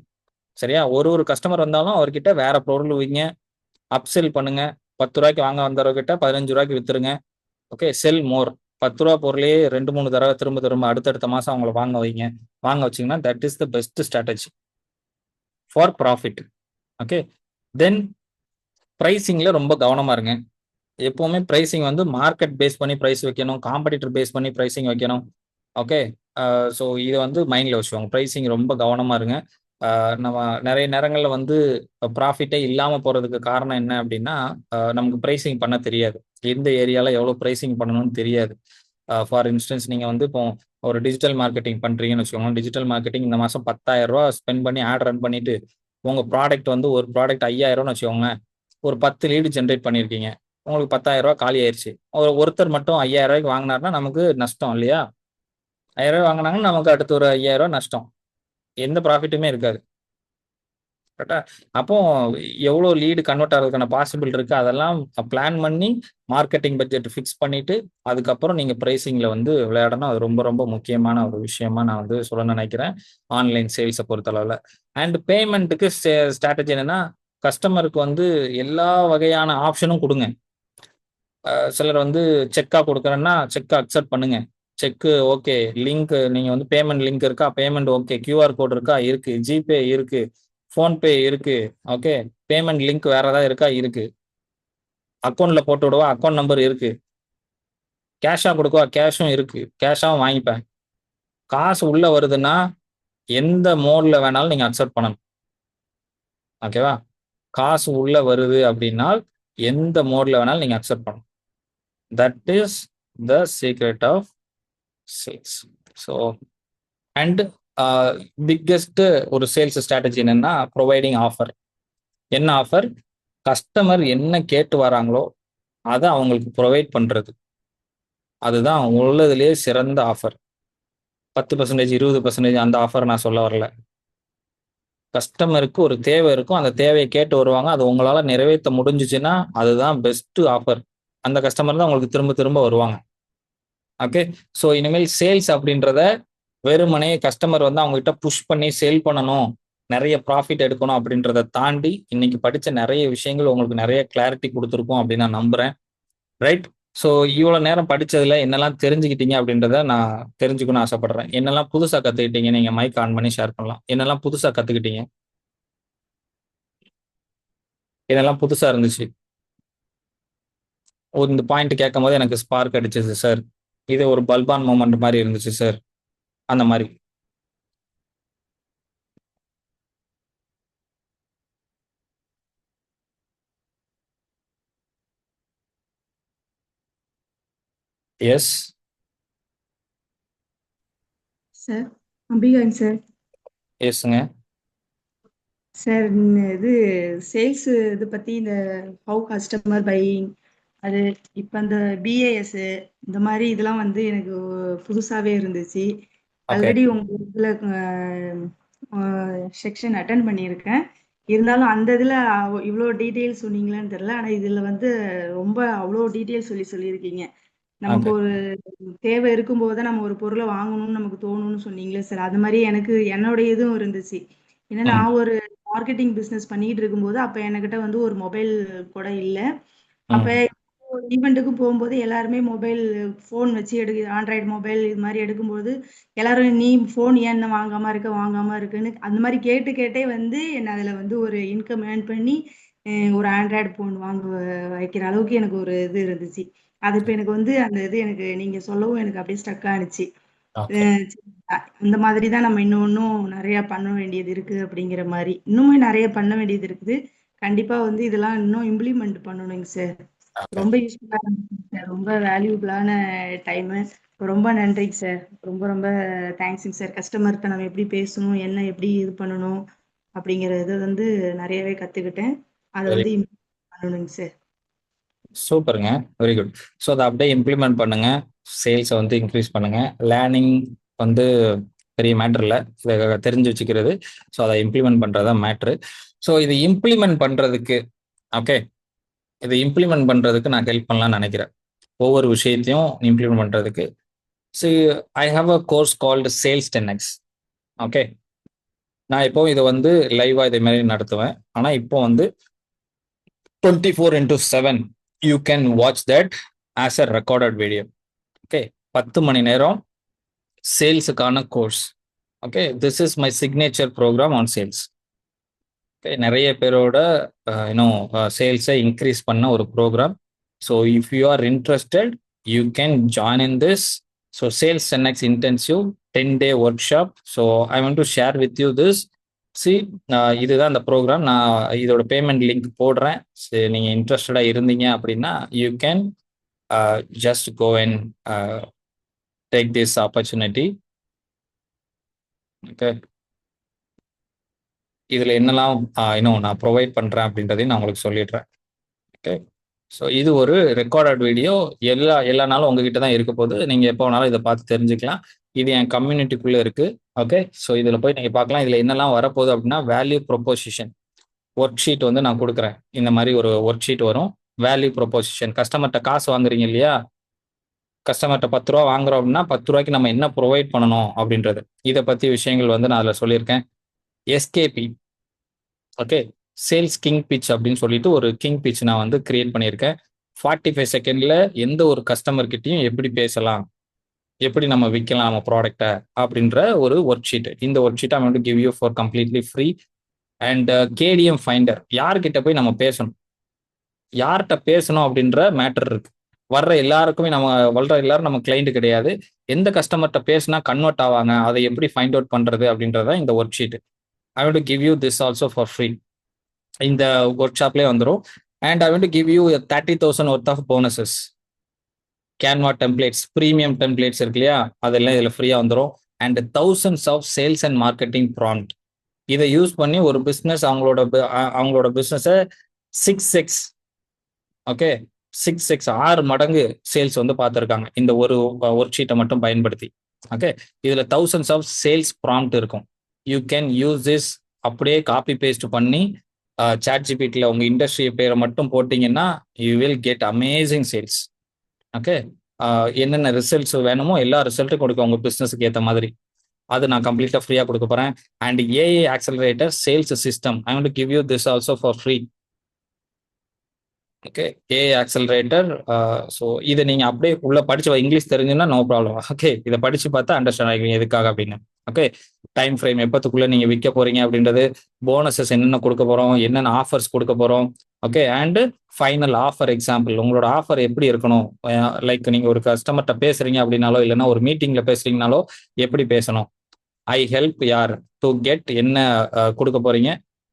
Speaker 1: சரியா? ஒரு கஸ்டமர் வந்தாலும் அவர்கிட்ட வேற பொருள் வைங்க, அப்செல் பண்ணுங்க. 10 ரூபாய்க்கு வாங்க வந்தவர்கிட்ட 15 ரூபாய்க்கு வித்துருங்க. ஓகே, செல் மோர். 10 ரூபா பொருளையே 2-3 தடவை திரும்ப திரும்ப அடுத்தடுத்த மாசம் அவங்கள வாங்க வைங்க. வாங்க வச்சிங்கன்னா that is the best strategy for profit. Okay, then ப்ரைஸிங்ல ரொம்ப கவனமா இருங்க. எப்பவுமே ப்ரைஸிங் வந்து மார்க்கெட் பேஸ் பண்ணி ப்ரைஸ் வைக்கணும், காம்படிட்டர் பேஸ் பண்ணி ப்ரைஸிங் வைக்கணும். ஓகே, ஸோ இதை வந்து மைண்டில் வச்சுக்கோங்க. ப்ரைஸிங் ரொம்ப கவனமா இருங்க. நம்ம நிறைய நேரங்களில் வந்து ப்ராஃபிட்டே இல்லாமல் போகிறதுக்கு காரணம் என்ன அப்படின்னா, நமக்கு ப்ரைஸிங் பண்ண தெரியாது. எந்த ஏரியாவில் எவ்வளோ ப்ரைஸிங் பண்ணணும்னு தெரியாது. ஃபார் இன்ஸ்டன்ஸ் நீங்கள் வந்து இப்போ ஒரு டிஜிட்டல் மார்க்கெட்டிங் பண்ணுறீங்கன்னு வச்சுக்கோங்க. டிஜிட்டல் மார்க்கெட்டிங் இந்த மாதம் 10,000 ஸ்பெண்ட் பண்ணி ஆட் ரன் பண்ணிட்டு உங்கள் ப்ராடக்ட் வந்து ஒரு ப்ராடக்ட் 5,000 வச்சுக்கோங்க. ஒரு 10 லீடு ஜென்ரேட் பண்ணியிருக்கீங்க, உங்களுக்கு 10,000 காலி ஆயிடுச்சு. ஒருத்தர் மட்டும் 5,000 வாங்கினார்னா நமக்கு நஷ்டம் இல்லையா? ரூபாய் வாங்கினாங்கன்னா நமக்கு அடுத்து ஒரு 5000 நஷ்டம். எந்த ப்ராஃபிட்டுமே இருக்காது. கரெக்டா? அப்போ எவ்வளோ லீடு கன்வெர்ட் ஆகுறதுக்கான பாசிபிள் இருக்கு, அதெல்லாம் பிளான் பண்ணி மார்க்கெட்டிங் பட்ஜெட் ஃபிக்ஸ் பண்ணிட்டு, அதுக்கப்புறம் நீங்க பிரைசிங்ல வந்து விளையாடணும். அது ரொம்ப ரொம்ப முக்கியமான ஒரு விஷயமா நான் வந்து சொல்ல நினைக்கிறேன். ஆன்லைன் சேல்ஸ பொறுத்தளவுல. அண்ட் பேமெண்ட்டுக்கு ஸ்ட்ராட்டஜி என்னன்னா, கஸ்டமருக்கு வந்து எல்லா வகையான ஆப்ஷனும் குடுங்க. சிலர் வந்து செக்கா குடுக்குறேன்னா, செக்க அக்செப்ட் பண்ணுங்க. செக்கு ஓகே. லிங்க் நீங்க வந்து பேமெண்ட் லிங்க் இருக்கா? Payment okay. கியூஆர் கோட் இருக்கா? இருக்கு. ஜிபே இருக்கு. ஃபோன்பே இருக்கு. ஓகே. பேமெண்ட் லிங்க் வேற ஏதாவது இருக்கா? இருக்கு. அக்கவுண்ட்ல போட்டு விடவா? அக்கவுண்ட் நம்பர் இருக்கு. கேஷா குடுக்கவா? கேஷும் இருக்கு. கேஷாவும் வாங்கிப்பேன். காசு உள்ள வருதுன்னா, எந்த மோட்ல வேணாலும் நீங்க அக்செப்ட் பண்ணணும். ஓகேவா? காசு உள்ள வருது அப்படின்னால், எந்த மோட்ல வேணாலும் நீங்க அக்செப்ட் பண்ணணும். That is the secret of sales. So and biggest ஒரு சேல்ஸ் ஸ்ட்ராட்டஜி என்னன்னா, ப்ரொவைடிங் ஆஃபர். என்ன ஆஃபர்? கஸ்டமர் என்ன கேட்டு வராங்களோ, அத அவங்களுக்கு ப்ரொவைட் பண்றது. அதுதான் உள்ளதிலேயே சிறந்த ஆஃபர். 10% 20% அந்த ஆஃபர் நான் சொல்ல வரல. கஸ்டமருக்கு ஒரு தேவை இருக்கும். அந்த தேவைய கேட்டு வருவாங்க. அது உங்களால நிறைவேத்த முடிஞ்சுச்சுன்னா, அதுதான் பெஸ்ட் ஆஃபர். அந்த கஸ்டமர் தான் உங்களுக்கு திரும்ப திரும்ப வருவாங்க. ஓகே. ஸோ இனிமேல் சேல்ஸ் அப்படின்றத வெறுமனே கஸ்டமர் வந்து அவங்ககிட்ட புஷ் பண்ணி சேல் பண்ணணும், நெறைய ப்ராஃபிட் எடுக்கணும் அப்படின்றத தாண்டி, இன்னைக்கு படிச்ச நெறைய விஷயங்கள் உங்களுக்கு நெறைய கிளாரிட்டி குடுத்திருக்கும் அப்படின்னு நான் நம்புறேன். ரைட்? ஸோ இவ்வளோ நேரம் படிச்சதுல என்னெல்லாம் தெரிஞ்சுக்கிட்டீங்க அப்படின்றத நான் தெரிஞ்சுக்கணும்னு ஆசைப்படுறேன். என்னெல்லாம் புதுசா கத்துக்கிட்டீங்க? நீங்க மைக் ஆன் பண்ணி ஷேர் பண்ணலாம். என்னெல்லாம் புதுசா கத்துக்கிட்டீங்க? என்னெல்லாம் புதுசா இருந்துச்சு? ஓ! இந்த பாயிண்ட் கேட்கும்போது எனக்கு ஸ்பார்க் அடிச்சது சார். இது ஒரு பல்பான் மொமெண்ட் மாரி இருந்துச்சு சார். அந்த மாரி. எஸ்.
Speaker 2: சார் அம்பிகாங்க சார்.
Speaker 1: எஸ்ங்க.
Speaker 2: சார் இது சேல்ஸ் இது பத்தி இந்த ஹவு கஸ்டமர் பையிங் அது இப்போ அந்த பிஏஎஸ் இந்த மாதிரி இதெல்லாம் வந்து எனக்கு புதுசாவே இருந்துச்சு.
Speaker 1: ஓகே.
Speaker 2: ஆல்ரெடி உங்க இதில் செக்ஷன் அட்டன் பண்ணியிருக்கேன். இருந்தாலும் அந்த இதில் இவ்வளோ டீட்டெயில் சொன்னீங்களான்னு தெரியல. ஆனால் இதில் வந்து ரொம்ப அவ்வளோ டீட்டெயில் சொல்லியிருக்கீங்க. நமக்கு
Speaker 1: ஓகே.
Speaker 2: ஒரு தேவை இருக்கும்போது தான் நம்ம ஒரு பொருளை வாங்கணும்னு நமக்கு தோணும்னு சொன்னீங்களே சார், அது மாதிரி எனக்கு என்னுடைய இதுவும் இருந்துச்சு. ஏன்னா
Speaker 1: ம்.
Speaker 2: நான் ஒரு மார்க்கெட்டிங் பிஸ்னஸ் பண்ணிட்டு இருக்கும்போது அப்போ என்கிட்ட வந்து ஒரு மொபைல் கூட இல்லை. அப்போ
Speaker 1: ம்.
Speaker 2: ஒரு ஈவெண்ட்டுக்கு போகும்போது எல்லாருமே மொபைல் ஃபோன் வச்சு ஆண்ட்ராய்டு மொபைல் இது மாதிரி எடுக்கும்போது எல்லாரும் நீ ஃபோன் ஏன் இன்னும் வாங்காம இருக்குன்னு அந்த மாதிரி கேட்டு கேட்டே வந்து என்ன அதில் வந்து ஒரு இன்கம் ஏர்ன் பண்ணி ஒரு ஆண்ட்ராய்டு ஃபோன் வாங்க வைக்கிற அளவுக்கு எனக்கு ஒரு இது இருந்துச்சு. அது இப்போ எனக்கு வந்து அந்த இது எனக்கு நீங்க சொல்லவும் எனக்கு அப்படியே ஸ்டக் ஆனிச்சு.
Speaker 1: ஓகே.
Speaker 2: இந்த மாதிரி தான் நம்ம இன்னும் நிறைய பண்ண வேண்டியது இருக்கு அப்படிங்கிற மாதிரி இன்னுமே நிறைய பண்ண வேண்டியது இருக்குது. கண்டிப்பா வந்து இதெல்லாம் இன்னும் இம்ப்ளிமெண்ட் பண்ணணுங்க சார்.
Speaker 1: ஓகே.
Speaker 2: ரொம்ப யூஸ்ஃபுல்லா இருந்துச்சு சார். ரொம்ப வேல்யூபிளான டைமு. ரொம்ப நன்றிங்க சார். ரொம்ப ரொம்ப தேங்க்ஸுங்க சார். கஸ்டமர்கிட்ட நம்ம எப்படி பேசணும், என்ன எப்படி இது பண்ணணும் அப்படிங்கிறது வந்து நிறையவே கத்துக்கிட்டேன். அதை
Speaker 1: வெரி
Speaker 2: வந்து implement பண்ணணுங்க சார்.
Speaker 1: சூப்பருங்க. Very good. ஸோ அத அப்படியே இம்ப்ளிமெண்ட் பண்ணுங்க. சேல்ஸ வந்து இன்க்ரீஸ் பண்ணுங்க. லேர்னிங் வந்து பெரிய மேட்டர் இல்ல. இத தெரிஞ்சு வச்சுக்கிறது. ஸோ அத இம்ப்ளிமெண்ட் பண்றது தான் மேட்ரு. ஸோ இத இம்ப்ளிமெண்ட் பண்றதுக்கு ஓகே. இத இம்ப்ளிமெண்ட் பண்றதுக்கு நான் ஹெல்ப் பண்ணலாம்னு நெனைக்கிறேன். ஒவ்வொரு விஷயத்தையும் இம்ப்ளிமெண்ட் பண்றதுக்கு. So I have a course called sales 10x. Okay. நான் இப்போ இத வந்து லைவா இதே மாரி நடத்துவேன். ஆனா இப்போ வந்து 24/7 you can watch that as a recorded video. Okay. 10 மணி நேரம் சேல்ஸுக்கான course. Okay. This is my signature program on sales. Okay. நெறைய பேரோட இன்னும் சேல்ஸை இன்க்ரீஸ் பண்ண ஒரு program. So if you are interested you can join in this. So sales 10x intensive 10-day workshop. So I want to share with you this. See இதுதான் அந்த program. நான் இதோட பேமெண்ட் லிங்க் போடுறேன். சரி, நீங்க இன்ட்ரெஸ்டடா இருந்தீங்க அப்படின்னா you can just go and take this opportunity. Okay. இதுல என்னெல்லாம் இன்னும் நான் ப்ரொவைட் பண்றேன் அப்படின்றதையும் நான் உங்களுக்கு சொல்லிடுறேன். ஓகே. ஸோ இது ஒரு ரெக்கார்டட் வீடியோ. எல்லா நாளும் உங்ககிட்ட தான் இருக்க போகுது. நீங்க எப்போ வேணாலும் இதை பார்த்து தெரிஞ்சுக்கலாம். இது என் கம்யூனிட்டிக்குள்ள இருக்கு. ஓகே, ஸோ இதில் போய் நீங்கள் பார்க்கலாம். இதில் என்னெல்லாம் வரப்போகுது அப்படின்னா, வேல்யூ ப்ரொபோசிஷன் ஒர்க் ஷீட் வந்து நான் கொடுக்குறேன். இந்த மாதிரி ஒரு ஒர்க் ஷீட் வரும். வேல்யூ ப்ரொபோசிஷன், கஸ்டமர்கிட்ட காசு வாங்குறீங்க இல்லையா, கஸ்டமர்கிட்ட 10 ரூபா வாங்குறோம் அப்படின்னா 10 ரூபாய்க்கு நம்ம என்ன ப்ரொவைட் பண்ணணும் அப்படின்றது, இதை பற்றி விஷயங்கள் வந்து நான் அதில் சொல்லியிருக்கேன். SKB, okay, sales king pitch அப்படின்னு சொல்லிட்டு ஒரு கிங் பிச் நான் வந்து கிரியேட் பண்ணியிருக்கேன். 45 செகண்ட்ல எந்த ஒரு கஸ்டமர் கிட்டையும் எப்படி பேசலாம், எப்படி நம்ம விற்கலாம் நம்ம ப்ராடக்டை அப்படின்ற ஒரு ஒர்க் ஷீட். இந்த worksheet I give you for completely free. And KDM finder, யார்கிட்ட போய் நம்ம பேசணும், யார்கிட்ட பேசணும் அப்படின்ற மேட்டர் இருக்கு. வர்ற எல்லாருக்குமே எல்லாரும் நம்ம கிளைண்ட் கிடையாது. எந்த கஸ்டமர்கிட்ட பேசினா கன்வெர்ட் ஆவாங்க, அதை எப்படி ஃபைண்ட் அவுட் பண்றது அப்படின்றத இந்த worksheet. I want to give you this also for free. இந்த ஒர்க் ஷாப்லேயே வந்துடும். And I want to give you 30,000 worth of bonuses. Canva templates, premium templates இருக்கு இல்லையா, அதெல்லாம் இதில் ஃப்ரீயாக வந்துடும். And thousands of sales and marketing prompt. இதை யூஸ் பண்ணி ஒரு பிஸ்னஸ் அவங்களோட பிஸ்னஸை 6x, ஓகே, 6x 6 மடங்கு சேல்ஸ் வந்து பார்த்துருக்காங்க இந்த ஒரு ஒர்க் ஷீட்டை மட்டும் பயன்படுத்தி. ஓகே, இதில் thousands ஆஃப் சேல்ஸ் ப்ராம்ப்ட் இருக்கும். You can use this. அப்படியே காப்பி பேஸ்ட் பண்ணி சாட்ஜிபிடியில் உங்கள் இண்டஸ்ட்ரி பேரை மட்டும் போட்டிங்கன்னா you will get amazing sales. Okay, என்னென்ன ரிசல்ட்ஸ் வேணுமோ எல்லா ரிசல்ட்டும் கொடுக்கும் உங்கள் பிஸ்னஸுக்கு ஏற்ற மாதிரி. அது நான் கம்ப்ளீட்டாக ஃப்ரீயாக கொடுக்க போகிறேன். And AI accelerator sales system, I want to give you this also for free. Okay, AI accelerator. So இதை நீங்கள் அப்படியே உள்ள படிச்சு இங்கிலீஷ் தெரிஞ்சுன்னா நோ ப்ராப்ளம். ஓகே, இதை படித்து பார்த்தா அண்டர்ஸ்டாண்ட் ஆகிடுவீங்க எதுக்காக அப்படின்னு. ஓகே, டைம் ஃப்ரேம் எப்போத்துக்குள்ளே நீங்கள் விற்க போகிறீங்க அப்படின்றது, போனஸஸ் என்னென்ன கொடுக்க போகிறோம், என்னென்ன ஆஃபர்ஸ் கொடுக்க போகிறோம். Okay, and final offer example, உங்களோட ஆஃபர் எப்படி இருக்கணும். லைக் நீங்கள் ஒரு கஸ்டமர்கிட்ட பேசுகிறீங்க அப்படின்னாலோ, இல்லைன்னா ஒரு மீட்டிங்கில் பேசுகிறீங்கனாலோ எப்படி பேசணும். ஐ ஹெல்ப் யார் டு கெட் என்ன கொடுக்க போகிறீங்க,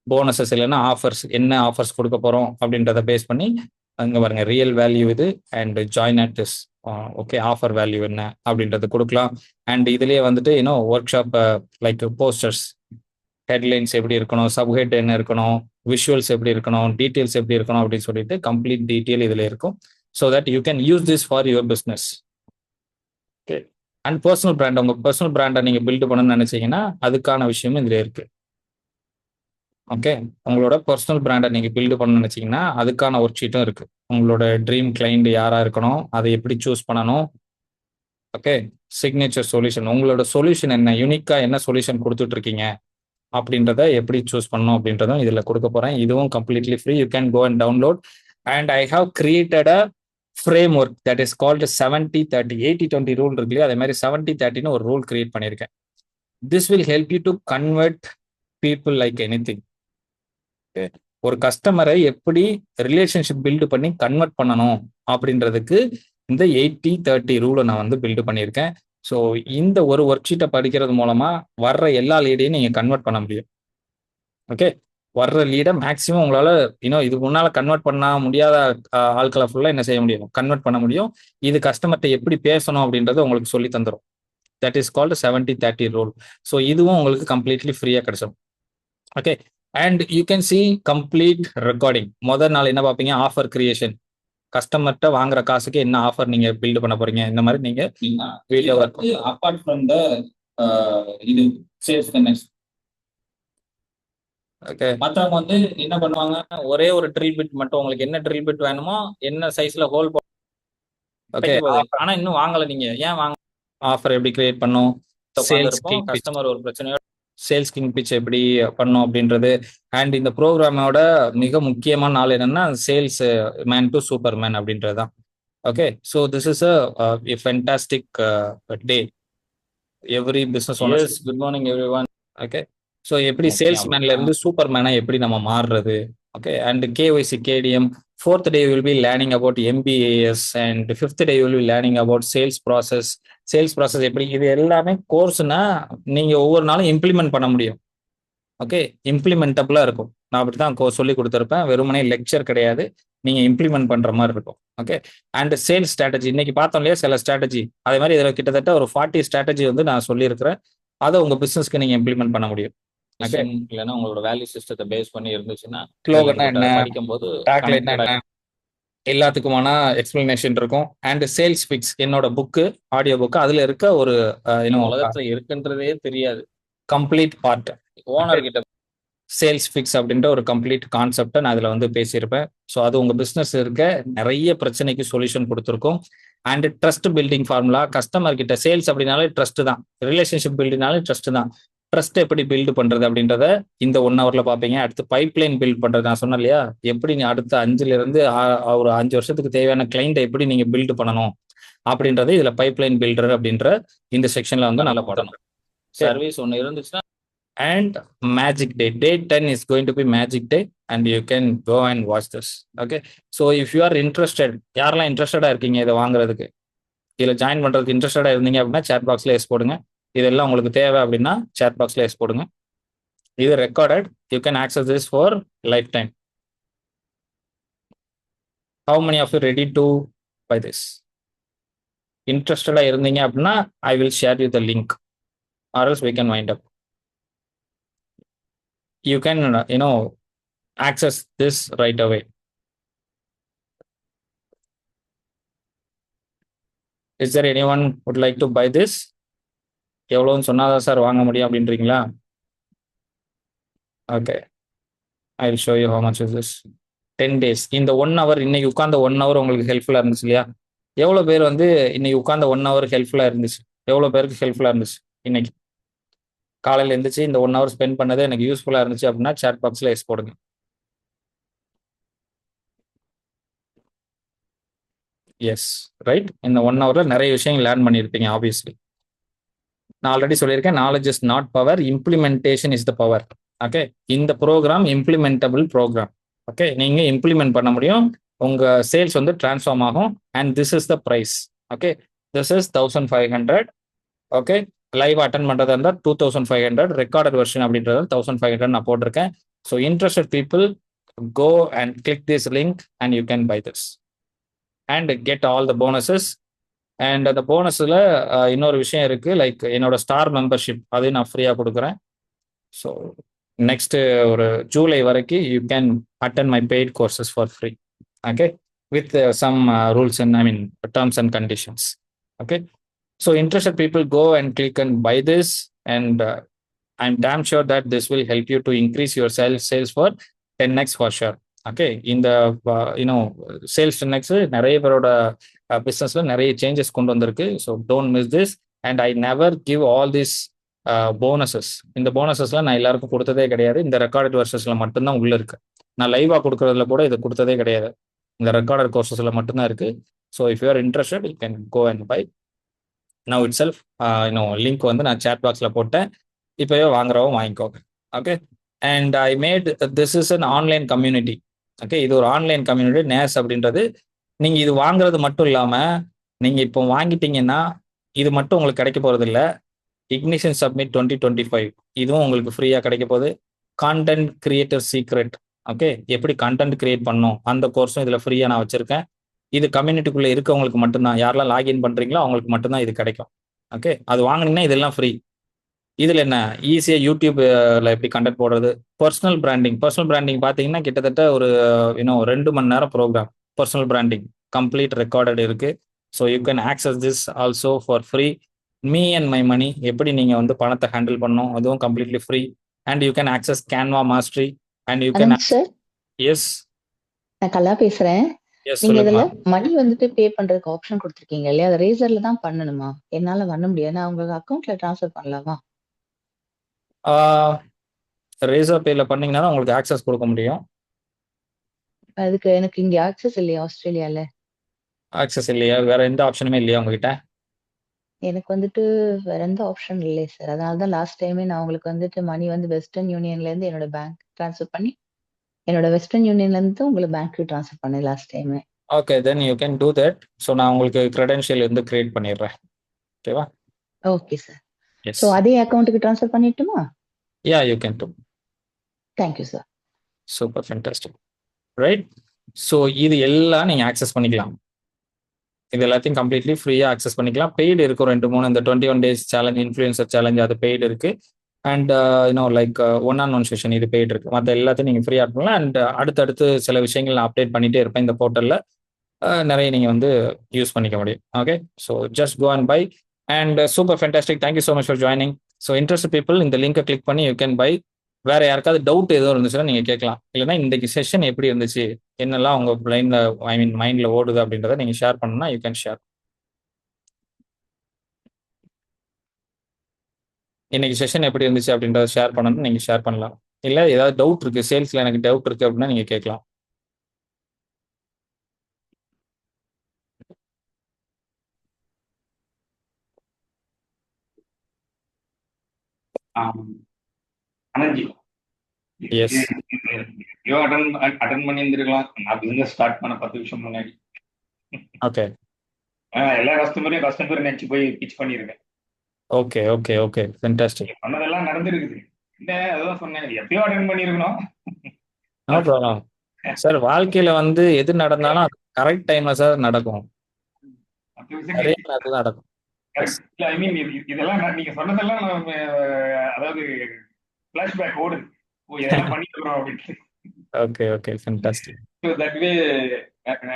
Speaker 1: போனஸஸ் இல்லைன்னா ஆஃபர்ஸ், என்ன ஆஃபர்ஸ் கொடுக்க போகிறோம் அப்படின்றத பேஸ் பண்ணி அங்கே பாருங்க ரியல் வேல்யூ இது. And join at this. Okay, offer value என்ன அப்படின்றது கொடுக்கலாம். அண்ட் இதுலேயே வந்துட்டு இன்னும் work shop like posters, headlines எப்படி இருக்கணும், சப்ஹெட் என்ன இருக்கணும், விஷுவல்ஸ் எப்படி இருக்கணும், டீட்டெயில்ஸ் எப்படி இருக்கணும் அப்படின்னு சொல்லிட்டு கம்ப்ளீட் டீட்டெயில் இதில் இருக்கும். So that you can use this for your business. Okay, and personal brand, உங்கள் பர்சனல் பிராண்டை நீங்கள் பில்டு பண்ணணும்னு நினச்சிங்கன்னா அதுக்கான விஷயமும் இதில் இருக்குது. ஓகே, உங்களோட பர்சனல் பிராண்டை நீங்கள் பில்டு பண்ணணும்னு நினச்சிங்கன்னா அதுக்கான ஒர்க் ஷீட்டும் இருக்குது. உங்களோட ட்ரீம் கிளைண்ட் யாராக இருக்கணும், அதை எப்படி சூஸ் பண்ணணும். ஓகே, சிக்னேச்சர் சொல்யூஷன், உங்களோட சொல்யூஷன் என்ன, யூனிக்காக என்ன சொல்யூஷன் கொடுத்துட்டு இருக்கீங்க அப்படின்றத எப்படி சூஸ் பண்ணணும் அப்படின்றதும் இதில் கொடுக்க போகிறேன். இதுவும் completely free. You can go and download. And I have created a framework that is called 70-30. 80-20 rule இருக்கு இல்லையா, அதே மாதிரி 70-30 ஒரு ரூல் கிரியேட் பண்ணியிருக்கேன். This will help you to convert people like anything. ஒரு கஸ்டமரை எப்படி ரிலேஷன்ஷிப் பில்டு பண்ணி கன்வெர்ட் பண்ணணும் அப்படின்றதுக்கு இந்த 80-30 ரூலை நான் வந்து பில்டு பண்ணியிருக்கேன். ஸோ இந்த ஒரு ஒர்க் ஷீட்டை படிக்கிறது மூலமா வர்ற எல்லா லீடையும் நீங்கள் கன்வெர்ட் பண்ண முடியும். ஓகே, வர்ற லீடை மேக்ஸிமம் உங்களால் இதுக்கு முன்னால் கன்வெர்ட் பண்ண முடியாத ஆட்களை ஃபுல்லாக என்ன செய்ய முடியும், கன்வெர்ட் பண்ண முடியும். இது கஸ்டமர்கிட்ட எப்படி பேசணும் அப்படின்றத உங்களுக்கு சொல்லி தந்துடும். That is called 70-30 rule. So இதுவும் உங்களுக்கு கம்ப்ளீட்லி ஃப்ரீயாக கிடைச்சிடும். Okay, and you can see complete recording. முதல் நாள் என்ன பார்ப்பீங்க, ஆஃபர் கிரியேஷன், கஸ்டமர்கிட்ட வாங்குற காசுக்கு என்ன ஆஃபர் நீங்க பில்டு பண்ண போறீங்க, இந்த மாதிரி நீங்க வீடியோ அப்பார்ட் ஃப்ரம் த இது சேல்ஸ் கனெக்ட். ஓகே, மற்றவங்க வந்து என்ன பண்ணுவாங்க, ஒரே ஒரு ட்ரில் பிட் மட்டும், உங்களுக்கு என்ன ட்ரில் பிட் வேணுமோ, என்ன சைஸ்ல ஹோல், ஓகே, ஆனா இன்னும் வாங்கல. நீங்க ஏன் வாங்க, ஆஃபர் எப்படி கிரியேட் பண்ணும், சேல்ஸ் கஸ்டமர் ஒரு பிரச்சனையோட சேல்ஸ் கிங் பிச் எப்படி பண்ணும் அப்படின்றது. அண்ட் இந்த ப்ரோக்ராமோட மிக முக்கியமான நாள் என்னன்னா salesman to superman அப்படின்றது தான். Okay, so this is a fantastic day. Every business owners, good morning everyone. Okay, so எப்படி சேல்ஸ் மேன்ல இருந்து சூப்பர் மேனா எப்படி நம்ம மாறுறது. Okay, and KYC KDM. 4th day you will be learning about MBAS, and 5th day you will be learning about sales process. Sales process எப்படி, இது எல்லாமே கோர்ஸ்னா நீங்க ஒவ்வொரு நாளும் இம்ப்ளிமெண்ட் பண்ண முடியும். ஓகே, இம்ப்ளிமெண்டபிளா இருக்கும். நான் அப்படித்தான் சொல்லி கொடுத்துருப்பேன். வெறுமனே லெக்சர் கிடையாது, நீங்க இம்ப்ளிமெண்ட் பண்ற மாதிரி இருக்கும். ஓகே, அண்ட் சேல்ஸ் ஸ்ட்ராட்டஜி இன்னைக்கு பார்த்தோம் இல்லையா, சில ஸ்ட்ராட்டஜி, அதே மாதிரி இதில் கிட்டத்தட்ட ஒரு 40 ஸ்ட்ராட்டஜி வந்து நான் சொல்லியிருக்கிறேன். அதை உங்க பிசினஸ்க்கு நீங்க இம்ப்ளிமெண்ட் பண்ண முடியும். ஓகே, இல்லைன்னா உங்களோட வேல்யூ சிஸ்டத்தை பேஸ் பண்ணி இருந்துச்சுன்னா படிக்கும் போது எல்லாத்துக்குமான எக்ஸ்பிளனேஷன் இருக்கும். அண்ட் சேல்ஸ் பிக்ஸ் என்னோட புக்கு, ஆடியோ புக்கு, அதுல இருக்க ஒரு இன்னும் உலகத்துல இருக்குன்றதே தெரியாது கம்ப்ளீட் பார்ட் ஓனர் கிட்ட சேல்ஸ் பிக்ஸ் அப்படின்ற ஒரு கம்ப்ளீட் கான்செப்டை நான் அதில் வந்து பேசியிருப்பேன். ஸோ அது உங்கள் பிஸ்னஸ் இருக்க நிறைய பிரச்சனைக்கு சொல்யூஷன் கொடுத்துருக்கோம். And trust building formula, customer கிட்ட சேல்ஸ் அப்படின்னாலே ட்ரஸ்ட் தான், ரிலேஷன்ஷிப் பில்டிங்னாலே ட்ரஸ்ட் தான். ட்ரஸ்ட் எப்படி பில்டு பண்றது அப்படின்றத இந்த 1 ஹவர்ல பார்ப்பீங்க. அடுத்து பைப்லைன் பில்ட் பண்றது, நான் சொன்னேன் இல்லையா, எப்படி நீ அடுத்த 5ல இருந்து ஒரு 5 வருஷத்துக்கு தேவையான கிளைண்ட்டை எப்படி நீங்க பில்டு பண்ணணும் அப்படின்றது இதுல பைப்லைன் பில்டர் அப்படின்ற இந்த செக்ஷன்ல வந்து நல்லா படணும். சர்வீஸ் ஒன்று இருந்துச்சுன்னா and magic day 10 is going to be magic day and you can go and watch this. Okay, so if you are interested, யாரெல்லாம் இன்ட்ரெஸ்டடா இருக்கீங்க இதை வாங்குறதுக்கு, இதில் ஜாயின் பண்றதுக்கு இன்ட்ரெஸ்டடா இருந்தீங்க அப்படின்னா சேட் பாக்ஸ்ல எஸ் போடுங்க. இதெல்லாம் உங்களுக்கு தேவை அப்படின்னா சேட் பாக்ஸ்ல எஸ் போடுங்க. இது recorded, you can access this for life time. how many of you ready to buy this? இன்ட்ரெஸ்டடா இருந்தீங்க அப்படின்னா I will share you the link or else we can wind up. You can access this right away. Is there anyone would like to buy this? எவ்வளோன்னு சொன்னாதான் sir வாங்க முடியும் அப்படின்றீங்களா? Okay, I will show you how much is this. 10 days. இந்த 1 hour, இன்னைக்கு உட்கார்ந்த 1 hour உங்களுக்கு ஹெல்ப்ஃபுல்லா இருந்துச்சு இல்லையா? எவ்வளோ பேர் வந்து இன்னைக்கு உட்கார்ந்த 1 hour ஹெல்ப்ஃபுல்லா இருந்துச்சு? எவ்வளோ பேருக்கு ஹெல்ப்ஃபுல்லா இருந்துச்சு? இன்னைக்கு காலையில் இருந்துச்சு இந்த 1 hour ஸ்பெண்ட் பண்ணது எனக்கு யூஸ்ஃபுல்லா இருந்துச்சு அப்படின்னா சேட் பாக்ஸ்ல எஸ் போடுங்க. Yes, right. இந்த 1 hourல நிறைய விஷயங்கள் லேர்ன் பண்ணியிருப்பீங்க ஆப்வியஸ்லி. நான் ஆல்ரெடி சொல்லியிருக்கேன், knowledge is not power, implementation is the power. Okay, இந்த ப்ரோக்ராம் இம்ப்ளிமெண்டபிள் ப்ரோக்ராம். ஓகே, நீங்க இம்ப்ளிமெண்ட் பண்ண முடியும், உங்க சேல்ஸ் வந்து டிரான்ஸ்ஃபார்ம் ஆகும். And this is the price. Okay, this is 1500. Okay, live attend பண்றதா இருந்தால் 2500, ரெக்கார்டட் வெர்ஷன் அப்படின்றது 1500 நான் போட்டிருக்கேன். So interested people go and click this link and you can buy this and get all the bonuses. And அந்த போனஸில் இன்னொரு விஷயம் இருக்கு, லைக் என்னோட ஸ்டார் மெம்பர்ஷிப், அதையும் நான் ஃப்ரீயாக கொடுக்குறேன். ஸோ நெக்ஸ்ட் ஒரு ஜூலை வரைக்கும் you can attend my paid courses for free. Okay, with some rules and terms and conditions. Okay, so interested people go and click and buy this, and I'm damn sure that this will help you to increase your sales for 10x for sure. Okay, இந்த sales 10x நிறைய பேரோட பிஸ்னஸ்ல நிறைய changes கொண்டு வந்திருக்கு. So don't miss this. And I never give all this bonuses. இந்த போனஸஸ்லாம் நான் எல்லாருக்கும் கொடுத்ததே கிடையாது, இந்த ரெக்கார்டட் கோர்சஸ்ல மட்டும்தான் உள்ள இருக்கு. நான் லைவா கொடுக்கறதுல கூட இது கொடுத்ததே கிடையாது, இந்த ரெக்கார்டட் கோர்சஸ்ல மட்டும்தான் இருக்கு. So if you are interested you can go and buy now itself. Link வந்து நான் சேட் பாக்ஸ்ல போட்டேன், இப்போவே வாங்குறவும் வாங்கிக்கோங்க. Okay, and I made this is an online community. Okay, இது ஒரு ஆன்லைன் கம்யூனிட்டி. நேஸ் அப்படின்றது நீங்கள் இது வாங்குறது மட்டும் இல்லாமல் நீங்கள் இப்போ வாங்கிட்டீங்கன்னா இது மட்டும் உங்களுக்கு கிடைக்க போகிறது இல்லை. இக்னிஷன் சப்மிட் 2025 இதுவும் உங்களுக்கு ஃப்ரீயாக கிடைக்க போகுது. கான்டென்ட் கிரியேட்டர் சீக்ரெட், ஓகே, எப்படி கண்டென்ட் கிரியேட் பண்ணணும் அந்த கோர்ஸும் இதில் ஃப்ரீயாக நான் வச்சுருக்கேன். இது கம்யூனிட்டிக்குள்ளே இருக்கவங்களுக்கு மட்டும்தான், யாரெல்லாம் லாகின் பண்ணுறீங்களோ அவங்களுக்கு மட்டும்தான் இது கிடைக்கும். ஓகே, அது வாங்கினீங்கன்னா இதெல்லாம் ஃப்ரீ. இதில் என்ன ஈஸியாக யூடியூப்ல எப்படி கண்டென்ட் போடுறது, பர்சனல் பிராண்டிங் பார்த்தீங்கன்னா கிட்டத்தட்ட ஒரு 2 மணி நேரம் program personal branding complete recorded இருக்கு. So you can access this also for free. Me and my money, எப்படி நீங்கள் வந்து பணத்தை ஹேண்டில் பண்ணணும், அதுவும் completely free. And you can access Canva mastery and you can. Yes,
Speaker 3: நான் கலா பேசுறேன். நீங்க இதுல மணி வந்துட்டு பே பண்றதுக்கு ஆப்ஷன் கொடுத்துருக்கீங்க இல்லையா, அது ரேசர்ல தான் பண்ணணுமா? என்னால பண்ண முடியாது, நான் உங்க அக்கௌண்ட்ல ட்ரான்ஸ்ஃபர் பண்ணலாமா?
Speaker 1: ரேசர் பேல பண்ணீங்கன்னா தான் உங்களுக்கு ஆக்சஸ் கொடுக்க முடியும்.
Speaker 3: அதுக்கு எனக்கு இங்க ஆக்சஸ் இல்லையா? ஆஸ்திரேலியால
Speaker 1: ஆக்சஸ் இல்லையா? வேற எந்த ஆப்ஷனுமே இல்லையா உங்ககிட்ட?
Speaker 3: எனக்கு வந்துட்டு வேற எந்த ஆப்ஷன் இல்லையே சார். அதனால தான் லாஸ்ட் டைமே நான் உங்களுக்கு வந்துட்டு மணி வந்து வெஸ்டர்ன் யூனியன்ல இருந்து என்னோட பேங்க் ட்ரான்ஸ்ஃபர் பண்ணி என்னோட வெஸ்டர்ன் யூனியன்ல இருந்து உங்களுக்கு பேங்க்கு ட்ரான்ஸ்ஃபர் பண்ணேன் லாஸ்ட் டைமே.
Speaker 1: Okay, then you can do that. So நான் உங்களுக்கு கிரெடென்ஷியல் வந்து கிரியேட் பண்ணிடுறேன். ஓகேவா?
Speaker 3: Okay sir. ஸோ அதே அக்கௌண்ட்டுக்கு ட்ரான்ஸ்ஃபர் பண்ணிட்டுமா?
Speaker 1: Yeah, you can do.
Speaker 3: Thank you sir.
Speaker 1: Super, fantastic, right. So இது எல்லாம் நீங்கள் ஆக்சஸ் பண்ணிக்கலாம். இது எல்லாத்தையும் கம்ப்ளீட்லி ஃப்ரீயாக ஆக்சஸ் பண்ணிக்கலாம். பெய்டு இருக்கும் 2-3. இந்த 21 days சேலஞ்ச், இன்ஃப்ளூயன்சர் சேலஞ்ச், அது பெய்டு இருக்கு. அண்ட் லைக் 1-on-1 செஷன் இது பெய்டு இருக்கு. மற்ற எல்லாத்தையும் நீங்கள் ஃப்ரீயாக பண்ணலாம். அண்ட் அடுத்தடுத்து சில விஷயங்கள் நான் அப்டேட் பண்ணிட்டே இருப்பேன் இந்த போர்ட்டலில். நிறைய நீங்கள் வந்து யூஸ் பண்ணிக்க முடியும். Okay, so just go and buy. And super fantastic, thank you so much for joining. So interest people இந்த லிங்கை கிளிக் பண்ணி யூ கேன் பை. வேற யாருக்காவது டவுட் எதுவும் இருந்துச்சுன்னா நீங்கள் கேட்கலாம். இல்லைன்னா இன்றைக்கு செஷன் எப்படி இருந்துச்சு, என்னெல்லாம் உங்கள் பிளைன்ல மைண்டில் ஓடுது அப்படின்றத நீங்கள் ஷேர் பண்ணணும்னா யூ கேன் ஷேர். இன்னைக்கு செஷன் எப்படி இருந்துச்சு அப்படின்றத ஷேர் பண்ணணும்னு நீங்கள் ஷேர் பண்ணலாம். இல்லை ஏதாவது டவுட் இருக்கு, சேல்ஸில் எனக்கு டவுட் இருக்கு அப்படின்னா நீங்கள் கேட்கலாம்.
Speaker 4: அனந்தி
Speaker 1: எஸ்,
Speaker 4: அட்டன் பண்ணியிருந்திருக்கலாம். நான் பிசினஸ் ஸ்டார்ட் பண்ண 10 நிமிஷம் முன்னாடி
Speaker 1: ஓகே
Speaker 4: எல்லா கஸ்டமர் நினைச்சு போய் பிச் பண்ணிருக்கேன்.
Speaker 1: Okay okay okay fantastic.
Speaker 4: சொன்னதெல்லாம் நடந்திருக்குது. இல்ல அதான் சொன்னேன், எப்பயோ அட்டன் பண்ணிருக்கணும்.
Speaker 1: No problem sir. வாழ்க்கையில வந்து எது நடந்தாலும் அது கரெக்ட் டைம்ல சார் நடக்கும்.
Speaker 4: மத்த விஷயம்
Speaker 1: நிறைய நேரத்துல நடக்கும்.
Speaker 4: correct. இல்ல, I mean, இதெல்லாம் நீங்க சொன்னதெல்லாம் அதாவது பிளாஷ்பேக் ஓடுது. ஓ, இதெல்லாம் பண்ணிருக்கிறோம் அப்படின்னு.
Speaker 1: Okay okay fantastic.
Speaker 4: That way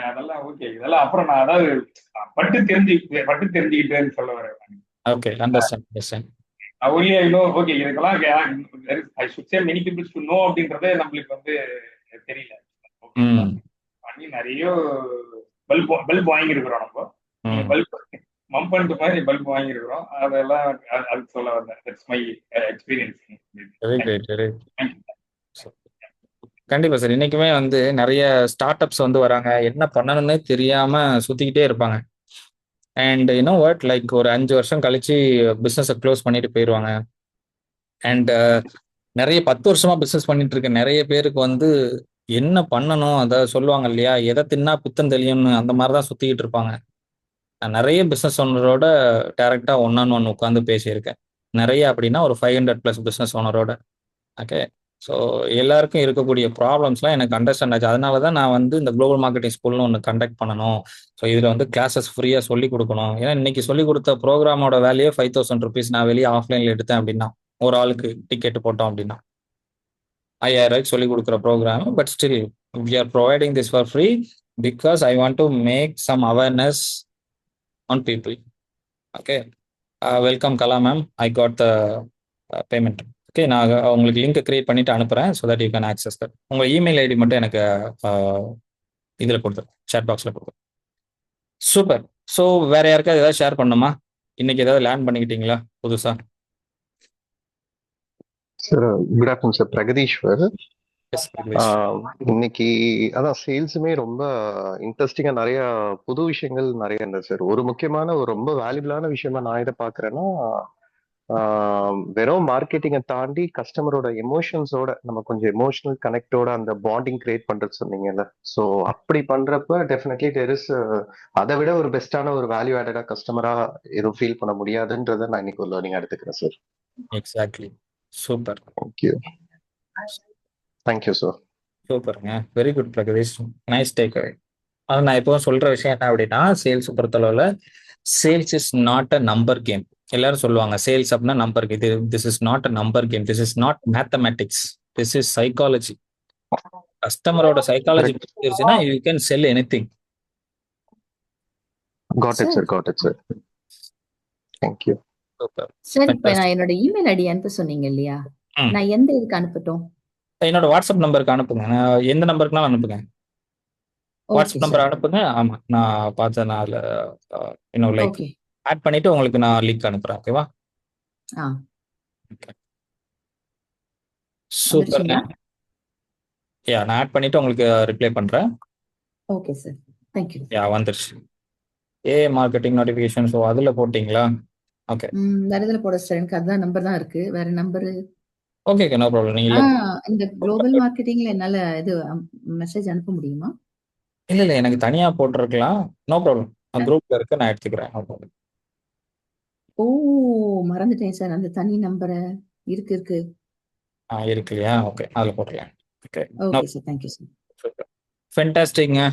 Speaker 4: அதெல்லாம் ஓகே. இதெல்லாம் அப்புறம் நான் அதாவது பட்டு தெரிஞ்சுக்கிட்டேன்னு சொல்ல வரேன்.
Speaker 1: Okay, understand.
Speaker 4: only I know, okay, இதெல்லாம் I should say many people should know அப்படின்றதே நம்மளுக்கு வந்து தெரியல. பண்ணி நிறைய பல்ப் வாங்கியிருக்கிறோம். நம்ம பல்ப் மம்பண்ட் மாதிரி பல்ப் வாங்கியிருக்கிறோம். அதெல்லாம் அதுக்கு சொல்ல வந்தேன். That's my experience.
Speaker 1: Very great, very. கண்டிப்பா சார். இன்னைக்குமே வந்து நிறைய ஸ்டார்ட் அப்ஸ் வந்து வராங்க, என்ன பண்ணணும்னு தெரியாம சுத்திக்கிட்டே இருப்பாங்க. அண்ட் யூனோ வாட், லைக் ஒரு 5 வருஷம் கழிச்சு பிஸ்னஸை க்ளோஸ் பண்ணிட்டு போயிடுவாங்க. அண்ட் நிறைய 10 வருஷமா பிஸ்னஸ் பண்ணிட்டு இருக்க நிறைய பேருக்கு வந்து என்ன பண்ணணும் அதை சொல்லுவாங்க இல்லையா, எதை தின்னா பித்தம் தெளியும்னு அந்த மாதிரி தான் சுத்திக்கிட்டு இருப்பாங்க. நான் நிறைய பிஸ்னஸ் ஓனரோட டைரக்டா 1-on-1 உட்காந்து பேசியிருக்கேன். நிறைய அப்படின்னா ஒரு 500+ பிஸ்னஸ் ஓனரோட. ஓகே, ஸோ எல்லாருக்கும் இருக்கக்கூடிய ப்ராப்ளம்ஸ்லாம் எனக்கு அண்டர்ஸ்டாண்ட் ஆச்சு. அதனால தான் நான் வந்து இந்த குளோபல் மார்க்கெட்டிங் ஸ்கூல்னு ஒன்று கண்டக்ட் பண்ணணும். ஸோ இதில் வந்து கிளாஸஸ் ஃப்ரீயாக சொல்லி கொடுக்கணும். ஏன்னா இன்னைக்கு சொல்லி கொடுத்த ப்ரோக்ராமோட வேலையே 5000 ருபீஸ். நான் வெளியே ஆஃப்லைனில் எடுத்தேன் அப்படின்னா, ஒரு ஆளுக்கு டிக்கெட் போட்டோம் அப்படின்னா 5000 ரூபாய்க்கு சொல்லி கொடுக்குற program. But still we are providing this for free because I want to make some awareness on people. Okay, welcome Kala ma'am, I got the payment. Okay, நான் உங்களுக்கு லிங்க் கிரியேட் பண்ணிட்டு அனுப்புறேன். So that you can access that. உங்கள் email ID மட்டும் எனக்கு இதில் கொடுத்துரு, chat பாக்ஸில் கொடுத்துரு. சூப்பர். ஸோ வேற யாருக்காவது ஏதாவது ஷேர் பண்ணுமா? இன்னைக்கு ஏதாவது லேர்ன் பண்ணிக்கிட்டீங்களா புதுசா?
Speaker 5: Sir good afternoon sir, Pragatheeswar.
Speaker 1: Yes, Pragathesh.
Speaker 5: இன்னைக்கு அதான் சேல்ஸுமே ரொம்ப இன்ட்ரெஸ்டிங்கா நிறைய புது விஷயங்கள் நிறைய இருந்தது சார். ஒரு முக்கியமான ஒரு ரொம்ப வேல்யூபிளான விஷயமா நான் இதை பாக்குறேன்னா, வெறும் மார்க்கெட்டிங்கை தாண்டி கஸ்டமரோட எமோஷன்ஸோட நம்ம கொஞ்சம் எமோஷனல் கனெக்டோட அந்த பாண்டிங் கிரியேட் பண்றது சொன்னீங்கல்ல. ஸோ அப்படி பண்றப்ப டெஃபினெட்லி தெர் இஸ் அதை விட ஒரு பெஸ்டான ஒரு வேல்யூ ஆடடா கஸ்டமரா எதுவும் ஃபீல் பண்ண முடியாதுன்றதை நான் இன்னைக்கு ஒரு லேர்னிங் எடுத்துக்கிறேன் சார்.
Speaker 1: Exactly, super.
Speaker 5: Thank you. Thank you sir.
Speaker 1: சூப்பருங்க, very good Pragathesh, nice take away. ஆனால் நான் எப்பவும் சொல்ற விஷயம் என்ன அப்படின்னா, சேல்ஸ் பொறுத்தளவில் sales is not a number game. எல்லாரும் சொல்லுவாங்க சேல்ஸ் அப்படின்னா number game. This is not a number game, this is not mathematics, this is psychology. கஸ்டமரோட சைக்காலஜி புரிஞ்சிருச்சுன்னா you can sell anything.
Speaker 5: Got it sir, got it sir. Thank you.
Speaker 1: Super.
Speaker 6: Sir, இப்ப நான் என்னோட email ID அனுப்ப சொன்னீங்க இல்லையா, நான் எந்த இதுக்கு அனுப்பட்டும்?
Speaker 1: என்னோட வாட்ஸ்அப் நம்பருக்கு அனுப்புங்க. நான் எந்த நம்பருக்குனாலும் அனுப்புங்க. வாட்ஸ்அப் நம்பர் அனுப்புங்க. ஆமா, நான் பார்த்தேன். நான் அதில் இன்னும் லைக் ஆட் பண்ணிட்டு உங்களுக்கு நான் லிங்க் அனுப்புறேன். ஓகேவா? சூப்பர். யா, நான் ஆட் பண்ணிட்டு உங்களுக்கு ரிப்ளை பண்றேன்.
Speaker 6: Okay sir, thank you.
Speaker 1: Yeah, வந்துருச்சு. Marketing notification. ஸோ அதில் போட்டிங்களா? ஓகே,
Speaker 6: வேற இதில் போட சார், எனக்கு அதுதான் நம்பர் தான் இருக்கு, வேற நம்பர்.
Speaker 1: Okay, no problem. நீங்க
Speaker 6: இந்த குளோபல் மார்க்கெட்டிங்ல என்னால இது மெசேஜ் அனுப்ப முடியுமா?
Speaker 1: இல்ல எனக்கு தனியா போட்டிருக்கலாம். நோ ப்ராப்ளம், குரூப்ல இருக்க நான் எடுத்துக்கிறேன்.
Speaker 6: ஓ, மறந்துட்டேன் சார், அந்த தனி நம்பரை. இருக்கு இருக்கு
Speaker 1: இருக்கு இல்லையா? ஓகே, அதில் போட்டுக்கலாம். Okay,
Speaker 6: okay sir, thank you sir.
Speaker 1: ஃபென்டாஸ்டிக்ங்க.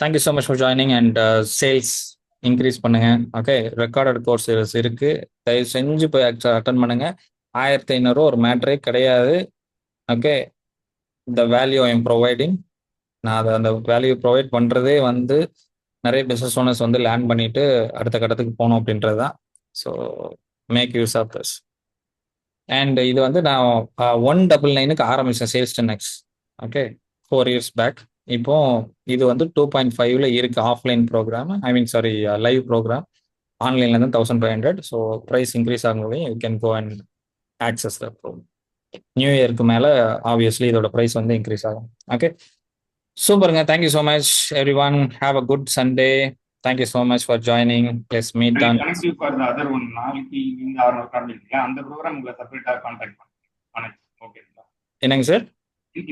Speaker 1: Thank you so much for joining. And sales increase பண்ணுங்க. ஓகே, ரெக்கார்டட் கோர்ஸ் இருக்கு, தயவு செஞ்சு போய் அட்டன் பண்ணுங்க. 1500 ஒரு மேட்ரே கிடையாது. Okay, the value I am providing. நான் அதை அந்த வேல்யூ ப்ரொவைட் பண்ணுறதே வந்து நிறைய பிஸ்னஸ் ஓனர்ஸ் வந்து லேர்ன் பண்ணிட்டு அடுத்த கட்டத்துக்கு போகணும் அப்படின்றது தான். So make use of this. And இது வந்து நான் 199க்கு ஆரம்பிச்சேன் sales 10x. Okay, 4 years back. இப்போ இது வந்து 2.5ல இருக்கு offline program, I mean sorry live program. ஆன்லைன்ல இருந்து 1500. ஸோ ப்ரைஸ் இன்க்ரீஸ் ஆகும்போது you can go and access the program. New இயருக்கு மேலே ஆப்வியஸ்லி இதோட ப்ரைஸ் வந்து இன்க்ரீஸ் ஆகும். ஓகே, சூப்பருங்க. Thank you so much every one. Have a good Sunday. Thank you so much for joining. Let's meet on.
Speaker 4: Thank you for the other one. நாளைக்கு இந்த 6 காரணம் அந்த ப்ரோக்ராம் உங்களை செப்பரேட்டா கான்டாக்ட் பண்ணுறேன். ஓகேங்களா?
Speaker 1: என்னங்க சார்?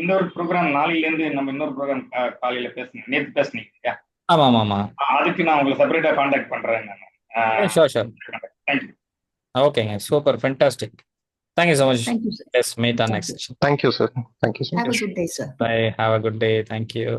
Speaker 4: இந்த ஒரு ப்ரோக்ராம் நாளையிலேருந்து நம்ம இன்னொரு ப்ரோக்ராம் காலையில பேசுனேன், நேற்று பேசுனீங்க.
Speaker 1: ஆமாம் ஆமாம்,
Speaker 4: அதுக்கு நான் உங்களை செப்பரேட்டா கான்டாக்ட் பண்றேன்.
Speaker 1: Sure sure.
Speaker 4: தேங்க்யூ.
Speaker 1: ஓகேங்க, super, fantastic. Thank you so much.
Speaker 6: Thank you, sir.
Speaker 1: Let's meet on
Speaker 6: Thank
Speaker 1: next
Speaker 6: you.
Speaker 1: session.
Speaker 5: Thank you, sir. Thank you so
Speaker 6: Have
Speaker 5: much.
Speaker 6: a good day, sir.
Speaker 1: Bye. Have a good day. Thank you.